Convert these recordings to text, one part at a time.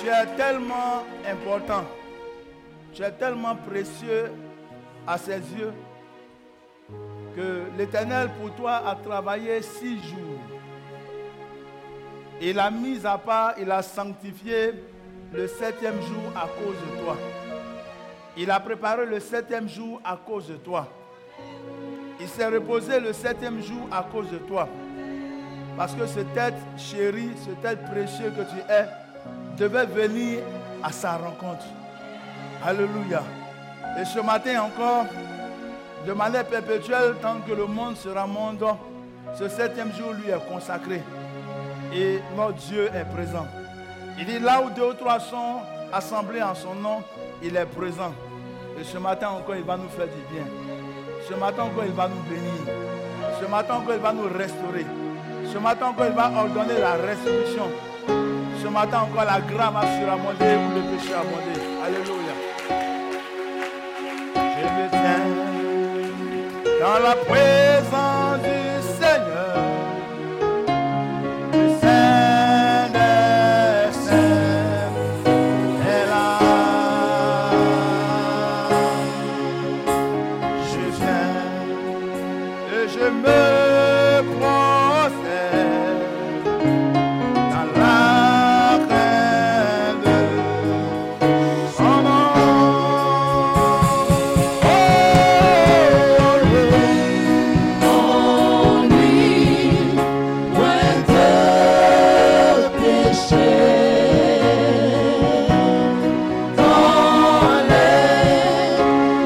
Tu es tellement important, tu es tellement précieux à ses yeux que l'Éternel pour toi a travaillé 6 jours. Il a mis à part, il a sanctifié le 7e jour à cause de toi. Il a préparé le 7e jour à cause de toi. Il s'est reposé le 7e jour à cause de toi. Parce que cet être chéri, cet être précieux que tu es, devait venir à sa rencontre. Alléluia. Et ce matin encore, de manière perpétuelle, tant que le monde sera monde, ce 7e jour lui est consacré. Et notre Dieu est présent. Il dit là où 2 ou 3 sont assemblés en son nom, il est présent. Et ce matin encore, il va nous faire du bien. Ce matin encore, il va nous bénir. Ce matin encore, il va nous restaurer. Ce matin encore, il va ordonner la restitution. Ce matin encore, la grâce va surabonder ou le péché abonder. Alléluia. Je me tiens dans la présence du Seigneur. Le Saint des Saints est là. Je viens et je me procède dans la crainte de son nom. En lui, loin de péché, dans les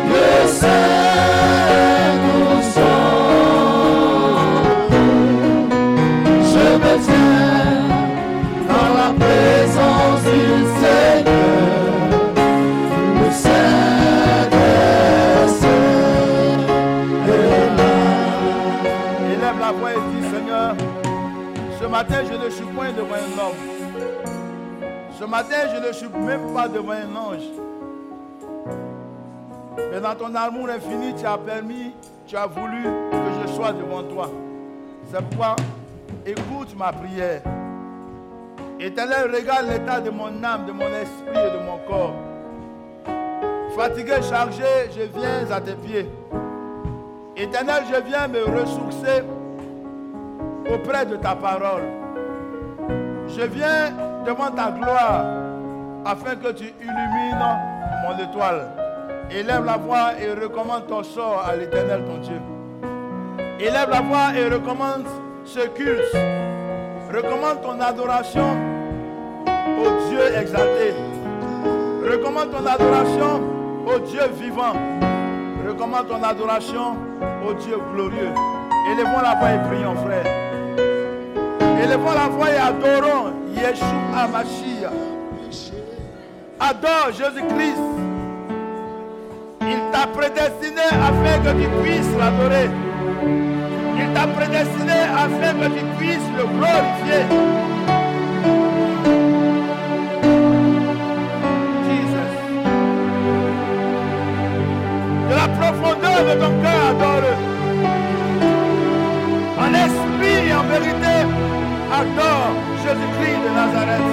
lieux saints nous sommes. Je me tiens dans la présence du Seigneur, le Saint des Saints est là. Élève la voix et dit, Seigneur, ce matin je ne suis point devant un homme. Ce matin je ne suis même pas devant un ange. Mais dans ton amour infini, tu as permis, tu as voulu que je sois devant toi. C'est pourquoi écoute ma prière. Éternel, regarde l'état de mon âme, de mon esprit et de mon corps. Fatigué, chargé, je viens à tes pieds. Éternel, je viens me ressourcer auprès de ta parole. Je viens devant ta gloire afin que tu illumines mon étoile. Élève la voix et recommande ton sort à l'Éternel ton Dieu. Élève la voix et recommande ce culte. Recommande ton adoration au Dieu exalté. Recommande ton adoration au Dieu vivant. Recommande ton adoration au Dieu glorieux. Élevons la voix et prions, frère. Élevons la voix et adorons Yeshua Mashiach. Adore Jésus-Christ. Il t'a prédestiné afin que tu puisses l'adorer. Il t'a prédestiné afin que tu puisses le glorifier. Jesus. De la profondeur de ton cœur, adore. En esprit et en vérité, adore Jésus-Christ de Nazareth.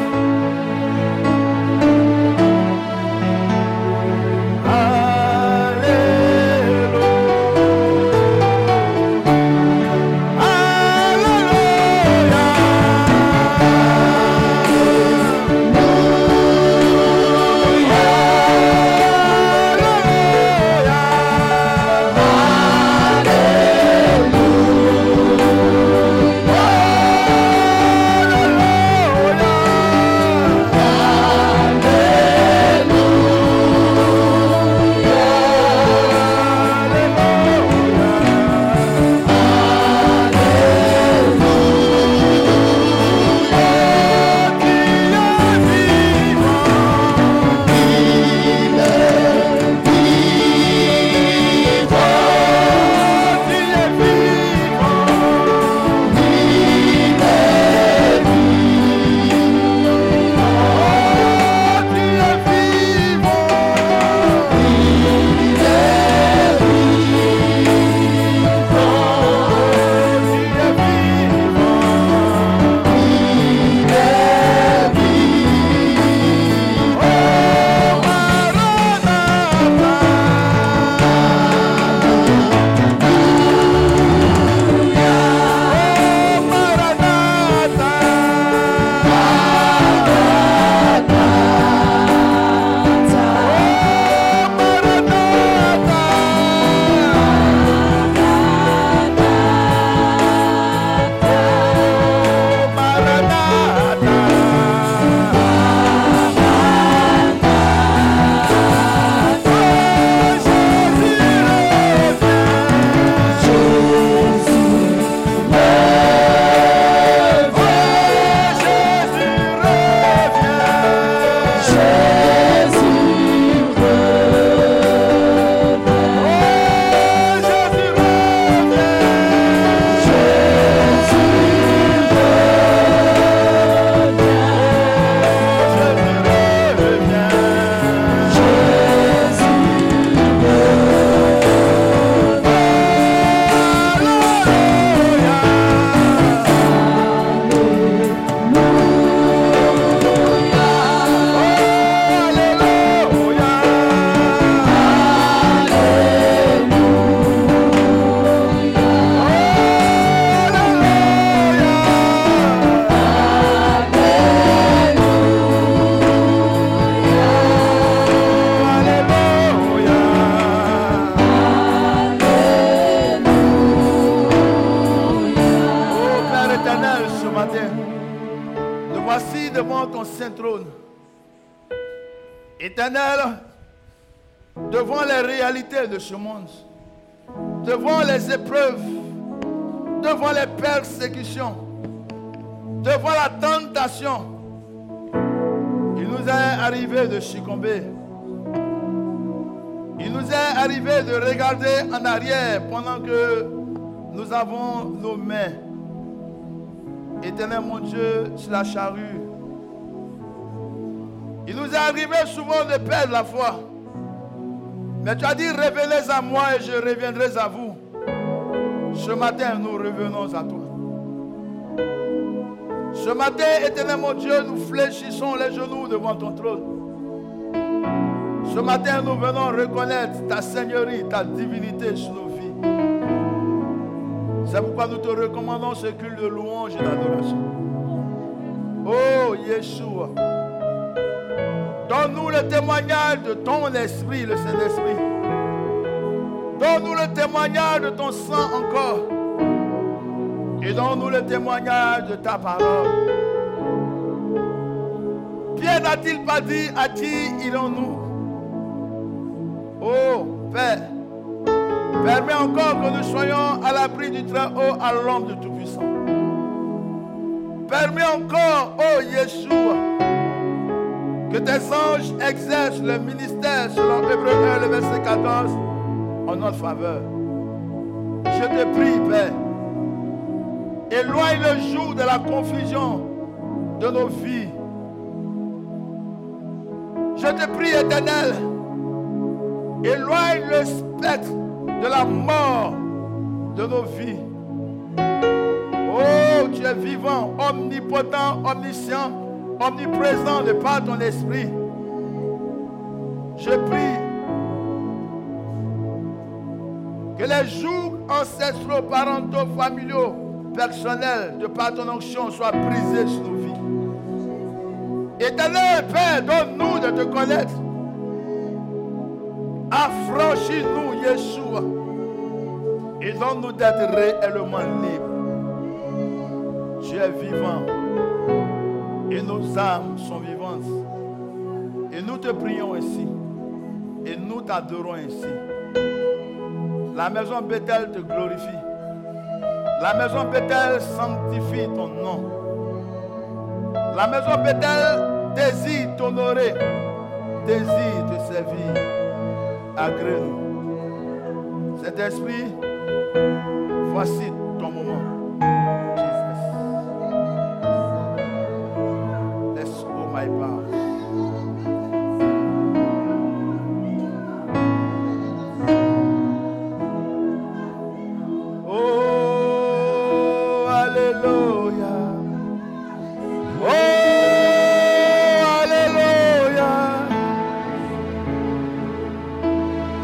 Éternel, devant les réalités de ce monde, devant les épreuves, devant les persécutions, devant la tentation, il nous est arrivé de succomber. Il nous est arrivé de regarder en arrière pendant que nous avons nos mains. Éternel mon Dieu, sur la charrue. Il nous est arrivé souvent de perdre la foi. Mais tu as dit, revenez à moi et je reviendrai à vous. Ce matin, nous revenons à toi. Ce matin, éternel mon Dieu, nous fléchissons les genoux devant ton trône. Ce matin, nous venons reconnaître ta seigneurie, ta divinité sur nos vies. C'est pourquoi nous te recommandons ce culte de louange et d'adoration. Oh, Yeshua. Donne-nous le témoignage de ton esprit, le Saint-Esprit. Donne-nous le témoignage de ton sang encore. Et donne-nous le témoignage de ta parole. Pierre n'a-t-il pas dit à qui irons-nous? Oh, Père, permets encore que nous soyons à l'abri du Très-Haut à l'ombre du Tout-Puissant. Permets encore, oh Yeshua, que tes anges exercent le ministère selon Hébreux 1, le verset 14, en notre faveur. Je te prie, Père, éloigne le jour de la confusion de nos vies. Je te prie, Éternel, éloigne le spectre de la mort de nos vies. Oh, tu es vivant, omnipotent, omniscient, omniprésent de par ton esprit. Je prie que les jours ancestraux, parentaux, familiaux, personnels, de par ton onction, soient brisés sur nos vies. Éternel Père, donne-nous de te connaître. Affranchis-nous, Yeshua, et donne-nous d'être réellement libres. Tu es vivant et nos âmes sont vivantes. Et nous te prions ainsi et nous t'adorons ainsi. La maison Bethel te glorifie. La maison Bethel sanctifie ton nom. La maison Bethel désire t'honorer, désire te servir. Agrée-nous. Cet esprit, voici ton moment. Jesus. Let's go, my power. Oh, alléluia. Oh, alléluia.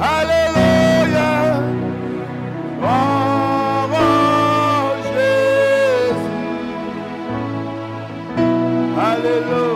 Alléluia. Oh, Jésus. Alléluia.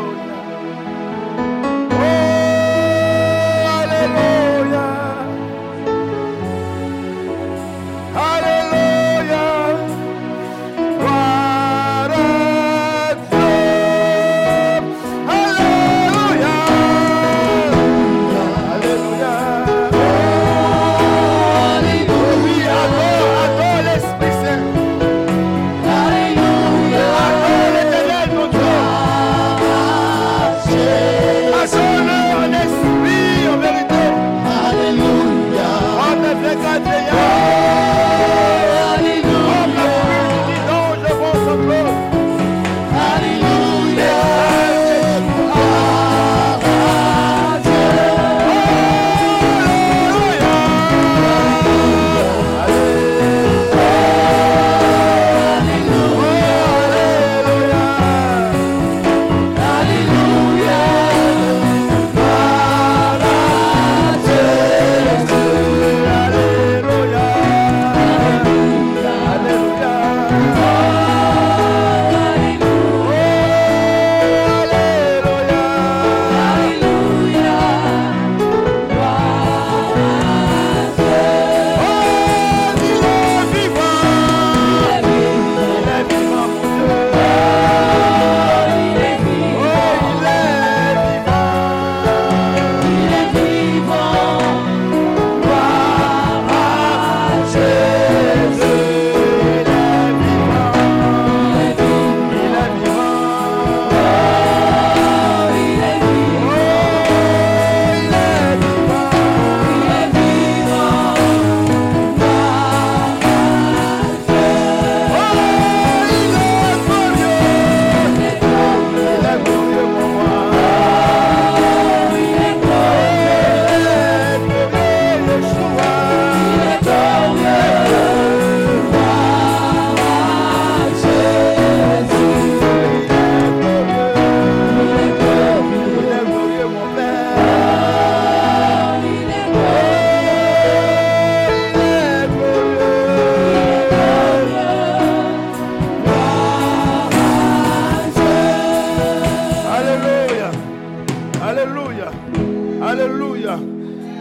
Alléluia.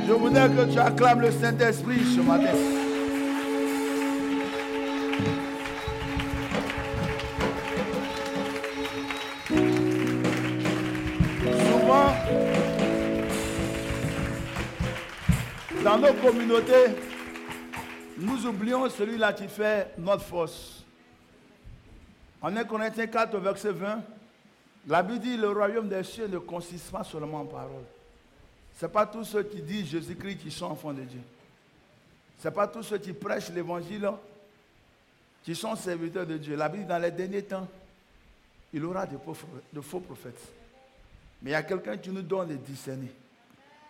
Je voudrais que tu acclames le Saint-Esprit ce matin. Souvent, dans nos communautés, nous oublions celui-là qui fait notre force. En 1 Corinthiens 4, verset 20, la Bible dit, le royaume des cieux ne consiste pas seulement en paroles. Ce n'est pas tous ceux qui disent Jésus-Christ qui sont enfants de Dieu. Ce n'est pas tous ceux qui prêchent l'évangile qui sont serviteurs de Dieu. La Bible dit, dans les derniers temps, il y aura de faux prophètes. Mais il y a quelqu'un qui nous donne de discerner.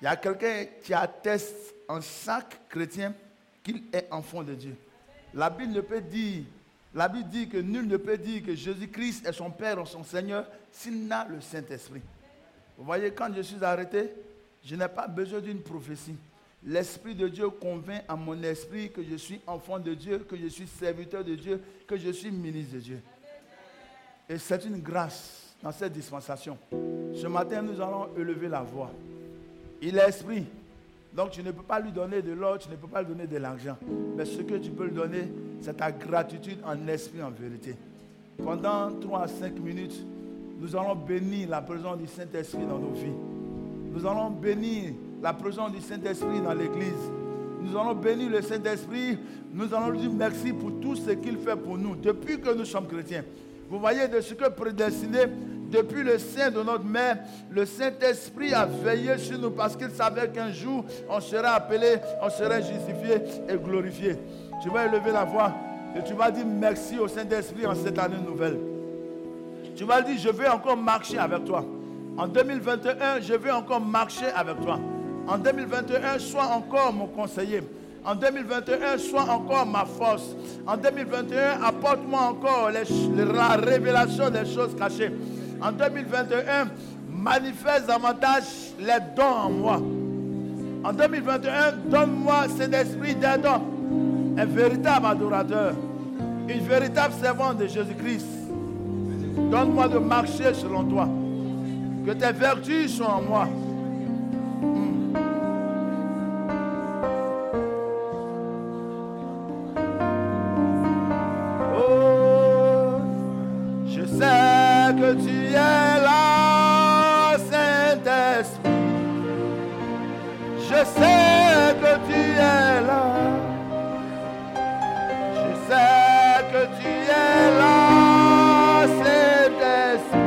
Il y a quelqu'un qui atteste en chaque chrétien qu'il est enfant de Dieu. La Bible dit que nul ne peut dire que Jésus-Christ est son Père ou son Seigneur s'il n'a le Saint-Esprit. Vous voyez, quand je suis arrêté, je n'ai pas besoin d'une prophétie. L'Esprit de Dieu convainc à mon esprit que je suis enfant de Dieu, que je suis serviteur de Dieu, que je suis ministre de Dieu. Et c'est une grâce dans cette dispensation. Ce matin, nous allons élever la voix. Il est esprit. Donc tu ne peux pas lui donner de l'or, tu ne peux pas lui donner de l'argent. Mais ce que tu peux lui donner, c'est ta gratitude en esprit, en vérité. Pendant 3 à 5 minutes, nous allons bénir la présence du Saint-Esprit dans nos vies. Nous allons bénir la présence du Saint-Esprit dans l'église. Nous allons bénir le Saint-Esprit. Nous allons lui dire merci pour tout ce qu'il fait pour nous depuis que nous sommes chrétiens. Vous voyez de ce que prédestiné, depuis le sein de notre mère, le Saint-Esprit a veillé sur nous parce qu'il savait qu'un jour, on sera appelé, on sera justifié et glorifié. Tu vas élever la voix et tu vas dire merci au Saint-Esprit en cette année nouvelle. Tu vas dire, je vais encore marcher avec toi. En 2021, je vais encore marcher avec toi. En 2021, sois encore mon conseiller. En 2021, sois encore ma force. En 2021, apporte-moi encore la révélation des choses cachées. En 2021, manifeste davantage les dons en moi. En 2021, donne-moi cet esprit des dons. Un véritable adorateur. Une véritable servante de Jésus-Christ. Donne-moi de marcher selon toi. Que tes vertus soient en moi. Oh, je sais que tu es là, Saint-Esprit. Je sais que tu es là. Je sais que tu es là, Saint-Esprit.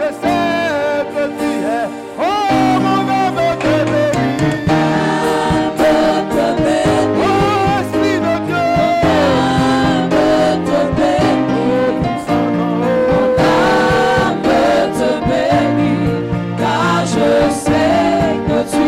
Je sais que tu es. Oh, mon âme te bénit. Oh, Esprit de Dieu. Car je sais que tu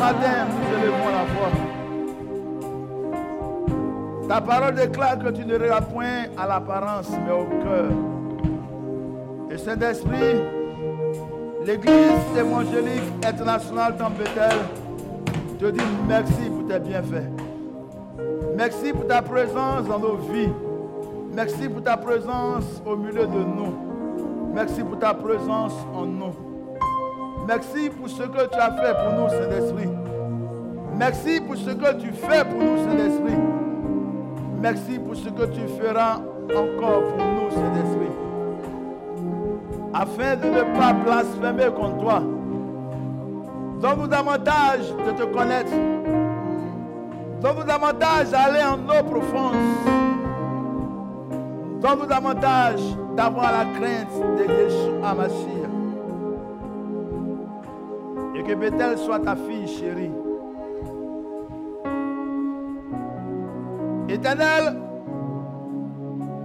matin, nous élevons la voix. Ta parole déclare que tu ne regardes point à l'apparence, mais au cœur. Et Saint-Esprit, l'Église évangélique internationale Temple-Bethel te dit merci pour tes bienfaits. Merci pour ta présence dans nos vies. Merci pour ta présence au milieu de nous. Merci pour ta présence en nous. Merci pour ce que tu as fait pour nous, Saint-Esprit. Merci pour ce que tu fais pour nous, Saint-Esprit. Merci pour ce que tu feras encore pour nous, Saint-Esprit. Afin de ne pas blasphémer contre toi. Donne-nous davantage de te connaître. Donne-nous davantage d'aller en eau profonde. Donne-nous davantage d'avoir la crainte de Yeshua Mashiach. Et que Bethel soit ta fille chérie. Éternel,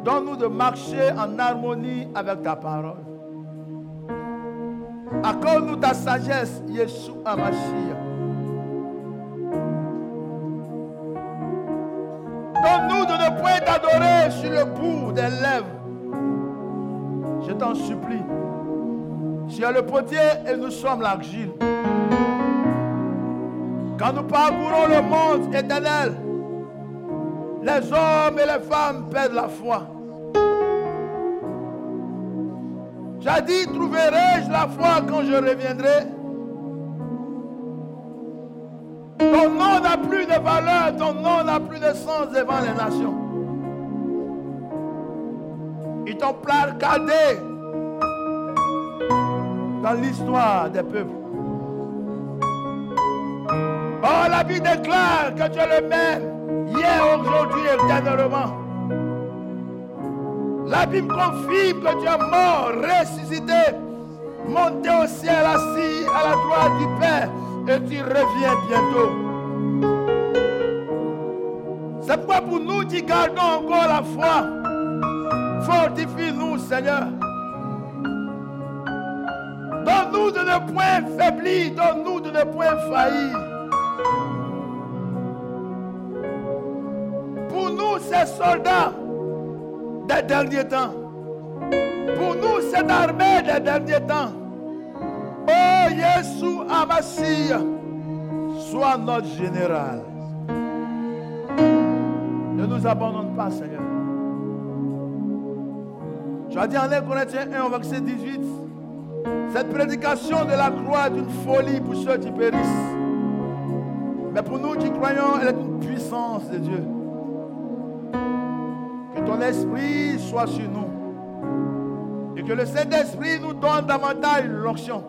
donne-nous de marcher en harmonie avec ta parole. Accorde-nous ta sagesse, Yeshua Mashiach. Donne-nous de ne point t'adorer sur le bout des lèvres. Je t'en supplie. Tu es le potier et nous sommes l'argile. Quand nous parcourons le monde éternel, les hommes et les femmes perdent la foi. Jadis trouverai-je la foi quand je reviendrai. Ton nom n'a plus de valeur, ton nom n'a plus de sens devant les nations. Ils t'ont placardé dans l'histoire des peuples. Oh, la Bible déclare que tu es le même, hier, aujourd'hui et éternellement. La Bible confirme que tu es mort, ressuscité, monté au ciel, assis à la droite du Père, et tu reviens bientôt. C'est pourquoi pour nous qui gardons encore la foi, fortifie-nous, Seigneur. Donne-nous de ne point faiblir, donne-nous de ne point faillir. Pour nous, ces soldats des derniers temps. Pour nous, cette armée des derniers temps. Oh, Yeshua Mashiach, sois notre général. Ne nous abandonne pas, Seigneur. Tu as dit en 1 Corinthiens 1, verset 18, cette prédication de la croix est une folie pour ceux qui périssent. Mais pour nous qui croyons, elle est une puissance de Dieu. Que ton esprit soit sur nous. Et que le Saint-Esprit nous donne davantage l'onction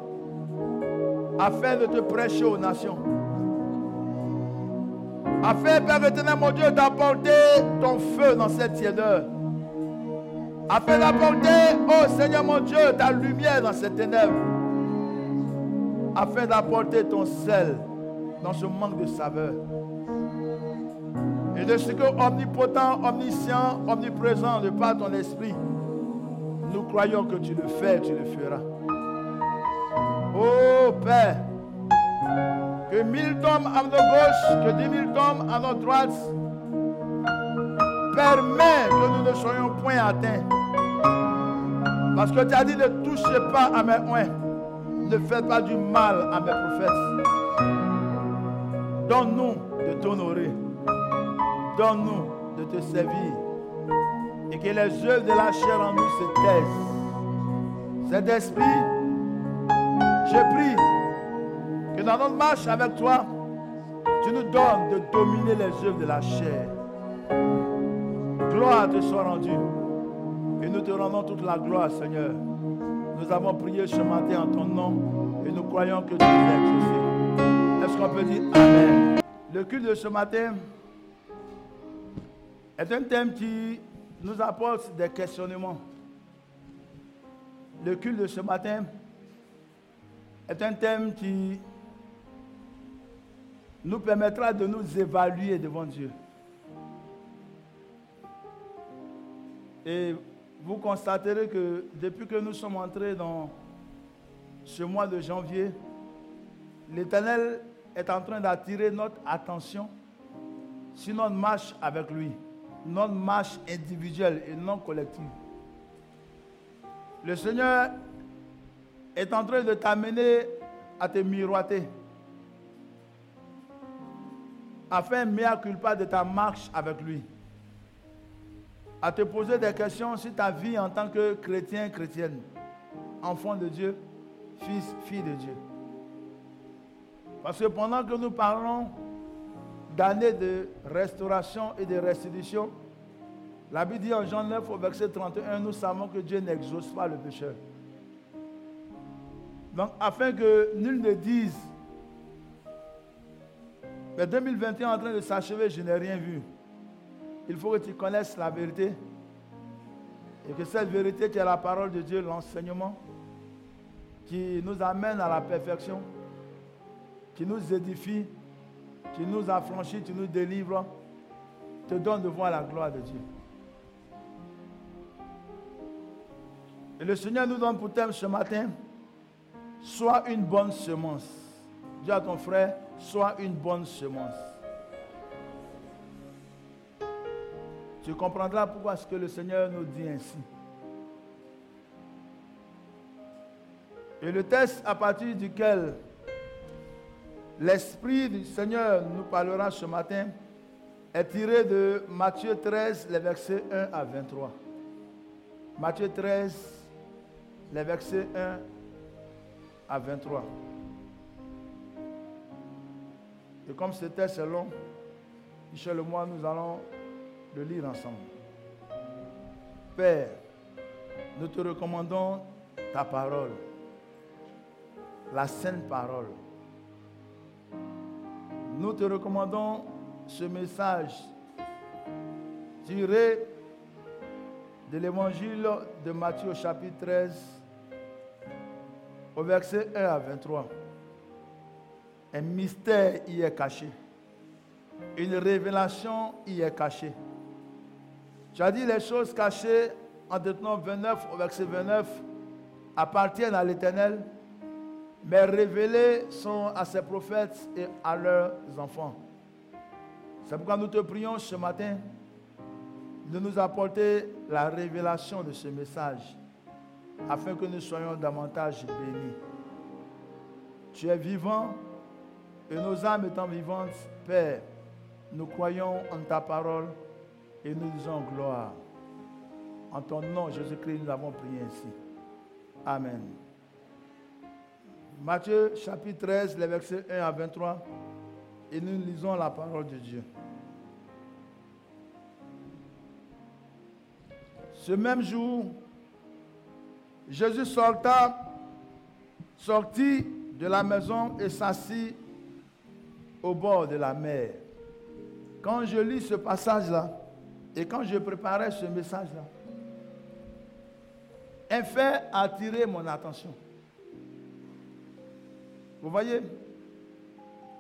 afin de te prêcher aux nations. Afin, Père éternel, mon Dieu, d'apporter ton feu dans cette tiédeur. Afin d'apporter, oh Seigneur mon Dieu, ta lumière dans ces ténèbres. Afin d'apporter ton sel dans ce manque de saveur. Et de ce que omnipotent, omniscient, omniprésent, de par ton esprit, nous croyons que tu le fais, tu le feras. Oh Père, que 1000 tombent à notre gauche, que 10 000 tombent à notre droite, permet que nous ne soyons point atteints. Parce que tu as dit ne touchez pas à mes oins, ne faites pas du mal à mes prophètes. Donne-nous de t'honorer, donne-nous de te servir, et que les œuvres de la chair en nous se taisent. Cet esprit, je prie que dans notre marche avec toi, tu nous donnes de dominer les œuvres de la chair. Gloire te soit rendue. Et nous te rendons toute la gloire, Seigneur. Nous avons prié ce matin en ton nom et nous croyons que tu nous as exaucés. Est-ce qu'on peut dire Amen? Le culte de ce matin est un thème qui nous apporte des questionnements. Le culte de ce matin est un thème qui nous permettra de nous évaluer devant Dieu. Et vous constaterez que depuis que nous sommes entrés dans ce mois de janvier, l'Éternel est en train d'attirer notre attention sur notre marche avec lui, notre marche individuelle et non collective. Le Seigneur est en train de t'amener à te miroiter, à faire mea culpa de ta marche avec lui, à te poser des questions sur ta vie en tant que chrétien, chrétienne, enfant de Dieu, fils, fille de Dieu. Parce que pendant que nous parlons d'années de restauration et de restitution, la Bible dit en Jean 9 au verset 31, nous savons que Dieu n'exauce pas le pécheur. Donc, afin que nul ne dise, mais 2021 est en train de s'achever, je n'ai rien vu. Il faut que tu connaisses la vérité et que cette vérité qui est la parole de Dieu, l'enseignement, qui nous amène à la perfection, qui nous édifie, qui nous affranchit, qui nous délivre, te donne de voir la gloire de Dieu. Et le Seigneur nous donne pour thème ce matin, sois une bonne semence. Dis à ton frère, sois une bonne semence. Tu comprendras pourquoi est-ce que le Seigneur nous dit ainsi. Et le texte à partir duquel l'Esprit du Seigneur nous parlera ce matin est tiré de Matthieu 13, les versets 1 à 23. Matthieu 13, les versets 1 à 23. Et comme ce texte est long, Michel et moi, nous allons le lire ensemble. Père, nous te recommandons ta parole, la sainte parole. Nous te recommandons ce message tiré de l'évangile de Matthieu au chapitre 13, au verset 1 à 23. Un mystère y est caché. Une révélation y est cachée. Tu as dit les choses cachées en Deutéronome 29 au verset 29 appartiennent à l'Éternel, mais révélées sont à ses prophètes et à leurs enfants. C'est pourquoi nous te prions ce matin de nous apporter la révélation de ce message afin que nous soyons davantage bénis. Tu es vivant et nos âmes étant vivantes, Père, nous croyons en ta parole et nous disons gloire. En ton nom, Jésus-Christ, nous avons prié ainsi. Amen. Matthieu chapitre 13, les versets 1 à 23, et nous lisons la parole de Dieu. Ce même jour, Jésus sortit de la maison et s'assit au bord de la mer. Quand je lis ce passage-là, et quand je préparais ce message-là, un fait a attiré mon attention. Vous voyez,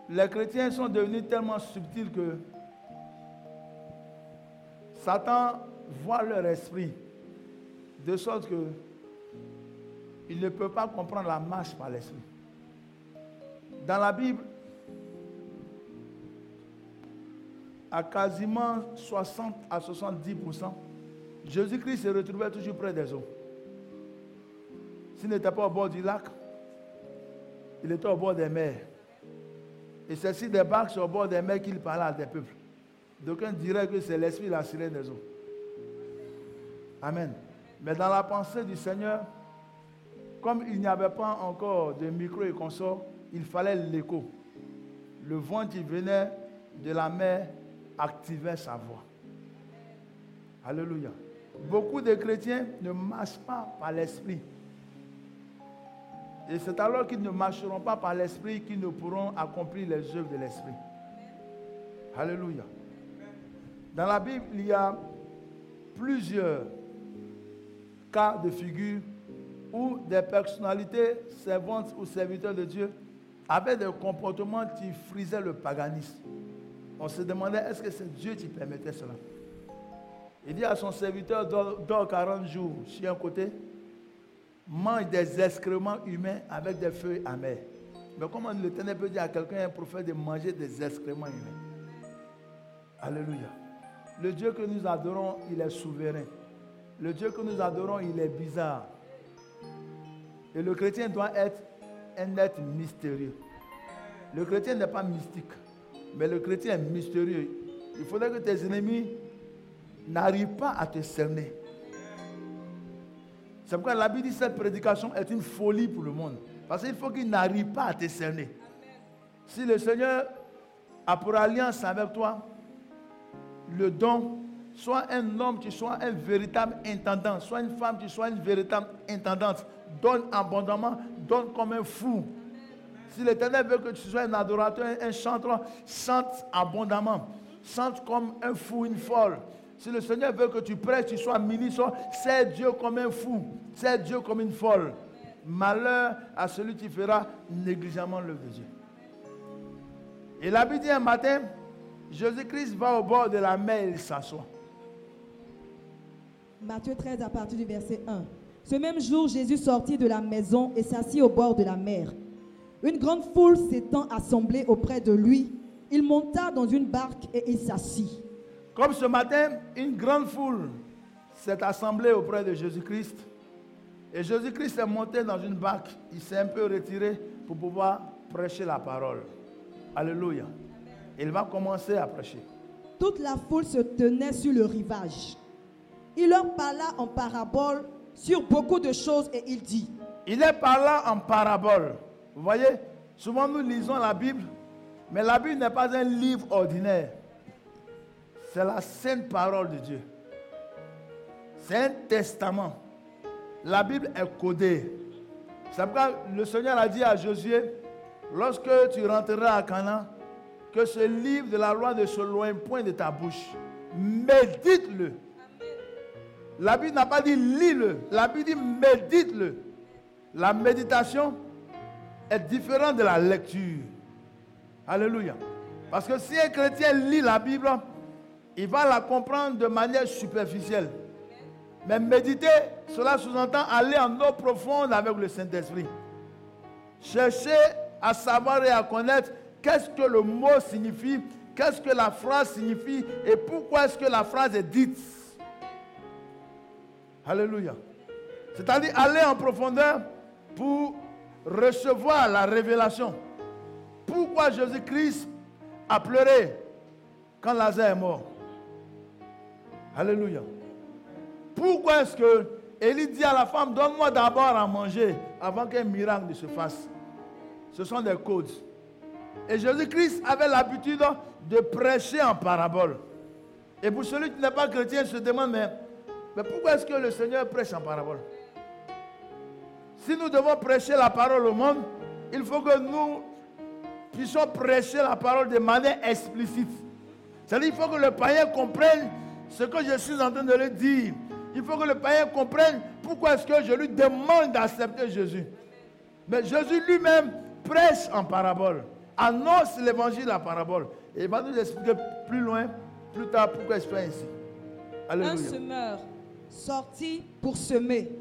les chrétiens sont devenus tellement subtils que Satan voit leur esprit, de sorte que il ne peut pas comprendre la marche par l'esprit. Dans la Bible, à quasiment 60 à 70%, Jésus-Christ se retrouvait toujours près des eaux. S'il n'était pas au bord du lac, il était au bord des mers. Et c'est sur des barques au bord des mers qu'il parlait à des peuples. D'aucuns diraient que c'est l'esprit la sirène des eaux. Amen. Mais dans la pensée du Seigneur, comme il n'y avait pas encore de micro et consort, il fallait l'écho. Le vent qui venait de la mer activait sa voix. Alléluia. Beaucoup de chrétiens ne marchent pas par l'esprit. Et c'est alors qu'ils ne marcheront pas par l'esprit qu'ils ne pourront accomplir les œuvres de l'esprit. Alléluia. Dans la Bible, il y a plusieurs cas de figure où des personnalités servantes ou serviteurs de Dieu avaient des comportements qui frisaient le paganisme. On se demandait, est-ce que c'est Dieu qui permettait cela? Il dit à son serviteur, dors 40 jours sur un côté, mange des excréments humains avec des feuilles amères. Mais comment l'Éternel peut dire à quelqu'un, un prophète, de manger des excréments humains? Alléluia. Le Dieu que nous adorons, il est souverain. Le Dieu que nous adorons, il est bizarre. Et le chrétien doit être un être mystérieux. Le chrétien n'est pas mystique, mais le chrétien est mystérieux. Il faudrait que tes ennemis n'arrivent pas à te cerner. C'est pourquoi la Bible dit que cette prédication est une folie pour le monde. Parce qu'il faut qu'ils n'arrivent pas à te cerner. Si le Seigneur a pour alliance avec toi le don, soit un homme, tu sois un véritable intendant, soit une femme, tu sois une véritable intendante, donne abondamment, donne comme un fou. Si l'Éternel veut que tu sois un adorateur, un chanteur, chante abondamment, chante comme un fou, une folle. Si le Seigneur veut que tu prêches, tu sois ministre, c'est Dieu comme un fou, c'est Dieu comme une folle. Malheur à celui qui fera négligemment l'œuvre de Dieu. Et la Bible dit un matin, Jésus-Christ va au bord de la mer et il s'assoit. Matthieu 13 à partir du verset 1. Ce même jour, Jésus sortit de la maison et s'assit au bord de la mer. Une grande foule s'étant assemblée auprès de lui, il monta dans une barque et il s'assit. Comme ce matin, une grande foule s'est assemblée auprès de Jésus-Christ. Et Jésus-Christ est monté dans une barque. Il s'est un peu retiré pour pouvoir prêcher la parole. Alléluia. Il va commencer à prêcher. Toute la foule se tenait sur le rivage. Il leur parla en parabole sur beaucoup de choses et il dit. Il est parlant en parabole. Vous voyez, souvent nous lisons la Bible, mais la Bible n'est pas un livre ordinaire. C'est la sainte parole de Dieu. C'est un testament. La Bible est codée. C'est pourquoi le Seigneur a dit à Josué, lorsque tu rentreras à Canaan, que ce livre de la loi ne se loigne point de ta bouche. Médite-le. La Bible n'a pas dit lis-le. La Bible dit médite-le. La méditation est différente de la lecture. Alléluia. Parce que si un chrétien lit la Bible, il va la comprendre de manière superficielle. Mais méditer, cela sous-entend aller en eau profonde avec le Saint-Esprit. Chercher à savoir et à connaître qu'est-ce que le mot signifie, qu'est-ce que la phrase signifie et pourquoi est-ce que la phrase est dite. Alléluia. C'est-à-dire aller en profondeur pour recevoir la révélation. Pourquoi Jésus-Christ a pleuré quand Lazare est mort? Alléluia. Pourquoi est-ce que Élie dit à la femme, donne-moi d'abord à manger avant qu'un miracle ne se fasse? Ce sont des codes. Et Jésus-Christ avait l'habitude de prêcher en parabole. Et pour celui qui n'est pas chrétien, se demande, mais pourquoi est-ce que le Seigneur prêche en parabole? Si nous devons prêcher la parole au monde, il faut que nous puissions prêcher la parole de manière explicite. C'est-à-dire qu'il faut que le païen comprenne ce que je suis en train de lui dire. Il faut que le païen comprenne pourquoi est-ce que je lui demande d'accepter Jésus. Mais Jésus lui-même prêche en parabole, annonce l'évangile en parabole. Et il va nous expliquer plus loin, plus tard, pourquoi il se fait ainsi. Alléluia. Un semeur sorti pour semer.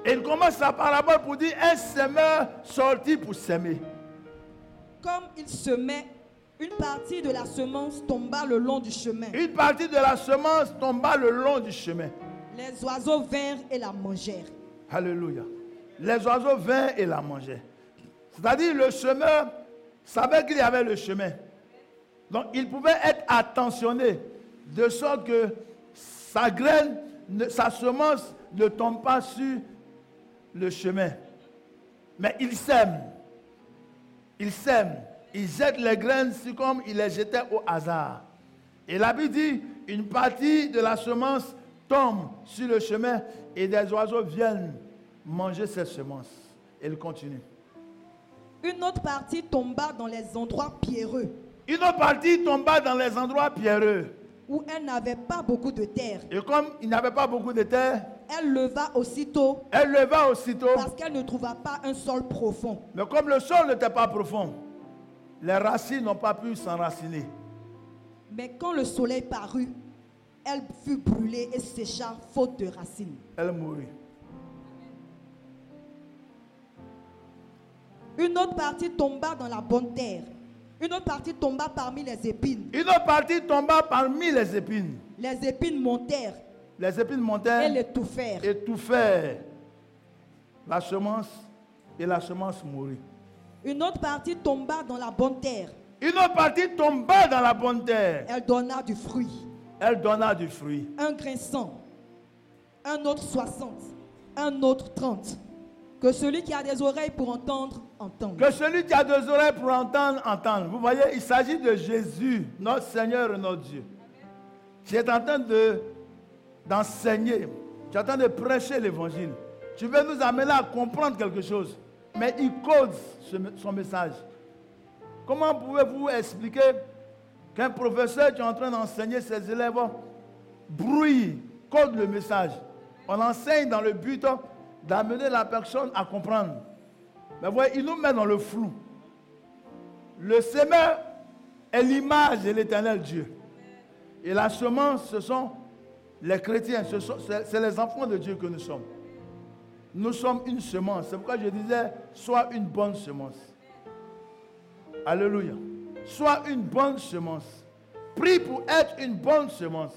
Et il commence sa parabole pour dire un semeur sorti pour semer. Comme il semait, une partie de la semence tomba le long du chemin. Une partie de la semence tomba le long du chemin. Les oiseaux vinrent et la mangèrent. Alléluia. Les oiseaux vinrent et la mangèrent. C'est-à-dire le semeur savait qu'il y avait le chemin. Donc il pouvait être attentionné de sorte que sa graine, sa semence ne tombe pas sur le chemin. Mais il sème. Il sème. Il jette les graines comme il les jetait au hasard. Et la Bible dit, une partie de la semence tombe sur le chemin et des oiseaux viennent manger cette semence. Et il continue. Une autre partie tomba dans les endroits pierreux. Une autre partie tomba dans les endroits pierreux. Où elle n'avait pas beaucoup de terre. Et comme il n'avait pas beaucoup de terre, elle leva aussitôt. Elle leva aussitôt. Parce qu'elle ne trouva pas un sol profond. Mais comme le sol n'était pas profond, les racines n'ont pas pu s'enraciner. Mais quand le soleil parut, elle fut brûlée et sécha faute de racines. Elle mourut. Une autre partie tomba dans la bonne terre. Une autre partie tomba parmi les épines. Une autre partie tomba parmi les épines. Les épines montèrent Les épines montèrent et l'étouffèrent. étouffèrent la semence et la semence mourit. Une autre partie tomba dans la bonne terre. Une autre partie tomba dans la bonne terre. Elle donna du fruit. Elle donna du fruit. Un grain 100, un autre 60, un autre 30. Que celui qui a des oreilles pour entendre, entende. Que celui qui a des oreilles pour entendre, entende. Vous voyez, il s'agit de Jésus, notre Seigneur et notre Dieu. Tu es en train d'enseigner, tu es en train de prêcher l'évangile. Tu veux nous amener à comprendre quelque chose, mais il code son message. Comment pouvez-vous expliquer qu'un professeur qui est en train d'enseigner ses élèves brouille, code le message? On enseigne dans le but d'amener la personne à comprendre. Mais voyez, il nous met dans le flou. Le semeur est l'image de l'Éternel Dieu. Et la semence, ce sont les chrétiens, c'est les enfants de Dieu que nous sommes. Nous sommes une semence. C'est pourquoi je disais, sois une bonne semence. Alléluia. Sois une bonne semence. Prie pour être une bonne semence.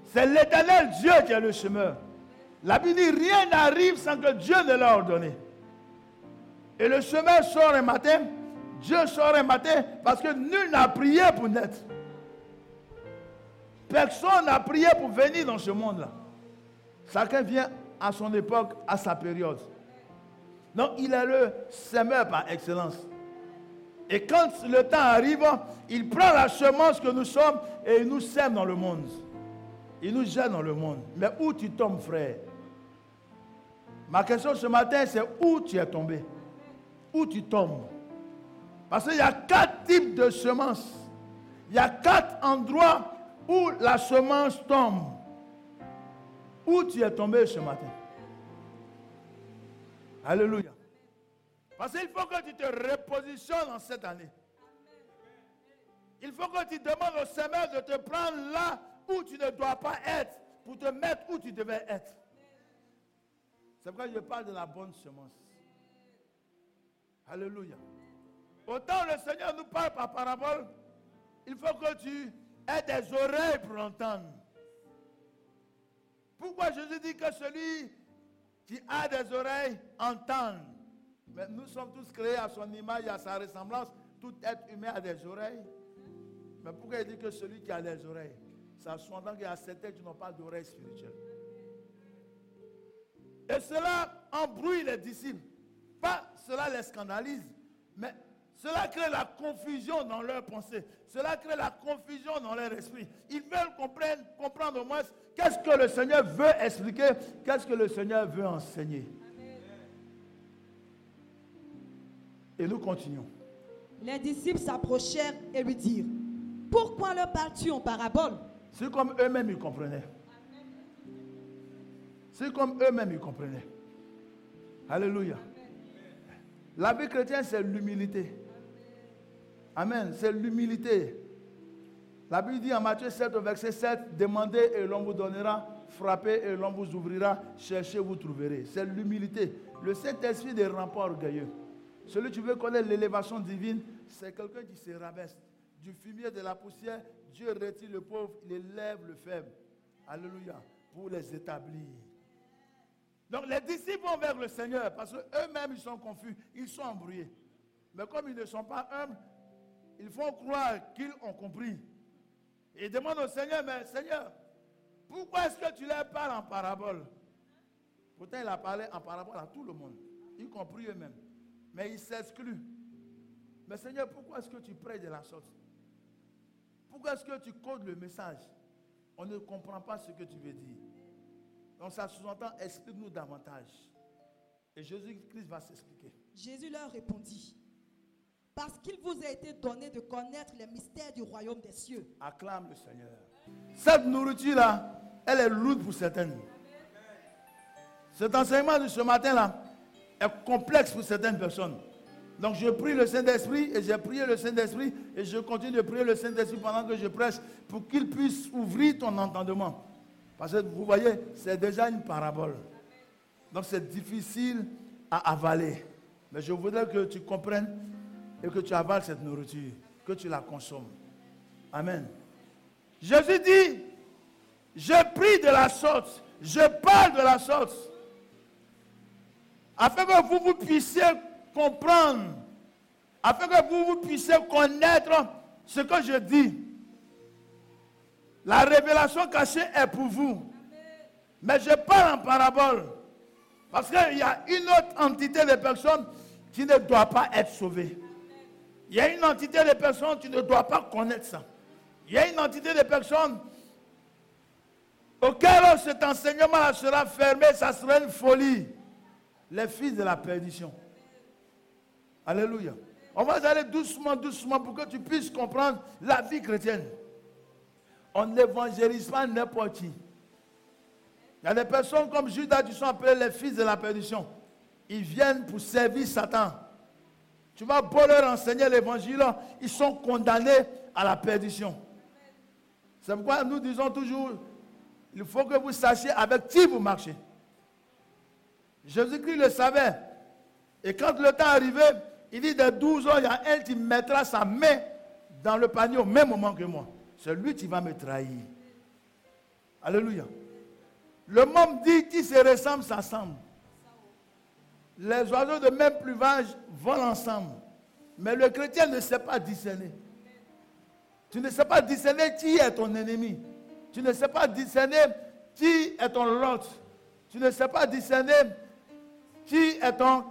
C'est l'Éternel Dieu qui est le semeur. La Bible dit, rien n'arrive sans que Dieu ne l'a ordonné. Et le semeur sort un matin, Dieu sort un matin, parce que nul n'a prié pour naître. Personne n'a prié pour venir dans ce monde-là. Chacun vient à son époque, à sa période. Donc, il est le semeur par excellence. Et quand le temps arrive, il prend la semence que nous sommes et il nous sème dans le monde. Il nous jette dans le monde. Mais où tu tombes, frère? Ma question ce matin, c'est où tu es tombé? Où tu tombes? Parce qu'il y a 4 types de semences. Il y a 4 endroits où la semence tombe. Où tu es tombé ce matin? Alléluia. Parce qu'il faut que tu te repositionnes en cette année. Il faut que tu demandes au Seigneur de te prendre là où tu ne dois pas être pour te mettre où tu devais être. C'est pourquoi je parle de la bonne semence. Alléluia. Autant le Seigneur nous parle par parabole, il faut que tu aies des oreilles pour entendre. Pourquoi Jésus dit que celui qui a des oreilles entende? Mais nous sommes tous créés à son image et à sa ressemblance. Tout être humain a des oreilles. Mais pourquoi il dit que celui qui a des oreilles? Ça sous-entend qu'il y a certains qui n'ont pas d'oreilles spirituelles. Et cela embrouille les disciples. Pas cela les scandalise, mais cela crée la confusion dans leurs pensées. Cela crée la confusion dans leur esprit. Ils veulent comprendre au moins qu'est-ce que le Seigneur veut expliquer, qu'est-ce que le Seigneur veut enseigner. Et nous continuons. Les disciples s'approchèrent et lui dirent, pourquoi leur parles-tu en parabole? C'est comme eux-mêmes ils comprenaient. C'est comme eux-mêmes ils comprenaient. Alléluia. La vie chrétienne, c'est l'humilité. Amen. C'est l'humilité. La Bible dit en Matthieu 7, verset 7, demandez et l'on vous donnera, frappez et l'on vous ouvrira, cherchez, vous trouverez. C'est l'humilité. Le Saint-Esprit ne rend pas orgueilleux. Celui qui veut connaître l'élévation divine, c'est quelqu'un qui se rabaisse. Du fumier, de la poussière, Dieu retire le pauvre, il élève le faible. Alléluia. Pour les établir. Donc les disciples vont vers le Seigneur parce qu'eux-mêmes ils sont confus, ils sont embrouillés. Mais comme ils ne sont pas humbles, ils font croire qu'ils ont compris. Et ils demandent au Seigneur, mais Seigneur, pourquoi est-ce que tu leur parles en parabole? Pourtant il a parlé en parabole à tout le monde, y compris eux-mêmes. Mais ils s'excluent. Mais Seigneur, pourquoi est-ce que tu prêches de la sorte? Pourquoi est-ce que tu codes le message? On ne comprend pas ce que tu veux dire. Donc ça sous-entend, explique-nous davantage. Et Jésus-Christ va s'expliquer. Jésus leur répondit, parce qu'il vous a été donné de connaître les mystères du royaume des cieux. Acclame le Seigneur. Cette nourriture-là, elle est lourde pour certaines. Cet enseignement de ce matin-là est complexe pour certaines personnes. Donc je prie le Saint-Esprit et j'ai prié le Saint-Esprit et je continue de prier le Saint-Esprit pendant que je prêche pour qu'il puisse ouvrir ton entendement. Parce que vous voyez, c'est déjà une parabole. Donc c'est difficile à avaler. Mais je voudrais que tu comprennes et que tu avales cette nourriture, que tu la consommes. Amen. Jésus dit, je prie de la sorte, je parle de la sorte, afin que vous puissiez comprendre, afin que vous puissiez connaître ce que je dis. La révélation cachée est pour vous. Mais je parle en parabole. Parce qu'il y a une autre entité de personnes qui ne doit pas être sauvée. Il y a une entité de personnes qui ne doit pas connaître ça. Il y a une entité de personnes auxquelles cet enseignement sera fermé, ça sera une folie. Les fils de la perdition. Alléluia. On va aller doucement, doucement pour que tu puisses comprendre la vie chrétienne. On n'évangélise pas n'importe qui. Il y a des personnes comme Judas qui sont appelées les fils de la perdition. Ils viennent pour servir Satan. Tu vas beau leur enseigner l'évangile, ils sont condamnés à la perdition. C'est pourquoi nous disons toujours, il faut que vous sachiez avec qui vous marchez. Jésus-Christ le savait. Et quand le temps arrivait, il dit de 12 ans, il y a un qui mettra sa main dans le panier au même moment que moi. C'est lui qui va me trahir. Alléluia. Le monde dit qui se ressemble s'assemble. Les oiseaux de même plumage volent ensemble. Mais le chrétien ne sait pas discerner. Tu ne sais pas discerner qui est ton ennemi. Tu ne sais pas discerner qui est ton lot. Tu ne sais pas discerner qui est ton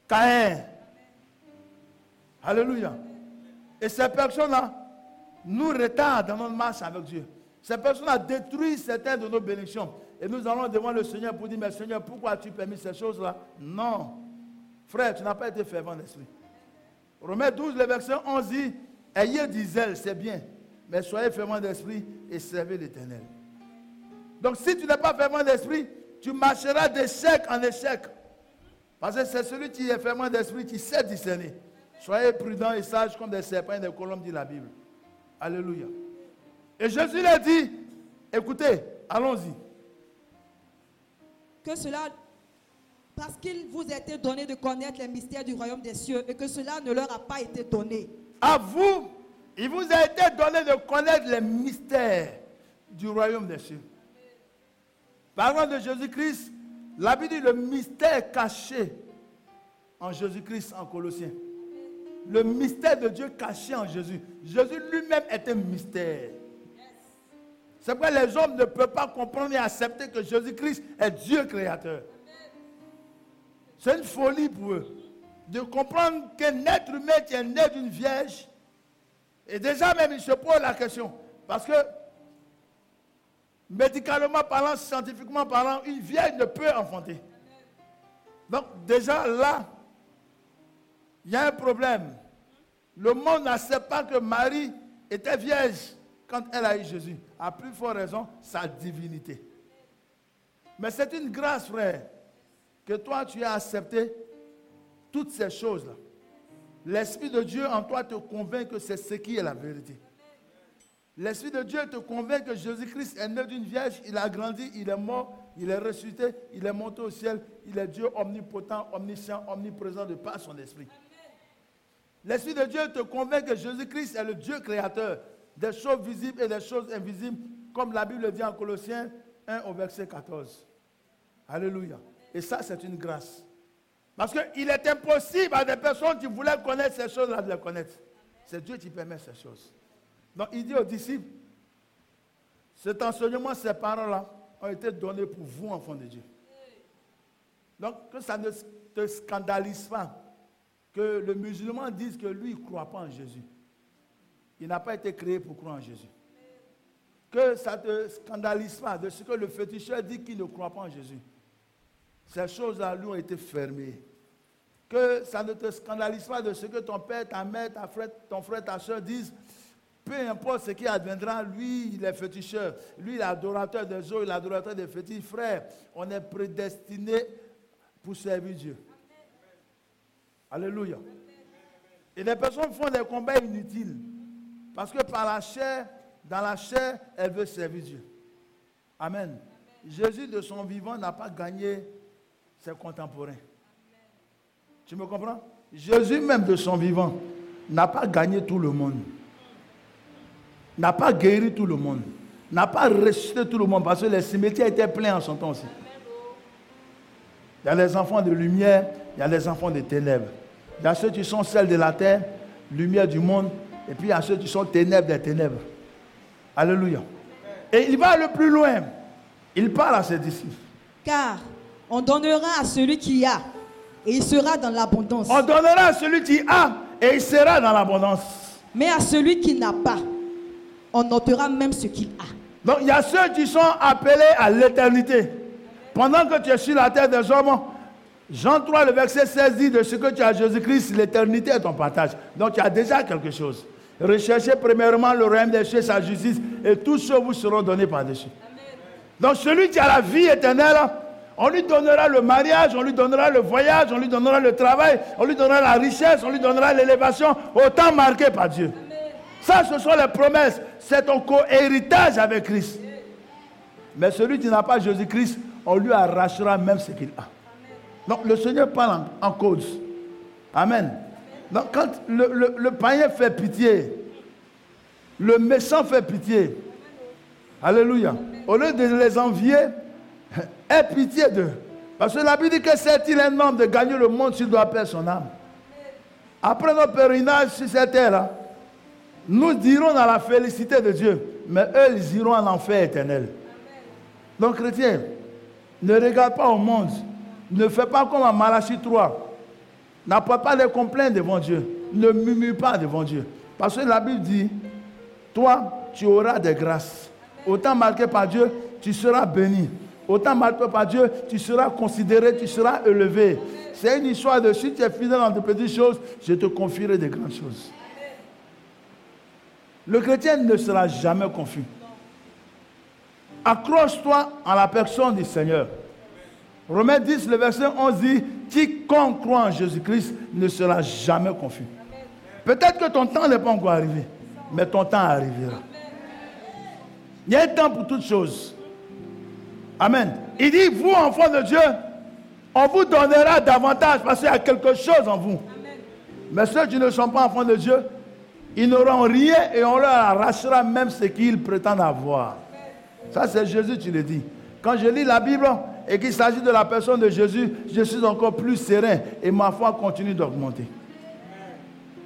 Caïn. Alléluia. Et ces personnes-là nous retardent dans notre marche avec Dieu. Ces personnes-là détruisent certaines de nos bénédictions. Et nous allons devant le Seigneur pour dire, mais Seigneur, pourquoi as-tu permis ces choses-là? Non. Frère, tu n'as pas été fervent d'esprit. Romains 12, le verset 11 dit, ayez du zèle, c'est bien, mais soyez fervent d'esprit et servez l'Éternel. Donc si tu n'es pas fervent d'esprit, tu marcheras d'échec en échec. Parce que c'est celui qui est fervent d'esprit qui sait discerner. Soyez prudents et sages comme des serpents et des colombes, dit la Bible. Alléluia. Et Jésus leur dit, écoutez, allons-y. Que cela, parce qu'il vous a été donné de connaître les mystères du royaume des cieux et que cela ne leur a pas été donné. À vous, il vous a été donné de connaître les mystères du royaume des cieux. Parlant de Jésus-Christ, la Bible dit le mystère caché en Jésus-Christ en Colossiens. Le mystère de Dieu caché en Jésus. Jésus lui-même est un mystère. C'est pourquoi les hommes ne peuvent pas comprendre et accepter que Jésus-Christ est Dieu créateur. C'est une folie pour eux de comprendre qu'un être humain qui est né d'une vierge, et déjà même ils se posent la question, parce que médicalement parlant, scientifiquement parlant, une vierge ne peut enfanter. Donc déjà là, il y a un problème. Le monde n'accepte pas que Marie était vierge quand elle a eu Jésus. À plus forte raison, sa divinité. Mais c'est une grâce, frère, que toi tu as accepté toutes ces choses-là. L'Esprit de Dieu en toi te convainc que c'est ce qui est la vérité. L'Esprit de Dieu te convainc que Jésus-Christ est né d'une vierge, il a grandi, il est mort, il est ressuscité, il est monté au ciel, il est Dieu omnipotent, omniscient, omniprésent de par son esprit. L'Esprit de Dieu te convainc que Jésus-Christ est le Dieu créateur des choses visibles et des choses invisibles, comme la Bible dit en Colossiens 1 au verset 14. Alléluia. Et ça, c'est une grâce. Parce qu'il est impossible à des personnes qui voulaient connaître ces choses-là de les connaître. C'est Dieu qui permet ces choses. Donc il dit aux disciples, cet enseignement, ces paroles-là ont été données pour vous, enfants de Dieu. Donc que ça ne te scandalise pas que le musulman dise que lui, il ne croit pas en Jésus. Il n'a pas été créé pour croire en Jésus. Que ça ne te scandalise pas de ce que le féticheur dit qu'il ne croit pas en Jésus. Ces choses-là lui ont été fermées. Que ça ne te scandalise pas de ce que ton père, ta mère, ton frère, ta soeur disent. Peu importe ce qui adviendra, lui, il est féticheur. Lui, il est adorateur des eaux, il est adorateur des fétiches. Frère, on est prédestiné pour servir Dieu. Alléluia. Et les personnes font des combats inutiles. Parce que par la chair, dans la chair, elle veut servir Dieu. Amen. Jésus, de son vivant, n'a pas gagné ses contemporains. Tu me comprends? Jésus même de son vivant n'a pas gagné tout le monde. N'a pas guéri tout le monde. N'a pas ressuscité tout le monde parce que les cimetières étaient pleins en son temps aussi. Il y a les enfants de lumière, il y a les enfants de ténèbres. Il y a ceux qui sont celles de la terre, lumière du monde, et puis il y a ceux qui sont ténèbres des ténèbres. Alléluia. Et il va le plus loin. Il parle à ses disciples. Car on donnera à celui qui a, et il sera dans l'abondance. On donnera à celui qui a, et il sera dans l'abondance. Mais à celui qui n'a pas, on ôtera même ce qu'il a. Donc il y a ceux qui sont appelés à l'éternité. Pendant que tu es sur la terre des hommes, Jean 3, le verset 16 dit de ce que tu as Jésus-Christ, l'éternité est ton partage. Donc tu as déjà quelque chose. Recherchez premièrement le royaume des cieux, sa justice, et tous ceux vous seront donnés par-dessus. Donc celui qui a la vie éternelle, on lui donnera le mariage, on lui donnera le voyage, on lui donnera le travail, on lui donnera la richesse, on lui donnera l'élévation, autant marqué par Dieu. Ça, ce sont les promesses. C'est ton co-héritage avec Christ. Mais celui qui n'a pas Jésus-Christ, on lui arrachera même ce qu'il a. Donc le Seigneur parle en cause. Amen. Donc quand le païen fait pitié, le méchant fait pitié. Alléluia. Au lieu de les envier, aie pitié d'eux. Parce que la Bible dit que c'est-il un homme de gagner le monde s'il doit perdre son âme. Après notre pèlerinage sur cette terre-là, nous dirons dans la félicité de Dieu, mais eux, ils iront en enfer éternel. Donc, chrétien, ne regarde pas au monde. Ne fais pas comme en Malachie 3. N'apporte pas les complaintes devant Dieu. Ne murmure pas devant Dieu. Parce que la Bible dit, toi, tu auras des grâces. Autant marqué par Dieu, tu seras béni. Autant marqué par Dieu, tu seras considéré, tu seras élevé. C'est une histoire de si tu es fidèle dans de petites choses, je te confierai de grandes choses. Le chrétien ne sera jamais confus. Accroche-toi à la personne du Seigneur. Romains 10, le verset 11 dit, quiconque croit en Jésus-Christ ne sera jamais confus. Peut-être que ton temps n'est pas encore arrivé, mais ton temps arrivera. Il y a un temps pour toutes choses. Amen. Il dit, vous, enfants de Dieu, on vous donnera davantage parce qu'il y a quelque chose en vous. Mais ceux qui ne sont pas enfants de Dieu, ils n'auront rien et on leur arrachera même ce qu'ils prétendent avoir. Ça, c'est Jésus qui le dit. Quand je lis la Bible et qu'il s'agit de la personne de Jésus, je suis encore plus serein et ma foi continue d'augmenter.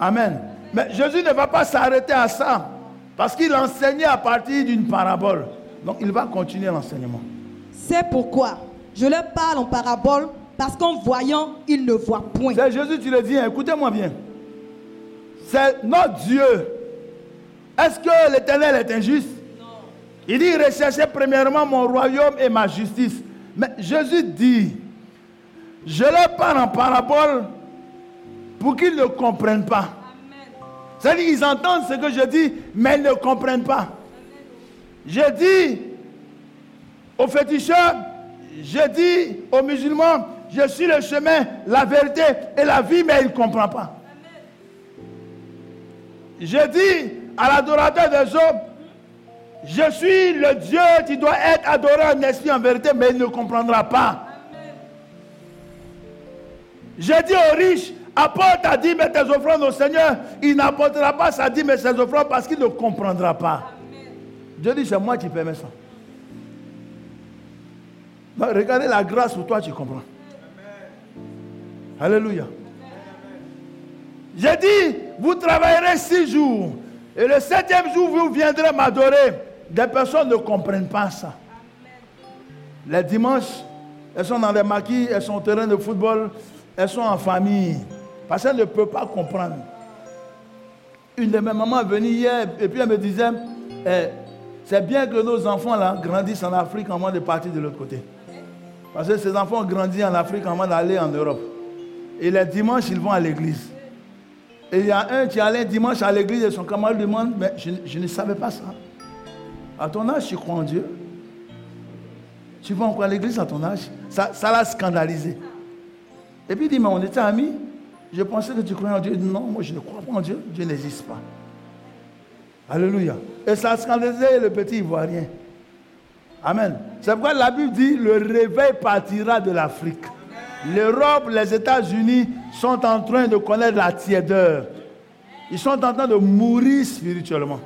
Amen. Mais Jésus ne va pas s'arrêter à ça parce qu'il enseignait à partir d'une parabole. Donc, il va continuer l'enseignement. C'est pourquoi je leur parle en parabole parce qu'en voyant, ils ne voient point. C'est Jésus qui le dit, écoutez-moi bien. C'est notre Dieu. Est-ce que l'Éternel est injuste? Non. Il dit, recherchez premièrement mon royaume et ma justice. Mais Jésus dit, je leur parle en parabole pour qu'ils ne comprennent pas. C'est-à-dire qu'ils entendent ce que je dis, mais ils ne comprennent pas. Je dis aux féticheurs, je dis aux musulmans, je suis le chemin, la vérité et la vie, mais ils ne comprennent pas. Je dis à l'adorateur des hommes, je suis le Dieu qui doit être adoré en esprit, en vérité, mais il ne comprendra pas. Je dis aux riches, apporte ta dîme et tes offrandes au Seigneur. Il n'apportera pas sa dîme et ses offrandes parce qu'il ne comprendra pas. Dieu dit, c'est moi qui permets ça. Donc, regardez la grâce pour toi, tu comprends. Alléluia. J'ai dit, vous travaillerez 6 jours. Et le 7e jour, vous viendrez m'adorer. Des personnes ne comprennent pas ça. Les dimanches, elles sont dans les maquis, elles sont au terrain de football, elles sont en famille. Parce qu'elles ne peuvent pas comprendre. Une de mes mamans est venue hier et puis elle me disait, c'est bien que nos enfants là grandissent en Afrique avant de partir de l'autre côté. Parce que ces enfants ont grandi en Afrique avant d'aller en Europe. Et les dimanches, ils vont à l'église. Et il y a un qui allait dimanche à l'église et son camarade lui demande, mais je ne savais pas ça. À ton âge, tu crois en Dieu? Tu vas encore à l'église à ton âge? Ça l'a scandalisé. Et puis il dit, mais on était amis. Je pensais que tu croyais en Dieu. Non, moi je ne crois pas en Dieu. Dieu n'existe pas. Alléluia. Et ça a scandalisé le petit Ivoirien. Amen. C'est pourquoi la Bible dit, le réveil partira de l'Afrique. L'Europe, les États-Unis sont en train de connaître la tiédeur. Ils sont en train de mourir spirituellement.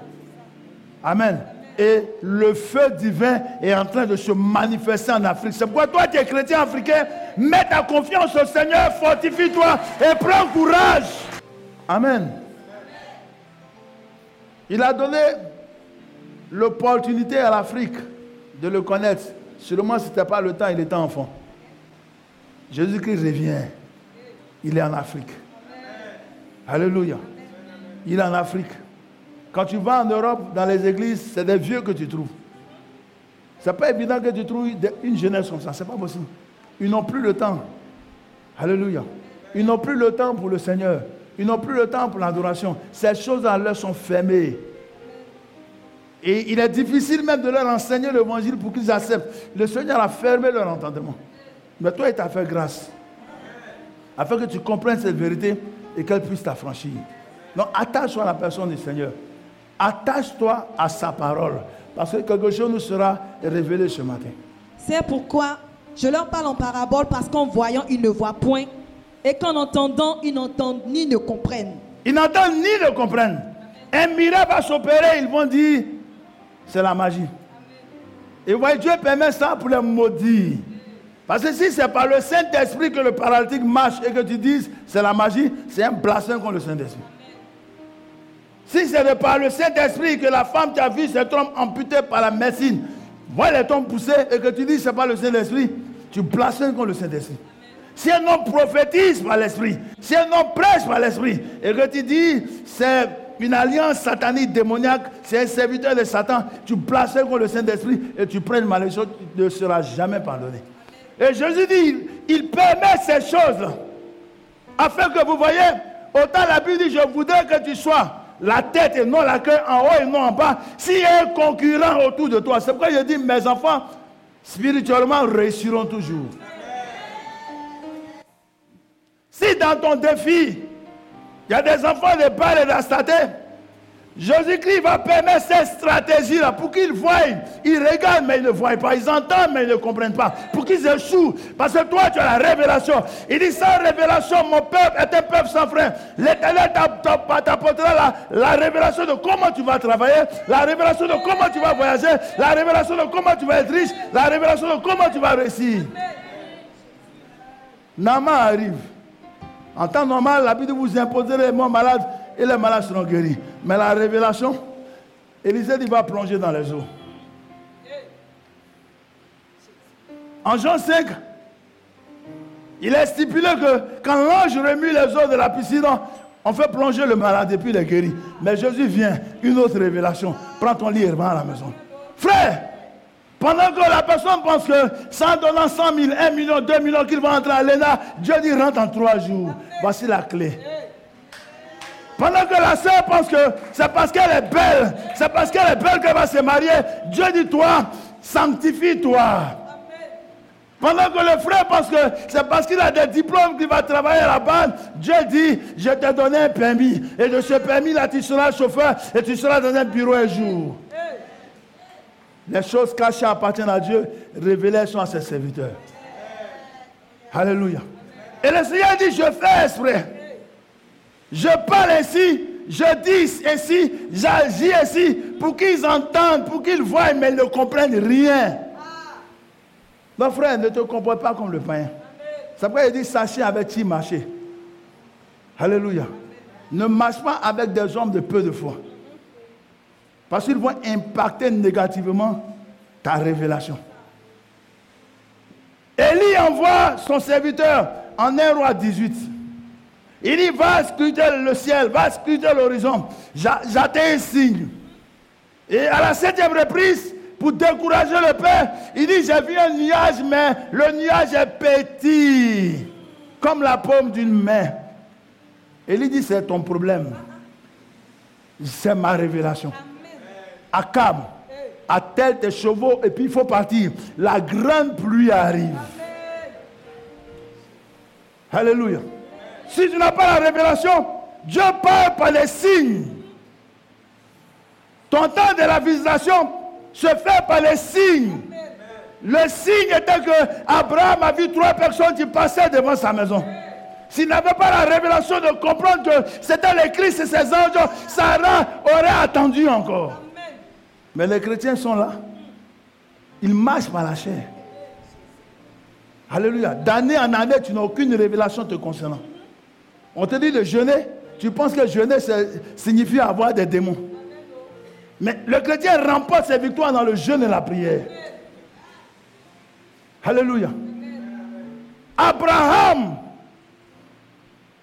Amen. Et le feu divin est en train de se manifester en Afrique. C'est pourquoi toi, tu es chrétien africain, mets ta confiance au Seigneur, fortifie-toi et prends courage. Amen. Il a donné l'opportunité à l'Afrique de le connaître. Seulement, ce n'était pas le temps, il était enfant. Jésus-Christ revient. Il est en Afrique. Alléluia. Il est en Afrique. Quand tu vas en Europe, dans les églises, c'est des vieux que tu trouves. Ce n'est pas évident que tu trouves une jeunesse comme ça. Ce n'est pas possible. Ils n'ont plus le temps. Alléluia. Ils n'ont plus le temps pour le Seigneur. Ils n'ont plus le temps pour l'adoration. Ces choses-là leur sont fermées. Et il est difficile même de leur enseigner l'évangile pour qu'ils acceptent. Le Seigneur a fermé leur entendement. Mais toi, il t'a fait grâce. Afin que tu comprennes cette vérité et qu'elle puisse t'affranchir. Donc, attache-toi à la personne du Seigneur. Attache-toi à sa parole. Parce que quelque chose nous sera révélé ce matin. C'est pourquoi je leur parle en parabole, parce qu'en voyant, ils ne voient point. Et qu'en entendant, ils n'entendent ni ne comprennent. Ils n'entendent ni ne comprennent. Un miracle va s'opérer, ils vont dire, c'est la magie. Et voyez, Dieu permet ça pour les maudire. Parce que si c'est par le Saint-Esprit que le paralytique marche et que tu dises, c'est la magie, c'est un blasphème contre le Saint-Esprit. Si c'est par le Saint-Esprit que la femme qui a vu ses trompes amputées par la médecine, voit les trompes pousser et que tu dis c'est pas le Saint-Esprit, tu blasphèmes contre le Saint-Esprit. Si un homme prophétise par l'Esprit, si un homme prêche par l'Esprit et que tu dis c'est une alliance satanique démoniaque, c'est un serviteur de Satan, tu blasphèmes contre le Saint-Esprit et tu prends une malédiction, tu ne seras jamais pardonné. Et Jésus dit, il permet ces choses afin que vous voyez, autant la Bible dit, je voudrais que tu sois la tête et non la queue, en haut et non en bas. S'il y a un concurrent autour de toi, c'est pourquoi je dis, mes enfants, spirituellement, réussiront toujours. Si dans ton défi, il y a des enfants de Baal et d'Astaté, Jésus-Christ va permettre cette stratégie-là pour qu'ils voient. Ils regardent mais ils ne voient pas. Ils entendent mais ils ne comprennent pas. Pour qu'ils échouent. Parce que toi tu as la révélation. Il dit sans révélation mon peuple est un peuple sans frein. L'Éternel t'apportera la révélation de comment tu vas travailler. La révélation de comment tu vas voyager. La révélation de comment tu vas être riche. La révélation de comment tu vas réussir. Naaman arrive. En temps normal, la Bible vous imposerez les morts malades et les malades seront guéris. Mais la révélation, Élisée il va plonger dans les eaux. En Jean 5, il est stipulé que quand l'ange remue les eaux de la piscine, on fait plonger le malade et puis il est guéri. Mais Jésus vient, une autre révélation. Prends ton lit et va à la maison. Frère, pendant que la personne pense que sans donnant 100 000, 1 million, 2 millions qu'il va entrer à l'ENA, Dieu dit rentre en 3 jours. Voici la clé. Pendant que la sœur pense que c'est parce qu'elle est belle, c'est parce qu'elle est belle qu'elle va se marier, Dieu dit toi, sanctifie-toi. Pendant que le frère pense que c'est parce qu'il a des diplômes qu'il va travailler là-bas, Dieu dit, je t'ai donné un permis. Et de ce permis-là, tu seras chauffeur et tu seras dans un bureau un jour. Les choses cachées appartiennent à Dieu, révélées sont à ses serviteurs. Alléluia. Et le Seigneur dit, je fais exprès. Je parle ainsi, je dis ainsi, j'agis ainsi, pour qu'ils entendent, pour qu'ils voient, mais ils ne comprennent rien. Mon frère, ne te comporte pas comme le païen. C'est pourquoi il dit, sachez avec qui marcher. Alléluia. Ne marche pas avec des hommes de peu de foi. Parce qu'ils vont impacter négativement ta révélation. Élie envoie son serviteur en 1 Roi 18. Il dit, va scruter le ciel, va scruter l'horizon. J'atteins un signe. Et à la 7e reprise, pour décourager le père, il dit, j'ai vu un nuage, mais le nuage est petit, comme la paume d'une main. Et il dit, c'est ton problème. C'est ma révélation. Akab, attelle tes chevaux et puis il faut partir. La grande pluie arrive. Alléluia. Si tu n'as pas la révélation, Dieu parle par les signes. Ton temps de la visitation se fait par les signes. Le signe était que Abraham a vu 3 personnes qui passaient devant sa maison. S'il n'avait pas la révélation de comprendre que c'était le Christ et ses anges, Sarah aurait attendu encore. Mais les chrétiens sont là. Ils marchent par la chair. Alléluia. D'année en année, tu n'as aucune révélation te concernant. On te dit de jeûner, tu penses que jeûner signifie avoir des démons. Mais le chrétien remporte ses victoires dans le jeûne et la prière. Alléluia. Abraham,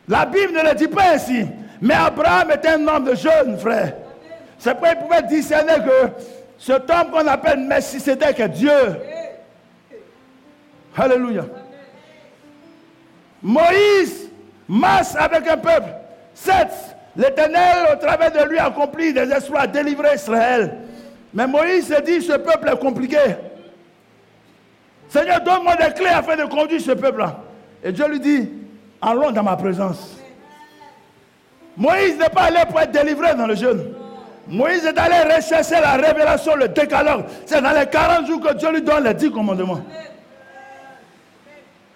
la Bible ne le dit pas ainsi, mais Abraham était un homme de jeûne, frère. C'est pourquoi il pouvait discerner que cet homme qu'on appelle Melchisédek est Dieu. Alléluia. Moïse marche avec un peuple. Certes, l'Éternel, au travers de lui, accomplit des exploits, délivré Israël. Mais Moïse se dit, ce peuple est compliqué. Seigneur, donne-moi des clés afin de conduire ce peuple-là. Et Dieu lui dit, allons dans ma présence. Moïse n'est pas allé pour être délivré dans le jeûne. Moïse est allé rechercher la révélation, le décalogue. C'est dans les 40 jours que Dieu lui donne les 10 commandements.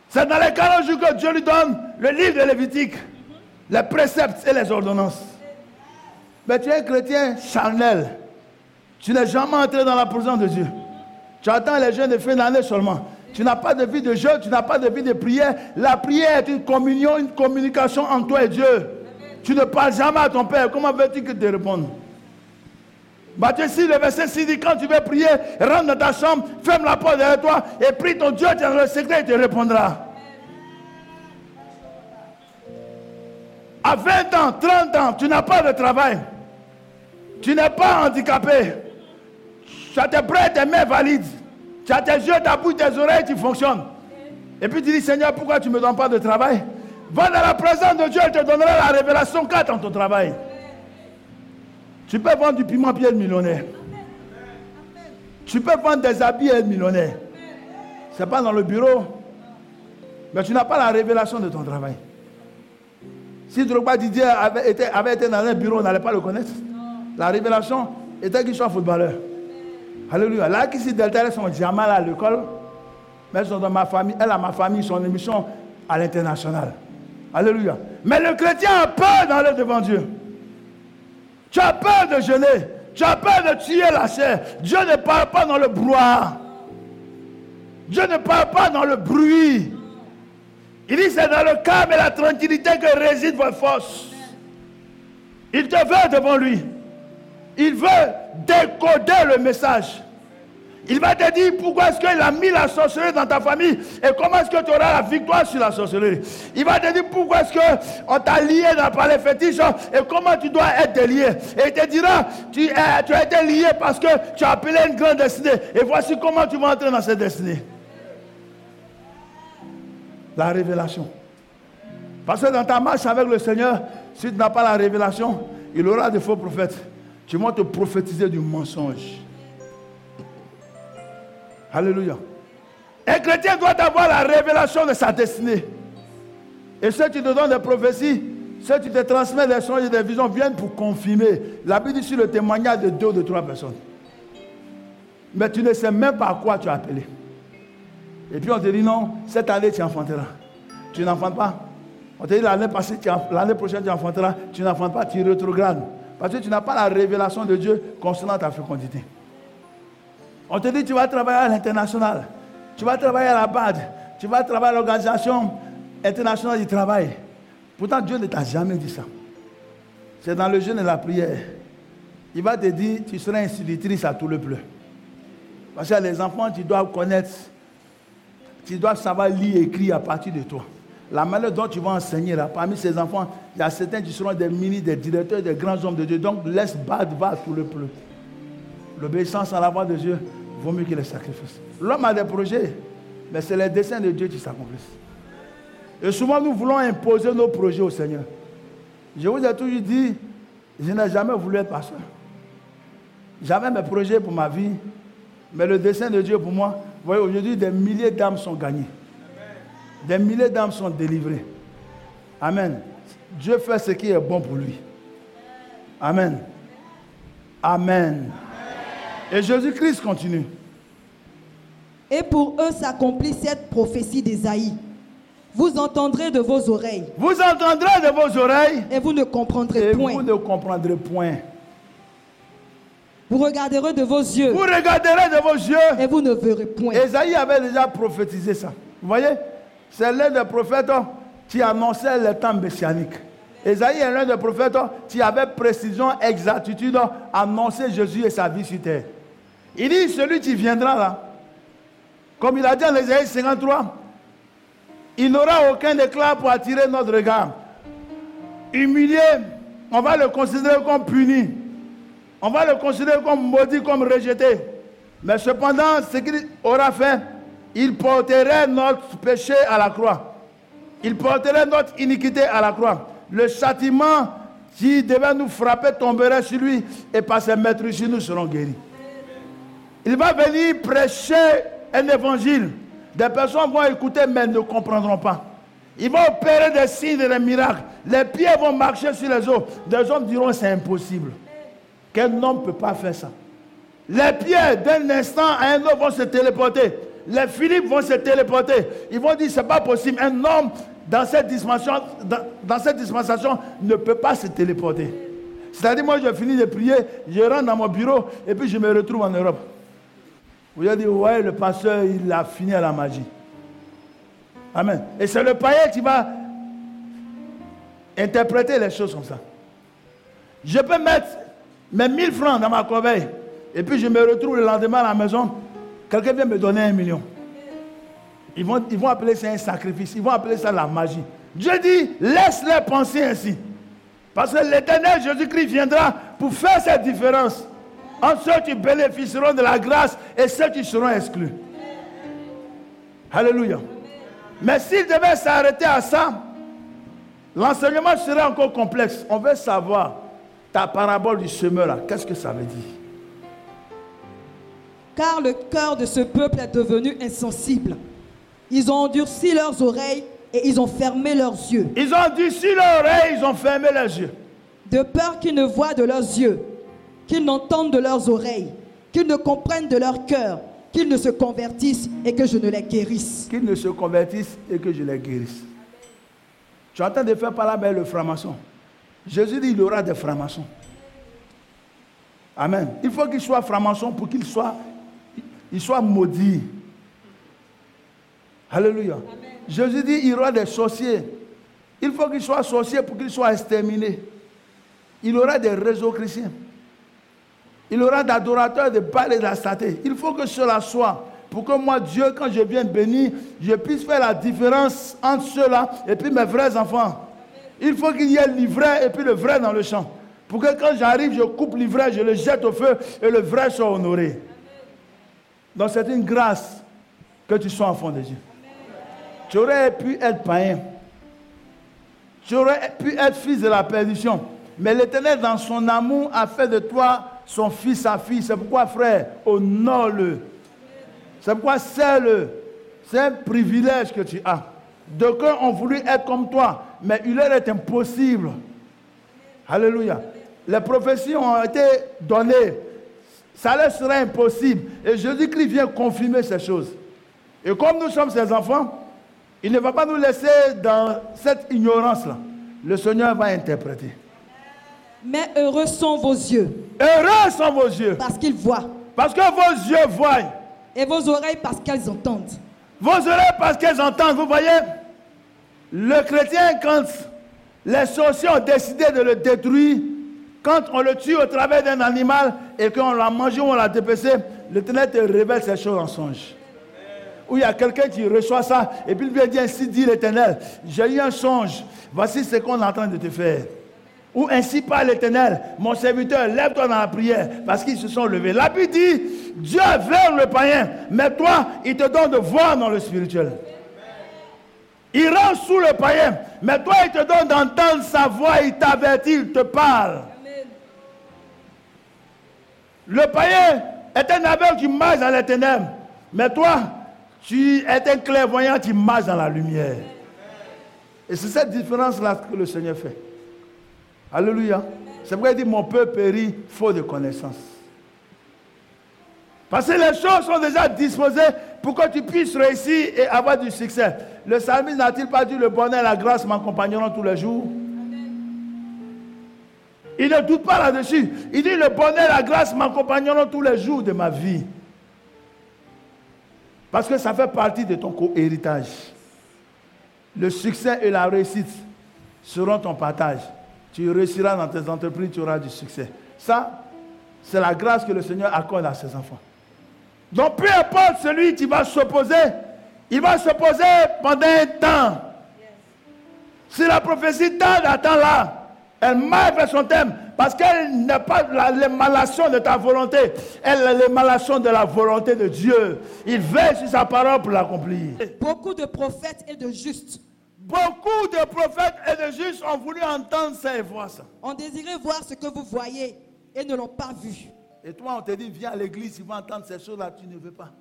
C'est dans les 40 jours que Dieu lui donne le livre de Lévitique, les préceptes et les ordonnances. Mais tu es un chrétien charnel. Tu n'es jamais entré dans la présence de Dieu. Tu attends les jeûnes de fin d'année seulement. Tu n'as pas de vie de jeûne, tu n'as pas de vie de prière. La prière est une communion, une communication entre toi et Dieu. Tu ne parles jamais à ton Père. Comment veux-tu qu'il te réponde? Matthieu 6, le verset 6 dit, quand tu veux prier, rentre dans ta chambre, ferme la porte derrière toi et prie ton Dieu dans le secret, il te répondra. À 20 ans, 30 ans, tu n'as pas de travail. Tu n'es pas handicapé. Tu as tes bras et tes mains valides. Tu as tes yeux, ta bouche, tes oreilles qui fonctionnent. Et puis tu dis, Seigneur, pourquoi tu ne me donnes pas de travail? Va dans la présence de Dieu, il te donnera la révélation 4 dans ton travail. Tu peux vendre du piment puis être millionnaire. Tu peux vendre des habits et être millionnaire. Ce n'est pas dans le bureau. Mais tu n'as pas la révélation de ton travail. Si Drogba Didier avait été dans un bureau, on n'allait pas le connaître. La révélation était qu'il soit footballeur. Alléluia. Là, qui s'est déterré son diamant à l'école, mais elles sont dans ma famille, elle a ma famille, son émission à l'international. Alléluia. Mais le chrétien a peur d'aller devant Dieu. Tu as peur de jeûner. Tu as peur de tuer la chair. Dieu ne parle pas dans le brouhaha. Dieu ne parle pas dans le bruit. Il dit c'est dans le calme et la tranquillité que réside votre force. Il te veut devant lui. Il veut décoder le message. Il va te dire pourquoi est-ce qu'il a mis la sorcellerie dans ta famille et comment est-ce que tu auras la victoire sur la sorcellerie. Il va te dire pourquoi est-ce qu'on t'a lié par les fétiches et comment tu dois être délié. Et il te dira, tu as été lié parce que tu as appelé une grande destinée. Et voici comment tu vas entrer dans cette destinée. La révélation. Parce que dans ta marche avec le Seigneur, si tu n'as pas la révélation, il aura des faux prophètes. Tu vas te prophétiser du mensonge. Alléluia. Un chrétien doit avoir la révélation de sa destinée. Et ceux qui te donnent des prophéties, ceux qui te transmettent des songes et des visions viennent pour confirmer. La Bible dit sur le témoignage de 2 ou de 3 personnes. Mais tu ne sais même pas à quoi tu as appelé. Et puis on te dit non, cette année tu enfanteras. Tu n'enfantes pas. On te dit l'année prochaine tu enfanteras. Tu n'enfantes pas, tu rétrogrades. Parce que tu n'as pas la révélation de Dieu concernant ta fécondité. On te dit tu vas travailler à l'international. Tu vas travailler à la BAD. Tu vas travailler à l'Organisation internationale du travail. Pourtant Dieu ne t'a jamais dit ça. C'est dans le jeûne et la prière. Il va te dire tu seras institutrice à tout le peuple. Parce que les enfants tu dois connaître. Tu dois savoir lire et écrire à partir de toi. La manière dont tu vas enseigner là, parmi ces enfants, il y a certains qui seront des ministres, des directeurs, des grands hommes de Dieu. Donc laisse battre tout le peuple. L'obéissance à la voix de Dieu vaut mieux que les sacrifices. L'homme a des projets, mais c'est les desseins de Dieu qui s'accomplissent. Et souvent nous voulons imposer nos projets au Seigneur. Je vous ai toujours dit, je n'ai jamais voulu être pasteur. J'avais mes projets pour ma vie, mais le dessein de Dieu pour moi, vous voyez, aujourd'hui, des milliers d'âmes sont gagnées. Des milliers d'âmes sont délivrées. Amen. Dieu fait ce qui est bon pour lui. Amen. Amen. Et Jésus-Christ continue. Et pour eux s'accomplit cette prophétie d'Ésaïe. Vous entendrez de vos oreilles. Vous entendrez de vos oreilles. Et vous ne comprendrez point. Vous ne comprendrez point. Vous regarderez de vos yeux. Vous regarderez de vos yeux. Et vous ne verrez point. Ésaïe avait déjà prophétisé ça. Vous voyez? C'est l'un des prophètes qui annonçait le temps messianique. Ésaïe est l'un des prophètes qui avait précision, exactitude, annoncé Jésus et sa vie sur terre. Il dit, celui qui viendra là, comme il a dit en Ésaïe 53, il n'aura aucun éclat pour attirer notre regard. Humilié, on va le considérer comme puni. On va le considérer comme maudit, comme rejeté. Mais cependant, ce qu'il aura fait, il porterait notre péché à la croix. Il porterait notre iniquité à la croix. Le châtiment qui devait nous frapper tomberait sur lui et par ses meurtrissures nous serons guéris. Il va venir prêcher un évangile. Des personnes vont écouter mais ne comprendront pas. Ils vont opérer des signes et des miracles. Les pieds vont marcher sur les eaux. Des hommes diront c'est impossible. Quel homme ne peut pas faire ça? Les pieds d'un instant à un autre vont se téléporter. Les Philippe vont se téléporter. Ils vont dire c'est pas possible. Un homme dans cette dispensation ne peut pas se téléporter. C'est-à-dire moi je finis de prier, je rentre dans mon bureau et puis je me retrouve en Europe. Vous allez dire ouais le pasteur il a fini à la magie. Amen. Et c'est le païen qui va interpréter les choses comme ça. Je peux mettre mes 1000 francs dans ma corbeille et puis je me retrouve le lendemain à la maison. Quelqu'un vient me donner 1 million. Ils vont appeler ça un sacrifice. Ils vont appeler ça la magie. Dieu dit, laisse-les penser ainsi. Parce que l'Éternel Jésus-Christ viendra pour faire cette différence entre ceux qui bénéficieront de la grâce et ceux qui seront exclus. Alléluia. Mais s'il devait s'arrêter à ça, l'enseignement serait encore complexe. On veut savoir ta parabole du semeur là. Qu'est-ce que ça veut dire? Car le cœur de ce peuple est devenu insensible. Ils ont endurci leurs oreilles et ils ont fermé leurs yeux. Ils ont endurci leurs oreilles, ils ont fermé leurs yeux. De peur qu'ils ne voient de leurs yeux, qu'ils n'entendent de leurs oreilles, qu'ils ne comprennent de leur cœur, qu'ils ne se convertissent et que je ne les guérisse. Qu'ils ne se convertissent et que je les guérisse. Tu es en train de faire par là le franc-maçon. Jésus dit qu'il y aura des francs-maçons. Amen. Il faut qu'il soit franc-maçon pour qu'il soit maudit. Alléluia. Amen. Jésus dit qu'il y aura des sorciers. Il faut qu'ils soient sorciers pour qu'ils soient exterminés. Il y aura des réseaux chrétiens. Il y aura d'adorateurs de Baal et d'Astarté. Il faut que cela soit. Pour que moi, Dieu, quand je viens bénir, je puisse faire la différence entre ceux-là et puis mes vrais enfants. Il faut qu'il y ait l'ivraie et puis le vrai dans le champ. Pour que quand j'arrive, je coupe l'ivraie, je le jette au feu et le vrai soit honoré. Donc c'est une grâce que tu sois enfant de Dieu. Tu aurais pu être païen. Tu aurais pu être fils de la perdition. Mais l'Éternel, dans son amour, a fait de toi son fils, sa fille. C'est pourquoi, frère, honore-le. C'est pourquoi c'est un privilège que tu as. D'aucuns ont voulu être comme toi, mais il leur est impossible. Alléluia. Les prophéties ont été données. Ça leur serait impossible. Et Jésus-Christ vient confirmer ces choses. Et comme nous sommes ses enfants, il ne va pas nous laisser dans cette ignorance-là. Le Seigneur va interpréter. Mais heureux sont vos yeux. Heureux sont vos yeux. Parce qu'ils voient. Parce que vos yeux voient. Et vos oreilles parce qu'elles entendent. Vos oreilles parce qu'elles entendent. Vous voyez, le chrétien, quand les sorciers ont décidé de le détruire, quand on le tue au travers d'un animal et qu'on l'a mangé ou on l'a dépecé, l'Éternel te révèle ces choses en songe. Où il y a quelqu'un qui reçoit ça et puis il vient dire ainsi dit l'Éternel, j'ai eu un songe, voici ce qu'on est en train de te faire. Ou ainsi parle l'Éternel, mon serviteur, lève-toi dans la prière, parce qu'ils se sont levés. La Bible dit, Dieu vers le païen, mais toi, il te donne de voir dans le spirituel. Il rend sous le païen, mais toi, il te donne d'entendre sa voix, il t'avertit, il te parle. Le païen est un aveugle qui marche dans les ténèbres, mais toi, tu es un clairvoyant qui marche dans la lumière. Et c'est cette différence-là que le Seigneur fait. Alléluia. C'est pourquoi il dit, mon peuple périt faute de connaissance. Parce que les choses sont déjà disposées pour que tu puisses réussir et avoir du succès. Le psalmiste n'a-t-il pas dit le bonheur et la grâce m'accompagneront tous les jours? Il ne doute pas là-dessus. Il dit le bonheur et la grâce m'accompagneront tous les jours de ma vie. Parce que ça fait partie de ton co-héritage. Le succès et la réussite seront ton partage. Tu réussiras dans tes entreprises, tu auras du succès. Ça, c'est la grâce que le Seigneur accorde à ses enfants. Donc peu importe celui qui va s'opposer, il va s'opposer pendant un temps. Si la prophétie tarde, attends-la. Elle marque vers son thème parce qu'elle n'est pas l'émanation de ta volonté. Elle est l'émanation de la volonté de Dieu. Il veille sur sa parole pour l'accomplir. Beaucoup de prophètes et de justes. Beaucoup de prophètes et de justes ont voulu entendre ça et voir ça. Ont désiré voir ce que vous voyez et ne l'ont pas vu. Et toi, on te dit, viens à l'église, tu vas entendre ces choses-là, tu ne veux pas.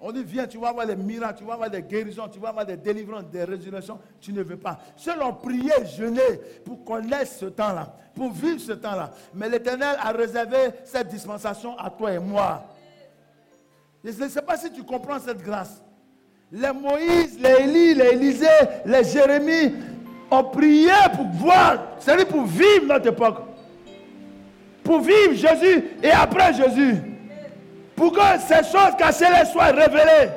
On dit, viens, tu vas voir les miracles, tu vas voir des guérisons, tu vas voir des délivrances, des résurrections, tu ne veux pas. Ceux-là ont prié, jeûné pour connaître ce temps-là, pour vivre ce temps-là. Mais l'Éternel a réservé cette dispensation à toi et moi. Je ne sais pas si tu comprends cette grâce. Les Moïse, les Élie, les Élisée, les Jérémie ont prié pour voir, c'est-à-dire pour vivre notre époque. Pour vivre Jésus et après Jésus. Pour que ces choses cachées soient révélées.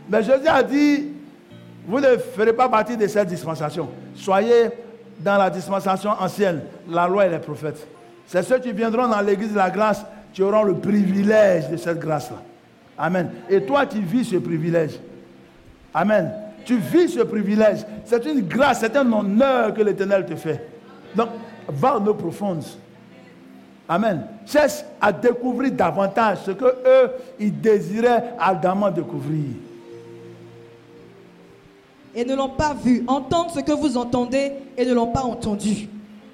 Mais Jésus a dit, vous ne ferez pas partie de cette dispensation. Soyez dans la dispensation ancienne, la loi et les prophètes. C'est ceux qui viendront dans l'église de la grâce qui auront le privilège de cette grâce-là. Amen. Et toi, tu vis ce privilège. Amen. Tu vis ce privilège. C'est une grâce, c'est un honneur que l'Éternel te fait. Donc, va aux eaux profondes. Amen. Cherche à découvrir davantage ce que eux, ils désiraient ardemment découvrir. Et ne l'ont pas vu. Entendre ce que vous entendez et ne l'ont pas entendu.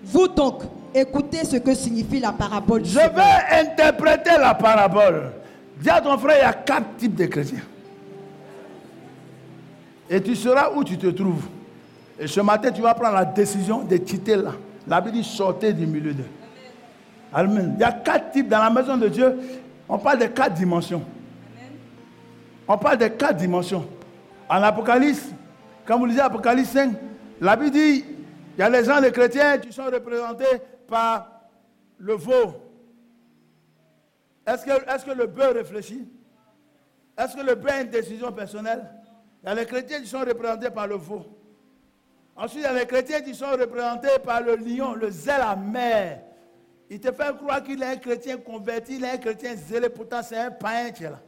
Vous donc, écoutez ce que signifie la parabole du Seigneur. Je vais interpréter la parabole. Dis à ton frère, il y a 4 types de chrétiens. Et tu sauras où tu te trouves. Et ce matin, tu vas prendre la décision de quitter là. La Bible dit sortez du milieu d'eux. Amen. Il y a 4 types dans la maison de Dieu. On parle de 4 dimensions. On parle de 4 dimensions. En Apocalypse, quand vous lisez Apocalypse 5, la Bible dit, il y a les gens, les chrétiens, qui sont représentés par le veau. Est-ce que le bœuf réfléchit? Est-ce que le bœuf a une décision personnelle? Il y a les chrétiens qui sont représentés par le veau. Ensuite, il y a les chrétiens qui sont représentés par le lion, le zèle amer. Il te fait croire qu'il est un chrétien converti, il est un chrétien zélé, pourtant c'est un païen qui est là.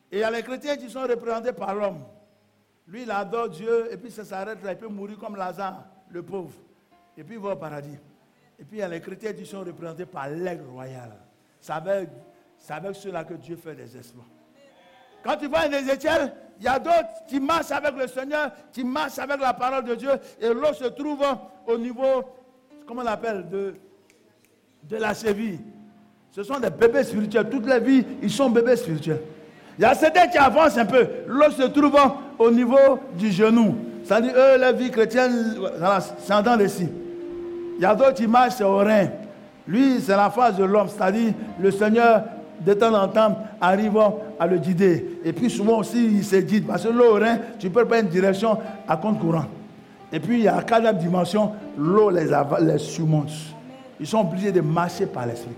Et il y a les chrétiens qui sont représentés par l'homme. Lui, il adore Dieu, et puis ça s'arrête là, il peut mourir comme Lazare, le pauvre. Et puis il va au paradis. Et puis il y a les chrétiens qui sont représentés par l'aigle royal. C'est avec ceux-là que Dieu fait des exploits. Quand tu vois un Ézéchiel, il y a d'autres qui marchent avec le Seigneur, qui marchent avec la parole de Dieu, et l'autre se trouve au niveau, comment on l'appelle, de la cheville. Ce sont des bébés spirituels. Toute la vie, ils sont bébés spirituels. Il y a certains qui avancent un peu. L'autre se trouve au niveau du genou. C'est-à-dire, eux, la vie chrétienne, c'est en dans les cieux. Il y a d'autres qui marchent, c'est au rein. Lui, c'est la phase de l'homme. C'est-à-dire, le Seigneur, de temps en temps, arrive à le guider. Et puis souvent aussi, il se guide. Parce que l'eau au rein, tu peux pas une direction à compte courant. Et puis, il y a la 4e dimension, l'eau les surmonte. Ils sont obligés de marcher par l'esprit.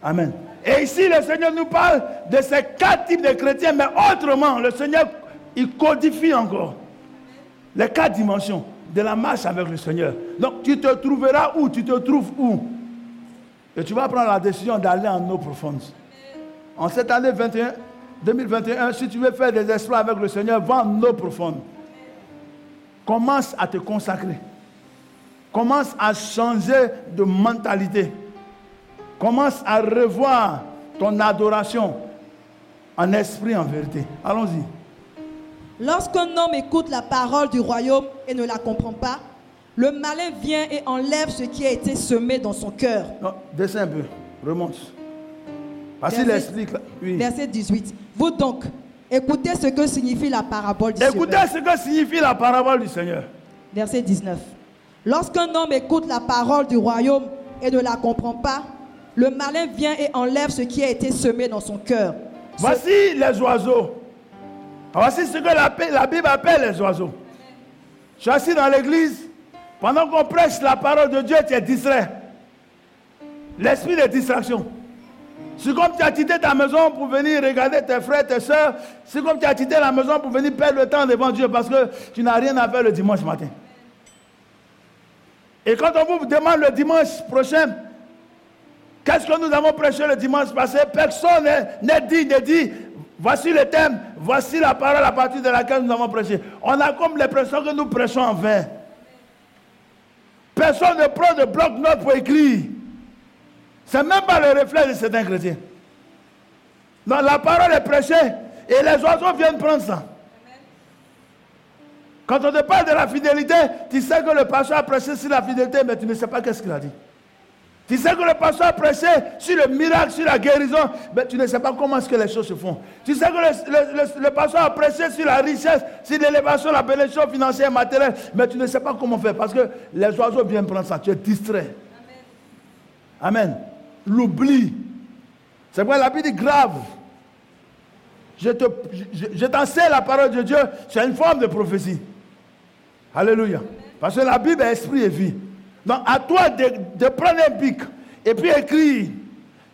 Amen. Et ici, le Seigneur nous parle de ces 4 types de chrétiens, mais autrement, le Seigneur, il codifie encore les 4 dimensions de la marche avec le Seigneur. Donc, tu te trouveras où? Tu te trouves où? Et tu vas prendre la décision d'aller en eau profonde. En cette année 2021, si tu veux faire des exploits avec le Seigneur, va en eau profonde. Commence à te consacrer. Commence à changer de mentalité. Commence à revoir ton adoration en esprit, en vérité. Allons-y. Lorsqu'un homme écoute la parole du royaume et ne la comprend pas, le malin vient et enlève ce qui a été semé dans son cœur. Non, descends un peu, remonte. Parce qu'il explique. Oui. Verset 18. Vous donc, écoutez ce que signifie la parabole du Seigneur. Écoutez ce que signifie la parabole du Seigneur. Verset 19. Lorsqu'un homme écoute la parole du royaume et ne la comprend pas, le malin vient et enlève ce qui a été semé dans son cœur. Voici les oiseaux. Voici ce que la Bible appelle les oiseaux. Je suis assis dans l'église. Pendant qu'on prêche la parole de Dieu, tu es distrait. L'esprit de distraction. C'est comme tu as quitté ta maison pour venir regarder tes frères, tes soeurs. C'est comme tu as quitté la maison pour venir perdre le temps devant Dieu parce que tu n'as rien à faire le dimanche matin. Et quand on vous demande le dimanche prochain, qu'est-ce que nous avons prêché le dimanche passé? Personne n'est dit, voici le thème, voici la parole à partir de laquelle nous avons prêché. On a comme l'impression que nous prêchons en vain. Personne ne prend de bloc-notes pour écrire. Ce n'est même pas le reflet de certains chrétiens. Donc la parole est prêchée et les oiseaux viennent prendre ça. Quand on te parle de la fidélité, tu sais que le pasteur a prêché sur la fidélité, mais tu ne sais pas qu'est-ce qu'il a dit. Tu sais que le pasteur a prêché sur le miracle, sur la guérison, mais tu ne sais pas comment est-ce que les choses se font. Tu sais que le pasteur a prêché sur la richesse, sur l'élévation, la bénédiction financière, matérielle, mais tu ne sais pas comment faire parce que les oiseaux viennent prendre ça. Tu es distrait. Amen. L'oubli. C'est pourquoi la Bible dit grave. Je t'enseigne la parole de Dieu, c'est une forme de prophétie. Alléluia. Parce que la Bible est esprit et vie. Donc à toi de prendre un bic et puis écrire.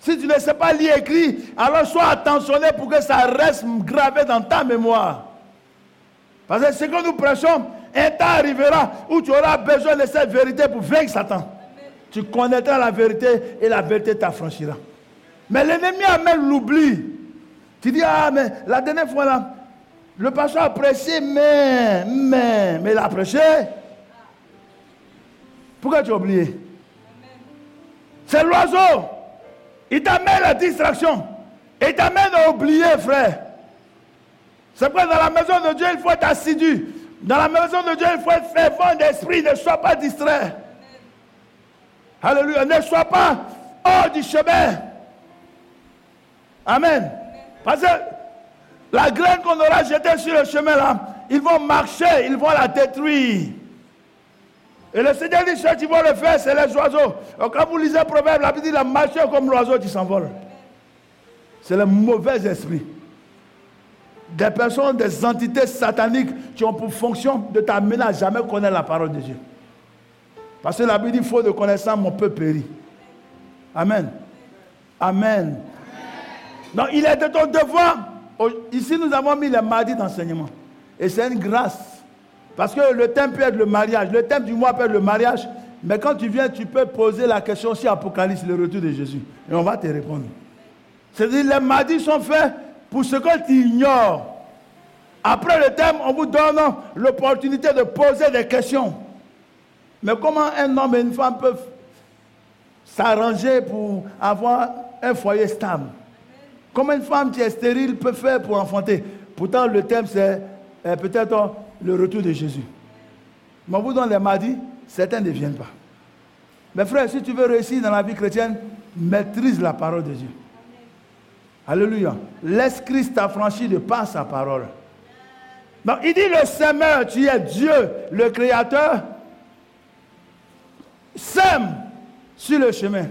Si tu ne sais pas lire et écrire, alors sois attentionné pour que ça reste gravé dans ta mémoire. Parce que ce que nous prêchons, un temps arrivera où tu auras besoin de cette vérité pour vaincre Satan. Tu connaîtras la vérité et la vérité t'affranchira. Mais l'ennemi amène l'oubli. Tu dis, ah mais la dernière fois là, le pasteur a prêché, mais il a prêché. Pourquoi tu as oublié? C'est l'oiseau. Il t'amène à la distraction. Il t'amène à oublier, frère. C'est pourquoi dans la maison de Dieu, il faut être assidu. Dans la maison de Dieu, il faut être fervent d'esprit. Ne sois pas distrait. Alléluia. Ne sois pas hors du chemin. Amen. Parce que la graine qu'on aura jetée sur le chemin là, ils vont marcher, ils vont la détruire. Et le Seigneur dit, ceux qui vont le faire, c'est les oiseaux. Donc, quand vous lisez le proverbe, la Bible dit, il a marché comme l'oiseau qui s'envole. C'est le mauvais esprit. Des personnes, des entités sataniques qui ont pour fonction de t'amener à jamais connaître la parole de Dieu. Parce que la Bible dit, faute de connaissance, mon peuple périt. Amen. Amen. Donc, il est de ton devoir. Ici, nous avons mis les mardis d'enseignement. Et c'est une grâce. Parce que le thème peut être le mariage. Le thème du mois peut être le mariage. Mais quand tu viens, tu peux poser la question sur Apocalypse, le retour de Jésus. Et on va te répondre. C'est-à-dire, les mardis sont faits pour ce que tu ignores. Après le thème, on vous donne l'opportunité de poser des questions. Mais comment un homme et une femme peuvent s'arranger pour avoir un foyer stable? Comment une femme qui est stérile peut faire pour enfanter? Pourtant, le thème, c'est peut-être le retour de Jésus. Mais on vous donne les mardis, certains ne viennent pas. Mais frère, si tu veux réussir dans la vie chrétienne, maîtrise la parole de Dieu. Alléluia. Laisse Christ t'affranchir de par sa parole. Donc, il dit le semeur, tu es Dieu, le créateur, sème sur le chemin.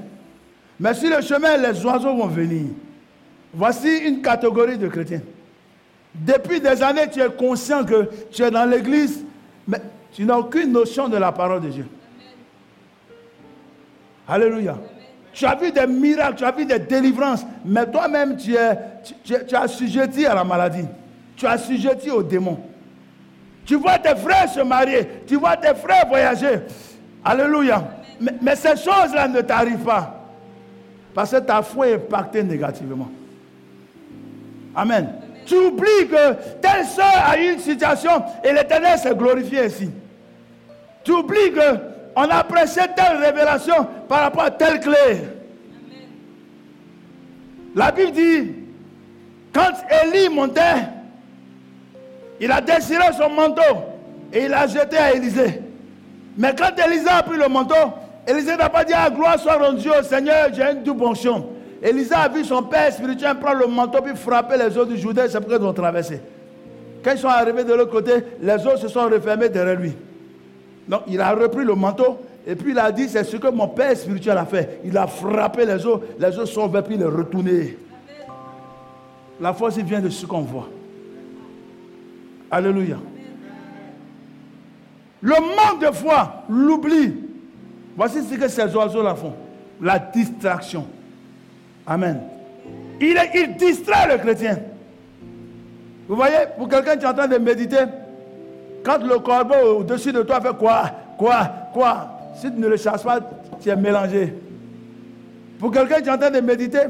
Mais sur le chemin, les oiseaux vont venir. Voici une catégorie de chrétiens. Depuis des années, tu es conscient que tu es dans l'église, mais tu n'as aucune notion de la parole de Dieu. Alléluia. Tu as vu des miracles, tu as vu des délivrances, mais toi-même, tu es assujetti à la maladie. Tu es assujetti aux démons. Tu vois tes frères se marier, tu vois tes frères voyager. Alléluia. Mais ces choses-là ne t'arrivent pas. Parce que ta foi est impactée négativement. Amen. Tu oublies que telle soeur a eu une situation et l'Éternel s'est glorifié ici. Tu oublies qu'on a prêché telle révélation par rapport à telle clé. Amen. La Bible dit, quand Élie montait, il a déchiré son manteau et il l'a jeté à Élisée. Mais quand Élisée a pris le manteau, Élisée n'a pas dit, ah, gloire soit rendue au Seigneur, j'ai une double onction. Élisée a vu son père spirituel prendre le manteau puis frapper les eaux du Jourdain, c'est pourquoi ils ont traversé. Quand ils sont arrivés de l'autre côté, les eaux se sont refermées derrière lui. Donc il a repris le manteau Et puis il a dit, c'est ce que mon père spirituel a fait. Il a frappé les eaux sont ouvertes, puis il est retourné. La force, il vient de ce qu'on voit. Alléluia. Le manque de foi, l'oubli. Voici ce que ces oiseaux-là font. La distraction. Amen. Il distrait le chrétien. Vous voyez, pour quelqu'un qui est en train de méditer, quand le corbeau au-dessus de toi fait quoi? Si tu ne le chasses pas, tu es mélangé. Pour quelqu'un qui est en train de méditer,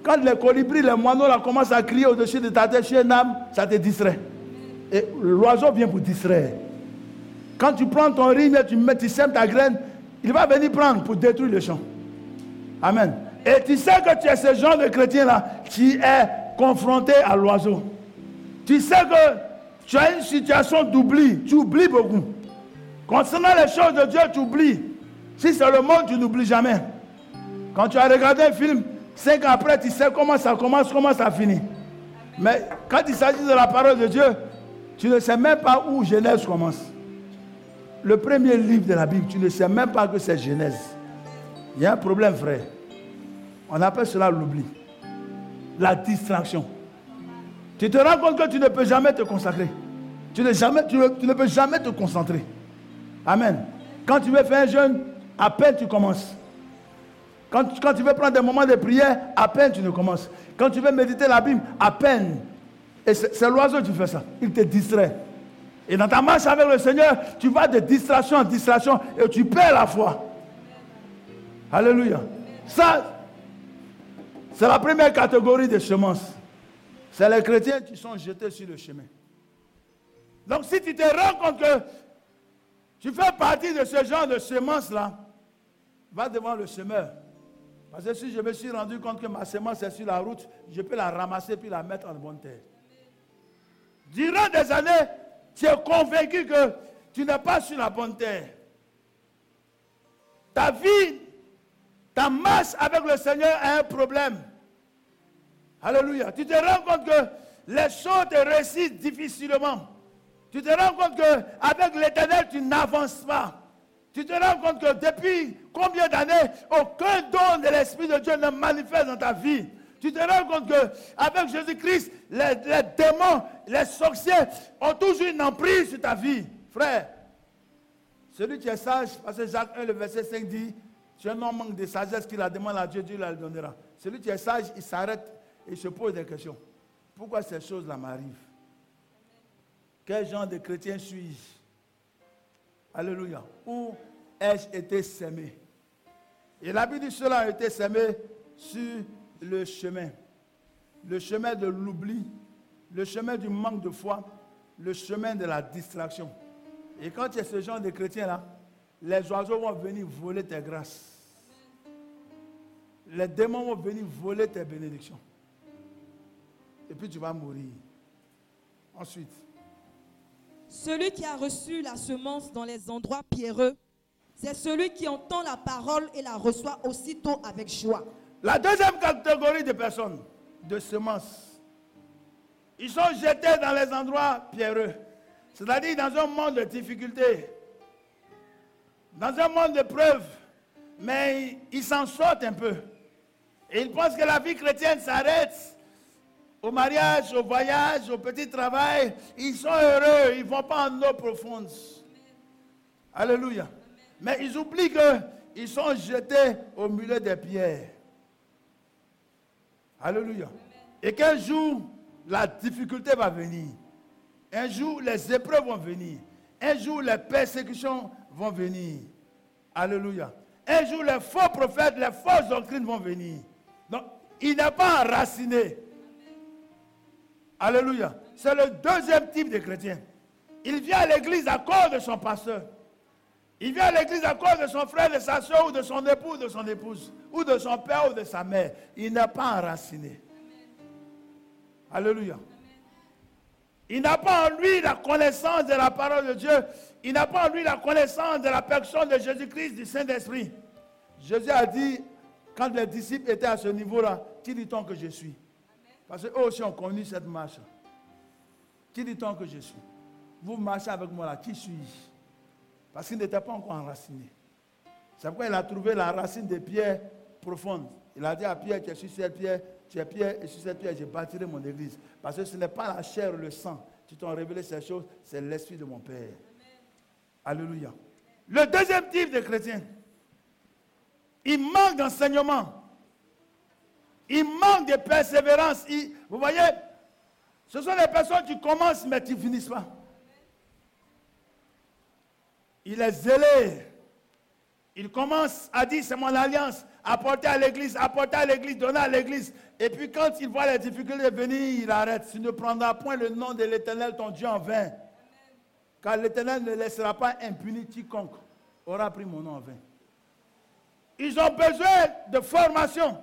quand les colibris, les moineaux là, commencent à crier au-dessus de ta tête, chez un âme, ça te distrait. Et l'oiseau vient pour distraire. Quand tu prends ton riz, tu sèmes ta graine, il va venir prendre pour détruire le champ. Amen. Et tu sais que tu es ce genre de chrétien-là qui est confronté à l'oiseau. Tu sais que tu as une situation d'oubli. Tu oublies beaucoup. Concernant les choses de Dieu, tu oublies. Si c'est le monde, tu n'oublies jamais. Quand tu as regardé un film, 5 ans après, tu sais comment ça commence, comment ça finit. Mais quand il s'agit de la parole de Dieu, tu ne sais même pas où Genèse commence. Le premier livre de la Bible, tu ne sais même pas que c'est Genèse. Il y a un problème, frère. On appelle cela l'oubli. La distraction. Tu te rends compte que tu ne peux jamais te consacrer. Tu ne peux jamais te concentrer. Amen. Quand tu veux faire un jeûne, à peine tu commences. Quand tu veux prendre des moments de prière, à peine tu ne commences. Quand tu veux méditer la Bible, à peine. Et c'est l'oiseau qui fait ça. Il te distrait. Et dans ta marche avec le Seigneur, tu vas de distraction en distraction et tu perds la foi. Alléluia. Ça, c'est la première catégorie de semences. C'est les chrétiens qui sont jetés sur le chemin. Donc si tu te rends compte que tu fais partie de ce genre de semences-là, va devant le semeur. Parce que si je me suis rendu compte que ma semence est sur la route, je peux la ramasser puis la mettre en bonne terre. Durant des années, tu es convaincu que tu n'es pas sur la bonne terre. Ta vie, ta marche avec le Seigneur a un problème. Alléluia. Tu te rends compte que les choses te réussissent difficilement. Tu te rends compte qu'avec l'Éternel, tu n'avances pas. Tu te rends compte que depuis combien d'années, aucun don de l'Esprit de Dieu ne manifeste dans ta vie. Tu te rends compte qu'avec Jésus-Christ, les démons, les sorciers ont toujours une emprise sur ta vie. Frère, celui qui est sage, parce que Jacques 1, le verset 5 dit, si un homme manque de sagesse qu'il la demande à Dieu, Dieu la donnera. Celui qui est sage, il s'arrête et il se pose des questions. Pourquoi ces choses-là m'arrivent? Quel genre de chrétien suis-je? Alléluia. Où ai-je été sémé? Et la Bible dit cela a été sémé sur le chemin. Le chemin de l'oubli, le chemin du manque de foi, le chemin de la distraction. Et quand tu es ce genre de chrétien-là, les oiseaux vont venir voler tes grâces. Les démons vont venir voler tes bénédictions. Et puis tu vas mourir. Ensuite. Celui qui a reçu la semence dans les endroits pierreux, c'est celui qui entend la parole et la reçoit aussitôt avec joie. La deuxième catégorie de personnes, de semences, ils sont jetés dans les endroits pierreux. C'est-à-dire dans un monde de difficultés, dans un monde de preuves, mais ils s'en sortent un peu. Et ils pensent que la vie chrétienne s'arrête au mariage, au voyage, au petit travail. Ils sont heureux, ils ne vont pas en eau profonde. Alléluia. Mais ils oublient qu'ils sont jetés au milieu des pierres. Alléluia. Et qu'un jour, la difficulté va venir. Un jour, les épreuves vont venir. Un jour, les persécutions vont venir. Alléluia. Un jour, les faux prophètes, les fausses doctrines vont venir. Donc, il n'est pas enraciné. Alléluia. C'est le deuxième type de chrétien. Il vient à l'église à cause de son pasteur. Il vient à l'église à cause de son frère, de sa soeur, ou de son époux, ou de son épouse, ou de son père, ou de sa mère. Il n'est pas enraciné. Alléluia. Il n'a pas en lui la connaissance de la parole de Dieu. Il n'a pas en lui la connaissance de la personne de Jésus-Christ, du Saint-Esprit. Jésus a dit, quand les disciples étaient à ce niveau-là, qui dit-on que je suis? Parce qu'eux aussi ont connu cette marche. Qui dit-on que je suis? Vous marchez avec moi là, qui suis-je? Parce qu'ils n'étaient pas encore enracinés. C'est pourquoi il a trouvé la racine des pierres profondes. Il a dit à Pierre, tu es sur cette pierre, tu es pierre, et sur cette pierre, je bâtirai mon église. Parce que ce n'est pas la chair ou le sang qui t'ont révélé ces choses, c'est l'esprit de mon Père. Amen. Alléluia. Le deuxième type de chrétien, il manque d'enseignement. Il manque de persévérance. Vous voyez, ce sont des personnes qui commencent mais qui ne finissent pas. Il est zélé. Il commence à dire, c'est mon alliance, apporter à l'église, donner à l'église. Et puis quand il voit les difficultés venir, il arrête. Tu ne prendras point le nom de l'Éternel, ton Dieu, en vain. Car l'Éternel ne laissera pas impuni quiconque aura pris mon nom en vain. Ils ont besoin de formation.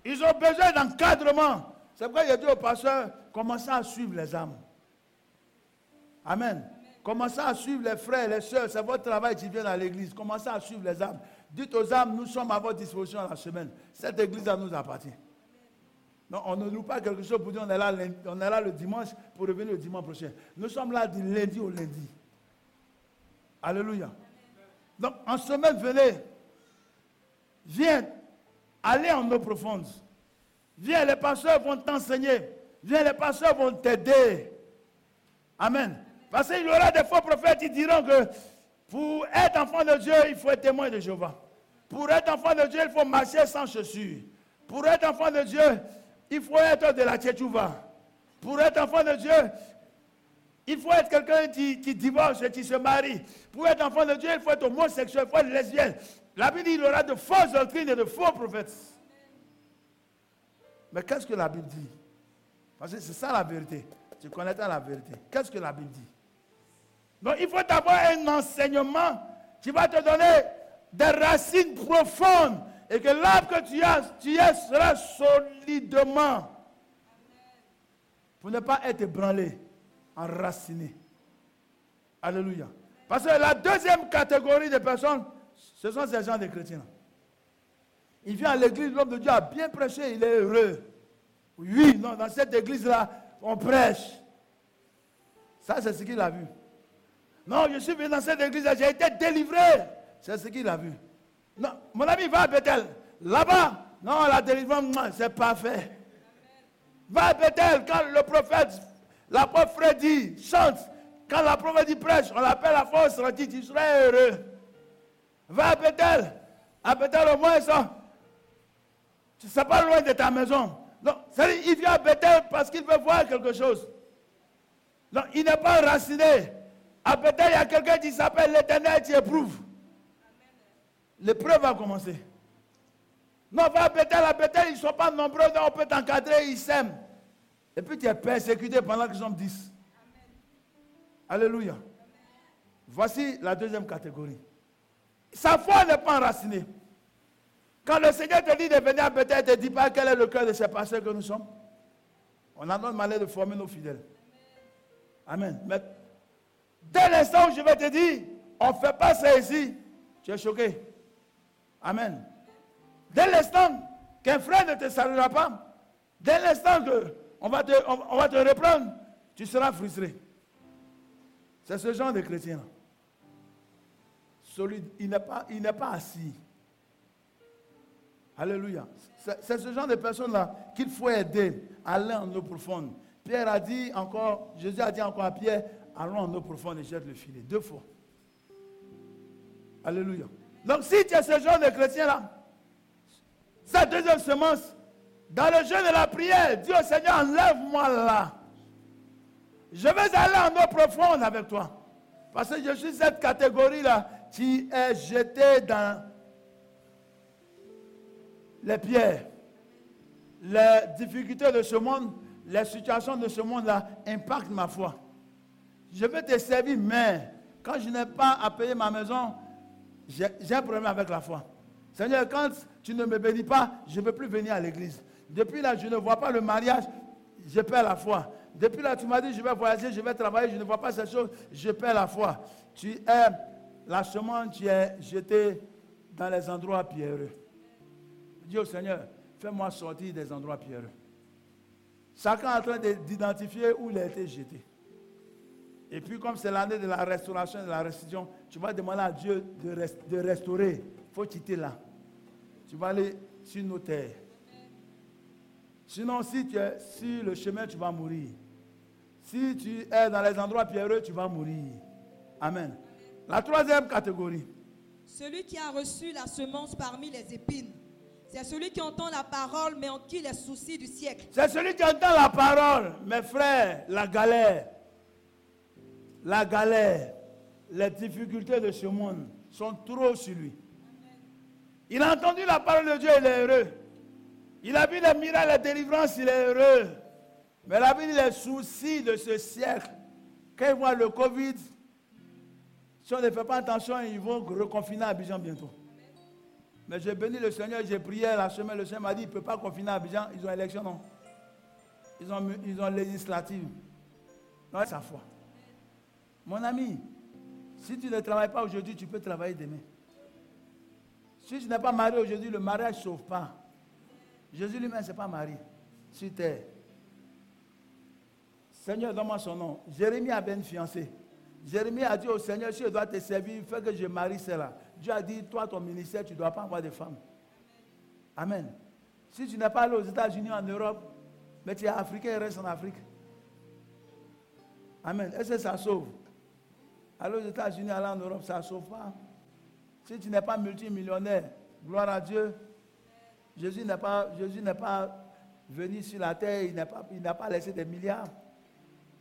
Ils ont besoin d'encadrement. C'est pourquoi il a dit au pasteur, commencez à suivre les âmes. Amen. Commencez à suivre les frères, les sœurs. C'est votre travail qui vient à l'église. Commencez à suivre les âmes. Dites aux âmes, nous sommes à votre disposition la semaine. Cette église nous appartient. Non, on ne loue pas quelque chose pour dire on est là le dimanche pour revenir le dimanche prochain. Nous sommes là du lundi au lundi. Alléluia. Donc en semaine, venez. Viens. Allez en eau profonde. Viens, les pasteurs vont t'enseigner. Viens, les pasteurs vont t'aider. Amen. Parce qu'il y aura des faux prophètes qui diront que pour être enfant de Dieu, il faut être témoin de Jéhovah. Pour être enfant de Dieu, il faut marcher sans chaussures. Pour être enfant de Dieu, il faut être de la Tchétchouva. Pour être enfant de Dieu, il faut être quelqu'un qui divorce et qui se marie. Pour être enfant de Dieu, il faut être homosexuel, il faut être lesbienne. La Bible dit qu'il y aura de fausses doctrines et de faux prophètes. Mais qu'est-ce que la Bible dit? Parce que c'est ça la vérité. Tu connais la vérité. Qu'est-ce que la Bible dit? Donc il faut avoir un enseignement qui va te donner des racines profondes et que l'arbre que tu es sera solidement pour ne pas être ébranlé, enraciné. Alléluia. Parce que la deuxième catégorie de personnes, ce sont ces gens de chrétiens. Il vient à l'église, l'homme de Dieu a bien prêché, il est heureux. Oui, non, dans cette église-là, on prêche. Ça, c'est ce qu'il a vu. Non, je suis venu dans cette église, j'ai été délivré. C'est ce qu'il a vu. Non, mon ami, va à Bethel. Là-bas, non, la délivrance, c'est parfait. Va à Bethel, quand le prophète, l'apôtre Freddy chante, quand la prophète dit prêche, on l'appelle la force, on dit, tu seras heureux. Va à Bethel. À Bethel, au moins, ça. Tu ne sais pas loin de ta maison. Non, c'est-à-dire, il vient à Bethel parce qu'il veut voir quelque chose. Non, il n'est pas enraciné. À Bethel, il y a quelqu'un qui s'appelle l'Éternel qui éprouve. L'épreuve va commencer. Non, va à Bethel, ils ne sont pas nombreux, donc on peut t'encadrer, ils s'aiment. Et puis tu es persécuté pendant qu'ils sont 10. Alléluia. Voici la deuxième catégorie. Sa foi n'est pas enracinée. Quand le Seigneur te dit de venir à Bethel, il ne te dit pas quel est le cœur de ces pasteurs que nous sommes. On a notre manière de former nos fidèles. Amen. Mais dès l'instant où je vais te dire, on ne fait pas ça ici, tu es choqué. Amen. Dès l'instant qu'un frère ne te saluera pas, dès l'instant qu'on va te reprendre, tu seras frustré. C'est ce genre de chrétien. Solide, il n'est pas assis. Alléluia. C'est ce genre de personnes-là qu'il faut aider à aller en eau profonde. Pierre a dit encore, Jésus a dit encore à Pierre, allons en eau profonde et jette le filet. 2 fois. Alléluia. Donc si tu es ce genre de chrétien-là, sa deuxième semence, dans le jeûne de la prière, dis au Seigneur, enlève-moi là. Je vais aller en eau profonde avec toi. Parce que je suis cette catégorie-là qui est jetée dans les pierres. Les difficultés de ce monde, les situations de ce monde-là impactent ma foi. Je vais te servir, mais quand je n'ai pas à payer ma maison, j'ai un problème avec la foi. Seigneur, quand tu ne me bénis pas, je ne peux plus venir à l'église. Depuis là, je ne vois pas le mariage, je perds la foi. Depuis là, tu m'as dit, je vais voyager, je vais travailler, je ne vois pas ces choses, je perds la foi. Tu es la semence, tu es jeté dans les endroits pierreux. Dis au Seigneur, fais-moi sortir des endroits pierreux. Chacun est en train d'identifier où il a été jeté. Et puis, comme c'est l'année de la restauration et de la restitution, tu vas demander à Dieu de restaurer faut quitter là. Tu vas aller sur nos terres. Sinon, si tu es sur le chemin, tu vas mourir. Si tu es dans les endroits pierreux, tu vas mourir. Amen. La troisième catégorie. Celui qui a reçu la semence parmi les épines. C'est celui qui entend la parole, mais en qui les soucis du siècle. C'est celui qui entend la parole. Mes frères, la galère, les difficultés de ce monde sont trop sur lui. Il a entendu la parole de Dieu, il est heureux. Il a vu les miracles, les délivrances, il est heureux. Mais il a vu les soucis de ce siècle. Quand ils voient le Covid, si on ne fait pas attention, ils vont reconfiner à Abidjan bientôt. Mais j'ai béni le Seigneur, j'ai prié la semaine, le Seigneur m'a dit, il ne peut pas confiner à Abidjan, ils ont élection, non. Ils ont législative. Non, c'est sa foi. Mon ami, si tu ne travailles pas aujourd'hui, tu peux travailler demain. Si tu n'es pas marié aujourd'hui, le mariage ne sauve pas. Jésus lui-même ne s'est pas marié sur terre. Seigneur, donne-moi son nom. Jérémie avait une fiancée. Jérémie a dit au Seigneur, si je dois te servir, il faut que je marie celle-là. Dieu a dit, toi, ton ministère, tu ne dois pas avoir de femmes. Amen. Si tu n'es pas allé aux États-Unis, en Europe, mais tu es africain, reste en Afrique. Amen. Est-ce que ça sauve? Aller aux États-Unis, aller en Europe, ça ne sauve pas. Si tu n'es pas multimillionnaire, gloire à Dieu. Jésus n'est pas venu sur la terre, il n'a pas laissé des milliards.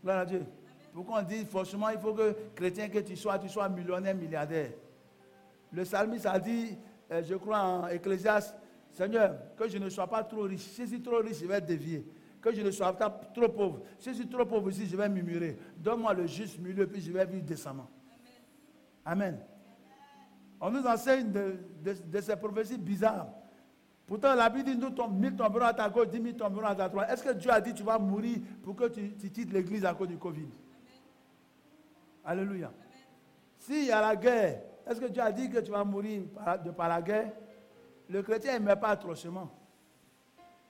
Gloire à Dieu. Pourquoi on dit forcément il faut que chrétien que tu sois millionnaire, milliardaire. Le psalmiste a dit, je crois en Ecclésiaste, Seigneur, que je ne sois pas trop riche. Si je suis trop riche, je vais dévier. Que je ne sois pas trop pauvre. Si je suis trop pauvre ici, je vais murmurer. Donne-moi le juste milieu, puis je vais vivre décemment. Amen. On nous enseigne de ces prophéties bizarres. Pourtant, la Bible dit, 1000 tomberont à ta gauche, 10 000 tomberont à ta droite. Est-ce que Dieu a dit, tu vas mourir pour que tu quittes l'église à cause du Covid? Amen. Alléluia. Amen. S'il y a la guerre, est-ce que Dieu a dit que tu vas mourir par la guerre? Le chrétien ne meurt pas atrocement.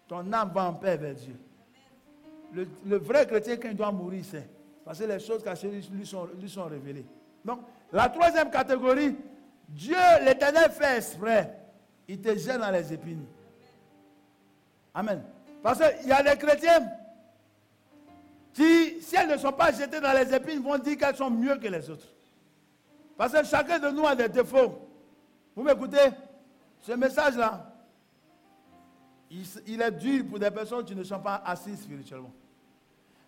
Ton âme va en paix vers Dieu. Le vrai chrétien, quand il doit mourir, c'est parce que les choses cachées lui sont révélées. Donc, la troisième catégorie, Dieu, l'Éternel, fait exprès. Il te jette dans les épines. Amen. Parce qu'il y a des chrétiens qui, si elles ne sont pas jetées dans les épines, vont dire qu'elles sont mieux que les autres. Parce que chacun de nous a des défauts. Vous m'écoutez? Ce message-là, il est dur pour des personnes qui ne sont pas assises spirituellement.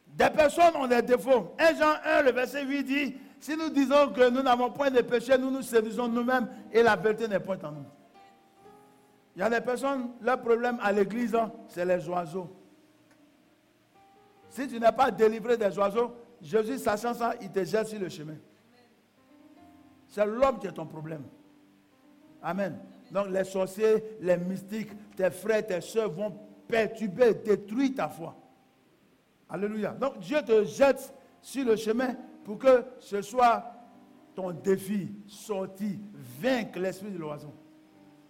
Des personnes ont des défauts. 1 Jean 1, le verset 8 dit, si nous disons que nous n'avons point de péché, nous nous séduisons nous-mêmes et la vérité n'est point en nous. Il y a des personnes, leur problème à l'église, c'est les oiseaux. Si tu n'es pas délivré des oiseaux, Jésus, sachant ça, il te jette sur le chemin. C'est l'homme qui est ton problème. Amen. Donc les sorciers, les mystiques, tes frères, tes soeurs vont perturber, détruire ta foi. Alléluia. Donc Dieu te jette sur le chemin pour que ce soit ton défi, sortir, vaincre l'esprit de l'oiseau.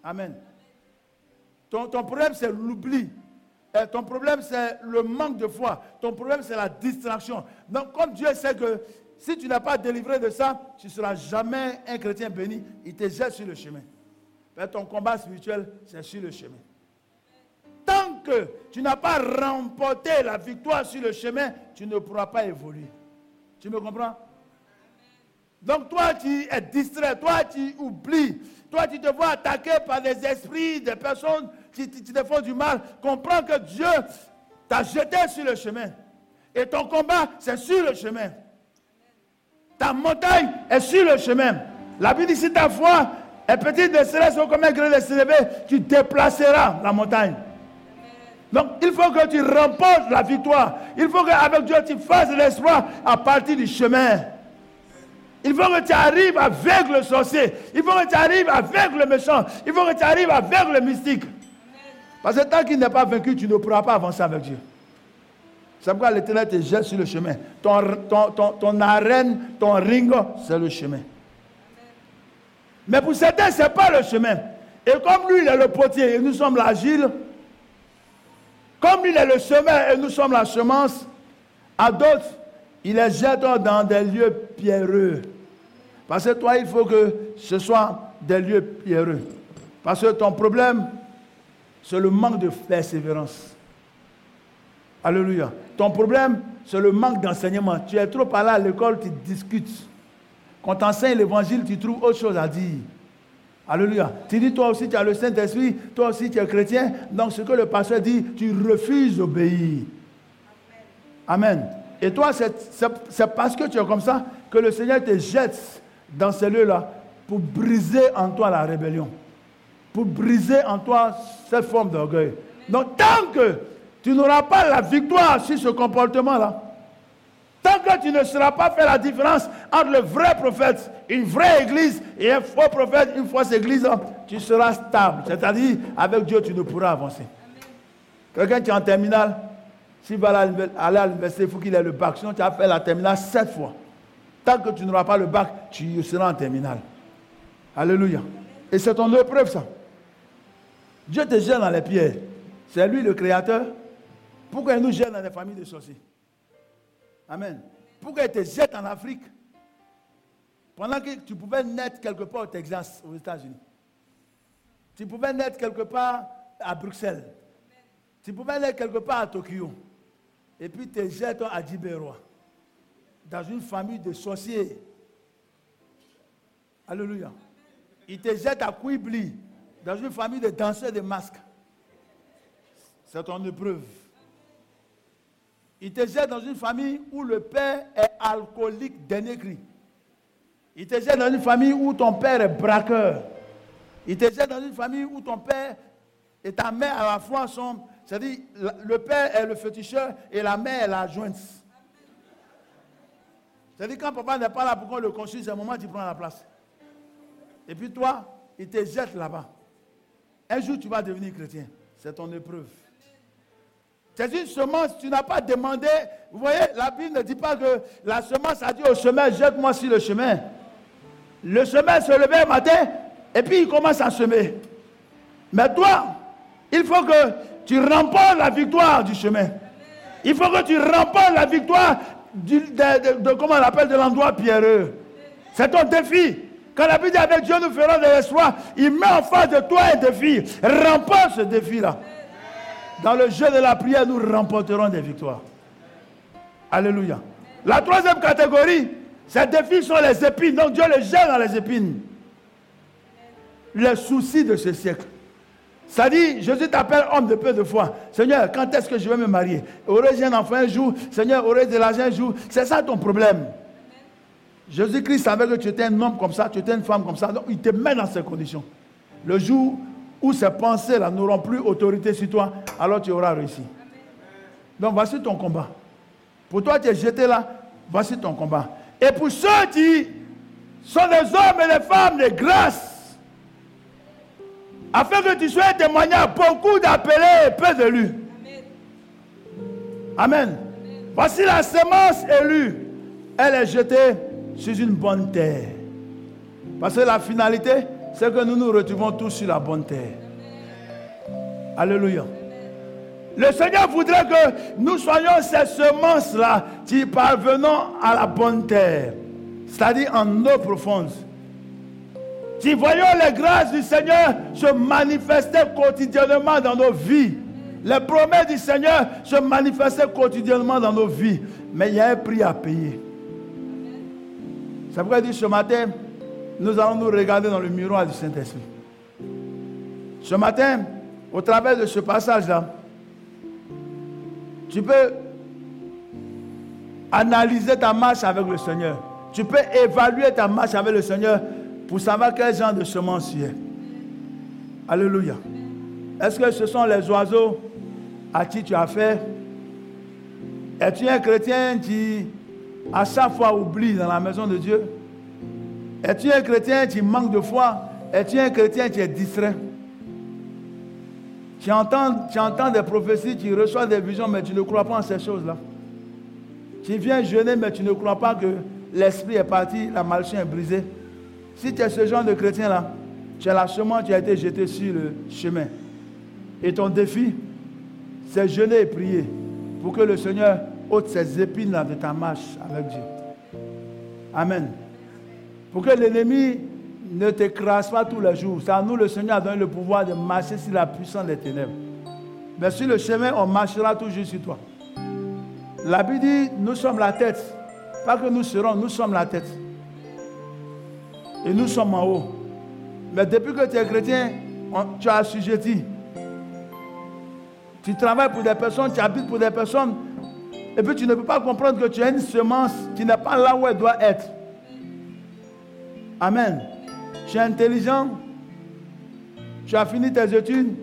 Amen. Ton problème, c'est l'oubli. Ton problème, c'est le manque de foi. Ton problème, c'est la distraction. Donc, comme Dieu sait que si tu n'as pas délivré de ça, tu ne seras jamais un chrétien béni. Il te jette sur le chemin. Mais ton combat spirituel, c'est sur le chemin. Tant que tu n'as pas remporté la victoire sur le chemin, tu ne pourras pas évoluer. Tu me comprends? Donc toi, tu es distrait, toi, tu oublies. Toi, tu te vois attaqué par des esprits, des personnes qui te font du mal. Comprends que Dieu t'a jeté sur le chemin. Et ton combat, c'est sur le chemin. Ta montagne est sur le chemin. La Bible dit, si ta foi est petite de céleste comme un grain de sénévé, tu déplaceras la montagne. Donc, il faut que tu remportes la victoire. Il faut qu'avec Dieu, tu fasses l'exploit à partir du chemin. Il faut que tu arrives avec le sorcier. Il faut que tu arrives avec le méchant. Il faut que tu arrives avec le mystique. Parce que tant qu'il n'est pas vaincu, tu ne pourras pas avancer avec Dieu. C'est pourquoi l'Éternel te jette sur le chemin. Ton arène, ton ring, c'est le chemin. Mais pour certains, ce n'est pas le chemin. Et comme lui, il est le potier et nous sommes l'agile, comme lui, il est le semeur et nous sommes la semence, à d'autres, il les jette dans des lieux pierreux. Parce que toi, il faut que ce soit des lieux pierreux. Parce que ton problème, c'est le manque de persévérance. Alléluia. Ton problème, c'est le manque d'enseignement. Tu es trop allé à l'école, tu discutes. Quand tu enseignes l'évangile, tu trouves autre chose à dire. Alléluia. Tu dis, toi aussi, tu as le Saint-Esprit, toi aussi, tu es chrétien. Donc, ce que le pasteur dit, tu refuses d'obéir. Amen. Et toi, c'est parce que tu es comme ça que le Seigneur te jette dans ces lieux-là pour briser en toi la rébellion. Pour briser en toi cette forme d'orgueil. Donc, tant que tu n'auras pas la victoire sur ce comportement-là, tant que tu ne seras pas fait la différence entre le vrai prophète, une vraie église, et un faux prophète, une fausse église, tu seras stable. C'est-à-dire, avec Dieu, tu ne pourras avancer. Quelqu'un qui est en terminale, s'il va aller à l'université, il faut qu'il ait le bac. Sinon, tu as fait la terminale 7 fois. Tant que tu n'auras pas le bac, tu seras en terminale. Alléluia. Et c'est ton épreuve, ça. Dieu te jette dans les pierres. C'est lui le créateur. Pourquoi il nous jette dans des familles de sorciers? Amen. Pourquoi il te jette en Afrique? Pendant que tu pouvais naître quelque part au Texas, aux États-Unis. Tu pouvais naître quelque part à Bruxelles. Tu pouvais naître quelque part à Tokyo. Et puis te jette à Djibérois. Dans une famille de sorciers. Alléluia. Il te jette à Kouibli. Dans une famille de danseurs de masques. C'est ton épreuve. Il te jette dans une famille où le père est alcoolique dernier cri. Il te jette dans une famille où ton père est braqueur. Il te jette dans une famille où ton père et ta mère à la fois sont... C'est-à-dire, le père est le féticheur et la mère est la jointe. C'est-à-dire, quand papa n'est pas là pour qu'on le consulte, c'est le moment où tu prends la place. Et puis toi, il te jette là-bas. Un jour, tu vas devenir chrétien. C'est ton épreuve. C'est une semence, tu n'as pas demandé. Vous voyez, la Bible ne dit pas que la semence a dit au semeur, jette-moi sur le chemin. Le semeur se levait le matin et puis il commence à semer. Mais toi, il faut que tu remportes la victoire du chemin. Il faut que tu remportes la victoire comment on appelle, de l'endroit pierreux. C'est ton défi. Quand la Bible dit avec Dieu nous ferons des exploits, il met en face de toi un défi. Remporte ce défi-là. Dans le jeu de la prière, nous remporterons des victoires. Alléluia. La troisième catégorie, ces défis sont les épines. Donc Dieu les jette dans les épines. Les soucis de ce siècle. Ça dit, Jésus t'appelle homme de peu de foi. Seigneur, quand est-ce que je vais me marier? Aurais-je un enfant un jour? Seigneur, aurais-je de l'argent un jour? C'est ça ton problème. Jésus-Christ savait que tu étais un homme comme ça, tu étais une femme comme ça. Donc il te met dans ces conditions. Le jour où ces pensées-là n'auront plus autorité sur toi, alors tu auras réussi. Donc voici ton combat. Pour toi, tu es jeté là, voici ton combat. Et pour ceux qui sont des hommes et des femmes de grâce, afin que tu sois un témoignage, beaucoup d'appelés et peu d'élus. Amen. Voici la semence élue. Elle est jetée sur une bonne terre. Parce que la finalité, c'est que nous nous retrouvons tous sur la bonne terre. Alléluia. Le Seigneur voudrait que nous soyons ces semences-là qui parvenons à la bonne terre. C'est-à-dire en eau profonde. Si voyons les grâces du Seigneur se manifester quotidiennement dans nos vies. Les promesses du Seigneur se manifester quotidiennement dans nos vies. Mais il y a un prix à payer. C'est pourquoi il dit ce matin, nous allons nous regarder dans le miroir du Saint-Esprit. Ce matin, au travers de ce passage-là, tu peux analyser ta marche avec le Seigneur. Tu peux évaluer ta marche avec le Seigneur pour savoir quel genre de semence tu es. Alléluia. Est-ce que ce sont les oiseaux à qui tu as fait? Es-tu un chrétien qui, à chaque fois, oublie dans la maison de Dieu? Es-tu un chrétien qui manque de foi? Es-tu un chrétien qui est distrait? Tu entends des prophéties, tu reçois des visions, mais tu ne crois pas en ces choses-là. Tu viens jeûner, mais tu ne crois pas que l'esprit est parti, la malédiction est brisée. Si tu es ce genre de chrétien-là, tu es la semence qui a été jetée sur le chemin. Et ton défi, c'est jeûner et prier pour que le Seigneur ôte ces épines-là de ta marche avec Dieu. Amen. Pour que l'ennemi ne t'écrase pas tous les jours. C'est à nous, le Seigneur a donné le pouvoir de marcher sur la puissance des ténèbres. Mais sur le chemin, on marchera toujours sur toi. La Bible dit, nous sommes la tête. Pas que nous serons, nous sommes la tête. Et nous sommes en haut. Mais depuis que tu es chrétien, tu as assujetti. Tu travailles pour des personnes, tu habites pour des personnes. Et puis tu ne peux pas comprendre que tu as une semence qui n'est pas là où elle doit être. Amen. Tu es intelligent. Tu as fini tes études.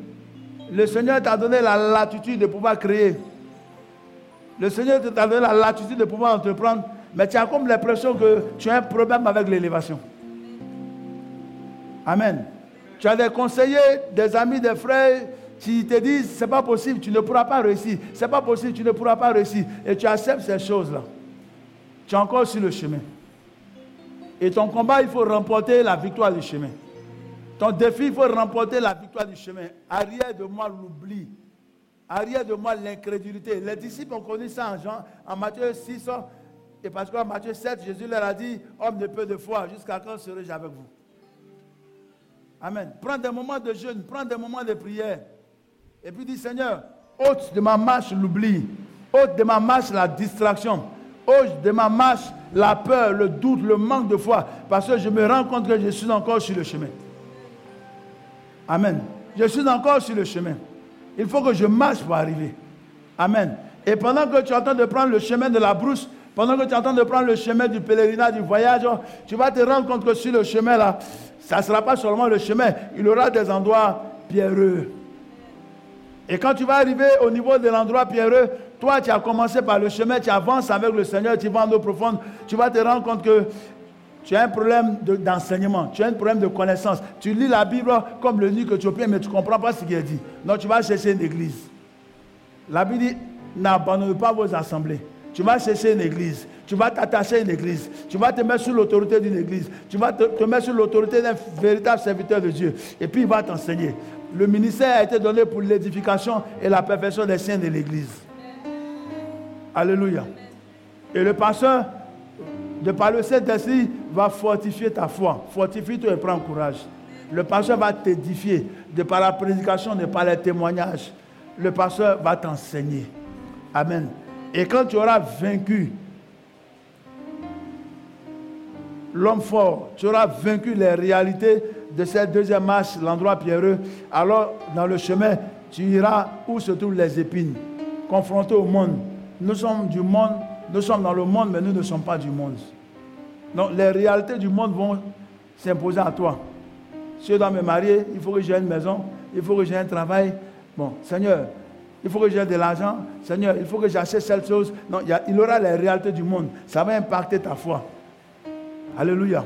Le Seigneur t'a donné la latitude de pouvoir créer. Le Seigneur t'a donné la latitude de pouvoir entreprendre. Mais tu as comme l'impression que tu as un problème avec l'élévation. Amen. Tu as des conseillers, des amis, des frères qui te disent c'est pas possible, tu ne pourras pas réussir. C'est pas possible, tu ne pourras pas réussir. Et tu acceptes ces choses-là. Tu es encore sur le chemin. Et ton combat, il faut remporter la victoire du chemin. Ton défi, il faut remporter la victoire du chemin. Arrière de moi l'oubli. Arrière de moi l'incrédulité. Les disciples ont connu ça en Matthieu 6. Et parce qu'en Matthieu 7, Jésus leur a dit, homme de peu de foi, jusqu'à quand serai-je avec vous? Amen. Prends des moments de jeûne, prends des moments de prière. Et puis dis, Seigneur, ôte de ma marche l'oubli. Ôte de ma marche la distraction. Ôte de ma marche la peur, le doute, le manque de foi. Parce que je me rends compte que je suis encore sur le chemin. Amen. Je suis encore sur le chemin. Il faut que je marche pour arriver. Amen. Et pendant que tu es en train de prendre le chemin de la brousse, pendant que tu es en train de prendre le chemin du pèlerinage, du voyage, tu vas te rendre compte que sur le chemin là, ça ne sera pas seulement le chemin, il y aura des endroits pierreux. Et quand tu vas arriver au niveau de l'endroit pierreux, toi tu as commencé par le chemin, tu avances avec le Seigneur, tu vas en eau profonde, tu vas te rendre compte que tu as un problème d'enseignement, tu as un problème de connaissance. Tu lis la Bible comme le nuque éthiopien, mais tu ne comprends pas ce qu'il est dit. Donc tu vas chercher une église. La Bible dit, n'abandonnez pas vos assemblées. Tu vas chercher une église. Tu vas t'attacher à une église. Tu vas te mettre sous l'autorité d'une église. Tu vas te mettre sous l'autorité d'un véritable serviteur de Dieu. Et puis il va t'enseigner. Le ministère a été donné pour l'édification et la perfection des saints de l'église. Alléluia. Et le pasteur, de par le Saint-Esprit, va fortifier ta foi. Fortifie-toi et prends courage. Le pasteur va t'édifier. De par la prédication, de par les témoignages. Le pasteur va t'enseigner. Amen. Et quand tu auras vaincu l'homme fort, tu auras vaincu les réalités de cette deuxième marche, l'endroit pierreux, alors dans le chemin, tu iras où se trouvent les épines, confronté au monde. Nous sommes du monde, nous sommes dans le monde, mais nous ne sommes pas du monde. Donc les réalités du monde vont s'imposer à toi. Si je dois me marier, il faut que j'ai une maison, il faut que j'ai un travail. Bon, Seigneur, il faut que j'ai de l'argent. Seigneur, il faut que j'achète cette chose. Non, il aura les réalités du monde. Ça va impacter ta foi. Alléluia.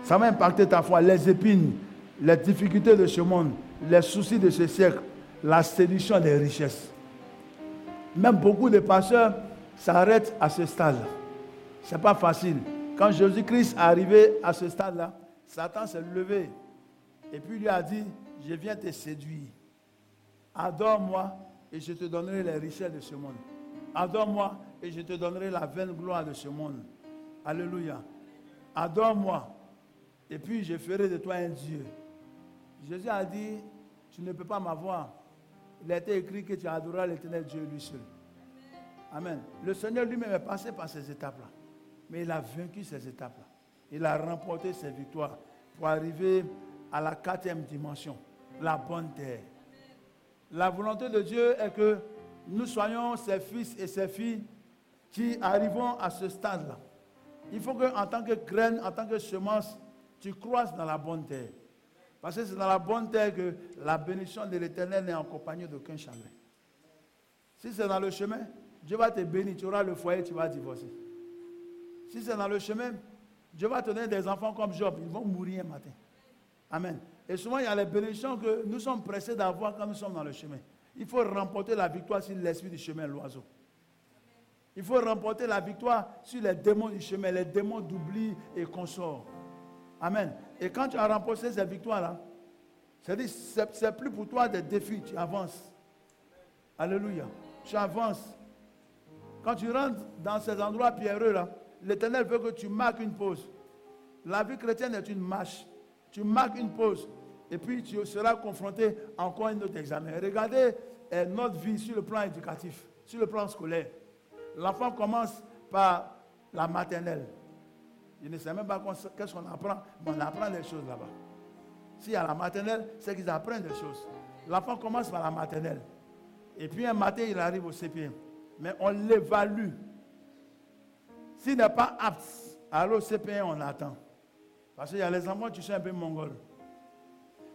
Ça va impacter ta foi. Les épines, les difficultés de ce monde, les soucis de ce siècle, la séduction des richesses. Même beaucoup de pasteurs s'arrêtent à ce stade-là. Ce n'est pas facile. Quand Jésus-Christ est arrivé à ce stade-là, Satan s'est levé et puis lui a dit, je viens te séduire. Adore-moi et je te donnerai les richesses de ce monde. Adore-moi et je te donnerai la vaine gloire de ce monde. Alléluia. Adore-moi et puis je ferai de toi un Dieu. Jésus a dit, tu ne peux pas m'avoir. Il a été écrit que tu adoreras l'Éternel Dieu lui seul. Amen. Le Seigneur lui-même est passé par ces étapes-là. Mais il a vaincu ces étapes-là. Il a remporté ses victoires pour arriver à la 4e dimension, la bonne terre. La volonté de Dieu est que nous soyons ses fils et ses filles qui arrivons à ce stade-là. Il faut qu'en tant que graine, en tant que semence, tu croisses dans la bonne terre. Parce que c'est dans la bonne terre que la bénédiction de l'Éternel n'est en compagnie d'aucun chagrin. Si c'est dans le chemin, Dieu va te bénir, tu auras le foyer, tu vas divorcer. Si c'est dans le chemin, Dieu va te donner des enfants comme Job, ils vont mourir un matin. Amen. Et souvent, il y a les bénédictions que nous sommes pressés d'avoir quand nous sommes dans le chemin. Il faut remporter la victoire sur l'esprit du chemin, l'oiseau. Il faut remporter la victoire sur les démons du chemin, les démons d'oubli et consorts. Amen. Et quand tu as remporté ces victoires-là, c'est plus pour toi des défis, tu avances. Alléluia. Tu avances. Quand tu rentres dans ces endroits pierreux-là, l'Éternel veut que tu marques une pause. La vie chrétienne est une marche. tu marques une pause. Et puis tu seras confronté encore à un autre examen. Regardez notre vie sur le plan éducatif, sur le plan scolaire. L'enfant commence par la maternelle. Il ne sait même pas qu'est-ce qu'on apprend, mais on apprend des choses là-bas. S'il y a la maternelle, c'est qu'ils apprennent des choses. L'enfant commence par la maternelle. Et puis un matin, il arrive au CP1. Mais on l'évalue. S'il n'est pas apte, alors au CP1, on attend. Parce qu'il y a les enfants qui sont un peu mongols.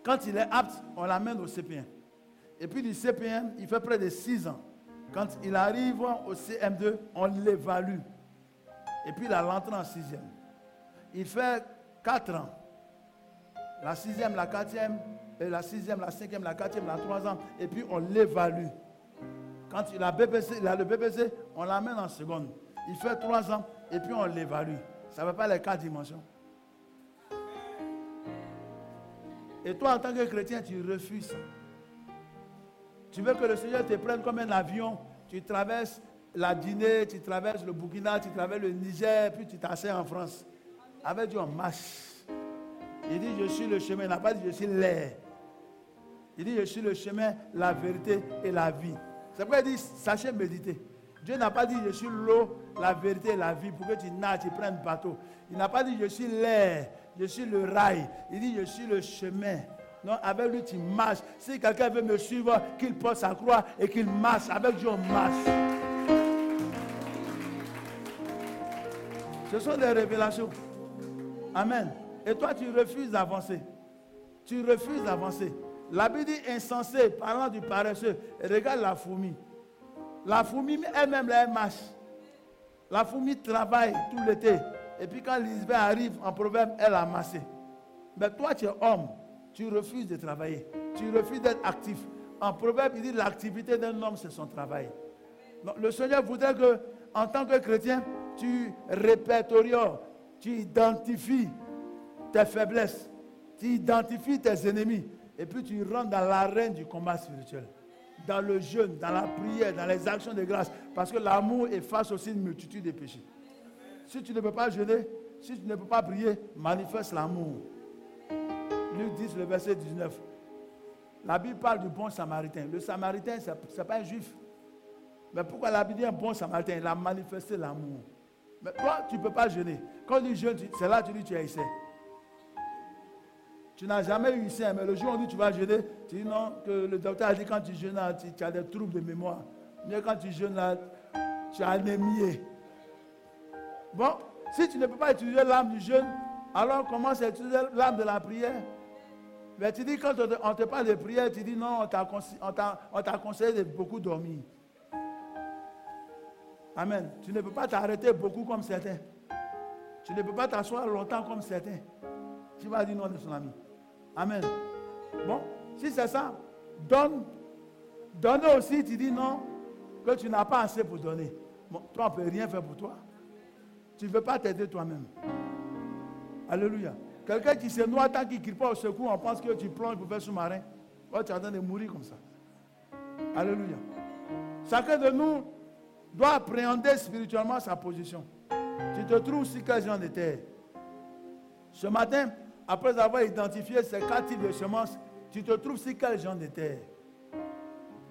Quand il est apte, on l'amène au CP1. Et puis du CP1, il fait près de 6 ans. Quand il arrive au CM2, on l'évalue. Et puis il a l'entrée en 6e. Il fait 4 ans. La 6e, la 4e, la 6e, la 5e, la 4e, la 3e. Et puis on l'évalue. Quand il a le BBC, on l'amène en seconde. Il fait 3 ans et puis on l'évalue. Ça ne veut pas les 4 dimensions. Et toi, en tant que chrétien, tu refuses ça. Tu veux que le Seigneur te prenne comme un avion. Tu traverses la Guinée, tu traverses le Burkina, tu traverses le Niger, puis tu t'assieds en France. Avec Dieu, on marche. Il dit, je suis le chemin. Il n'a pas dit, je suis l'air. Il dit, je suis le chemin, la vérité et la vie. C'est pourquoi il dit, sachez méditer. Dieu n'a pas dit, je suis l'eau, la vérité et la vie, pour que tu nages, tu prennes bateau. Il n'a pas dit, je suis l'air, je suis le rail. Il dit, je suis le chemin. Non, avec lui, tu marches. Si quelqu'un veut me suivre, qu'il porte sa croix et qu'il marche. Avec Dieu, on marche. Ce sont des révélations. Amen. Et toi, tu refuses d'avancer. Tu refuses d'avancer. La Bible dit insensé, parlant du paresseux. Regarde la fourmi. La fourmi, elle-même, elle marche. La fourmi travaille tout l'été. Et puis quand l'hiver arrive, en proverbe, elle a amassé. Mais toi, tu es homme. Tu refuses de travailler. Tu refuses d'être actif. En proverbe, il dit l'activité d'un homme, c'est son travail. Donc, le Seigneur voudrait que, en tant que chrétien, tu répertories, tu identifies tes faiblesses, tu identifies tes ennemis, et puis tu rentres dans l'arène du combat spirituel. Dans le jeûne, dans la prière, dans les actions de grâce. Parce que l'amour efface aussi une multitude de péchés. Si tu ne peux pas jeûner, si tu ne peux pas prier, manifeste l'amour. Luc 10, le verset 19. La Bible parle du bon samaritain. Le samaritain, ce n'est pas un juif. Mais pourquoi la Bible dit un bon samaritain? Il a manifesté l'amour. Mais toi, tu ne peux pas jeûner. Quand tu jeûnes, c'est là que tu dis tu es ici. Tu n'as jamais eu ici, mais le jour où on dit tu vas jeûner, tu dis non, que le docteur a dit quand tu jeûnes, tu as des troubles de mémoire. Mais quand tu jeûnes, là, tu as anémie. Bon, si tu ne peux pas utiliser l'âme du jeûne, alors commence à utiliser l'âme de la prière. Mais tu dis, quand on te parle de prière, tu dis non, on t'a conseillé de beaucoup dormir. Amen. Tu ne peux pas t'arrêter beaucoup comme certains. Tu ne peux pas t'asseoir longtemps comme certains. Tu vas dire non de son ami. Amen. Bon, si c'est ça, donne. Donner aussi, tu dis non, que tu n'as pas assez pour donner. Bon, toi, on ne peut rien faire pour toi. Tu ne veux pas t'aider toi-même. Alléluia. Quelqu'un qui se noie tant qu'il ne crie pas au secours, on pense que tu plonges pour faire sous-marin. Oh, tu es en train de mourir comme ça. Alléluia. Chacun de nous doit appréhender spirituellement sa position. Tu te trouves sur quel genre de terre? Ce matin, après avoir identifié ces 4 types de semences, tu te trouves sur quel genre de terre?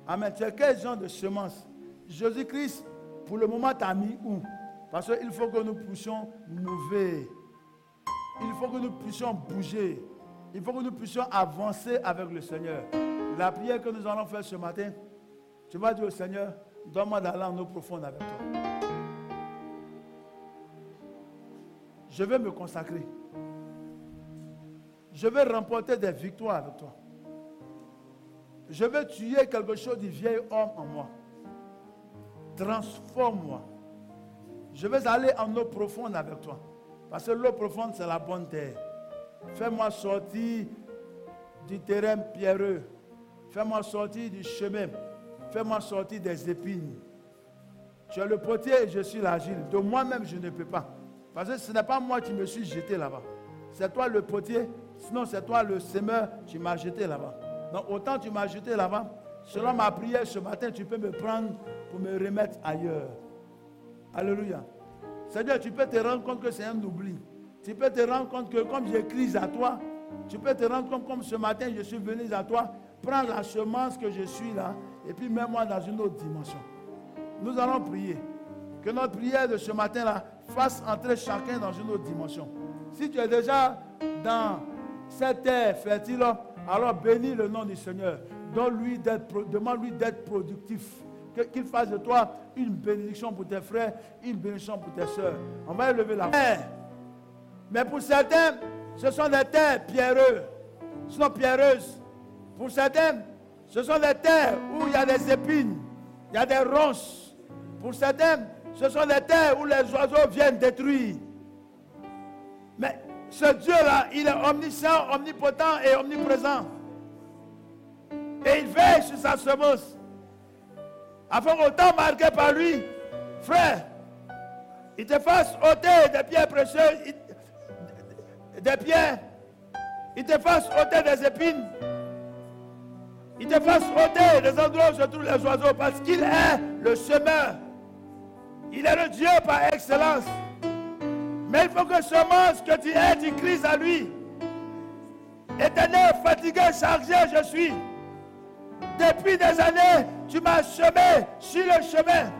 Amen. Tu es quel genre de semence? Jésus-Christ, pour le moment, t'a mis où? Parce qu'il faut que nous puissions mouver. Il faut que nous puissions bouger. Il faut que nous puissions avancer avec le Seigneur. La prière que nous allons faire ce matin, tu vas dire au Seigneur, donne-moi d'aller en eau profonde avec toi. Je vais me consacrer. Je vais remporter des victoires avec toi. Je vais tuer quelque chose du vieil homme en moi. Transforme-moi. Je vais aller en eau profonde avec toi. Parce que l'eau profonde, c'est la bonne terre. Fais-moi sortir du terrain pierreux. Fais-moi sortir du chemin. Fais-moi sortir des épines. Tu es le potier et je suis l'argile. De moi-même, je ne peux pas. Parce que ce n'est pas moi qui me suis jeté là-bas. C'est toi le potier. Sinon, c'est toi le semeur qui m'as jeté là-bas. Donc, autant tu m'as jeté là-bas, selon ma prière ce matin, tu peux me prendre pour me remettre ailleurs. Alléluia. C'est-à-dire, tu peux te rendre compte que c'est un oubli. Tu peux te rendre compte que comme j'écris à toi, Tu peux te rendre compte comme ce matin, je suis venu à toi, prends la semence que je suis là, et puis mets-moi dans une autre dimension. Nous allons prier. Que notre prière de ce matin-là fasse entrer chacun dans une autre dimension. Si tu es déjà dans cette terre fertile, alors bénis le nom du Seigneur. Demande-lui d'être productif. Qu'il fasse de toi une bénédiction pour tes frères, une bénédiction pour tes soeurs. On va élever la main. Mais pour certains, ce sont des terres pierreuses. Ce sont pierreuses. Pour certains, ce sont des terres où il y a des épines, il y a des ronces. Pour certains, ce sont des terres où les oiseaux viennent détruire. Mais ce Dieu-là, il est omniscient, omnipotent et omniprésent. Et il veille sur sa semence. Afin qu'autant marqué par lui, frère, il te fasse ôter des pierres précieuses, des pierres, il te fasse ôter des épines, il te fasse ôter des endroits où se trouvent les oiseaux, parce qu'il est le semeur. Il est le Dieu par excellence. Mais il faut que semence que tu es, tu cries à lui. Éternel, fatigué, chargé, je suis. Depuis des années, tu m'as semé sur le chemin.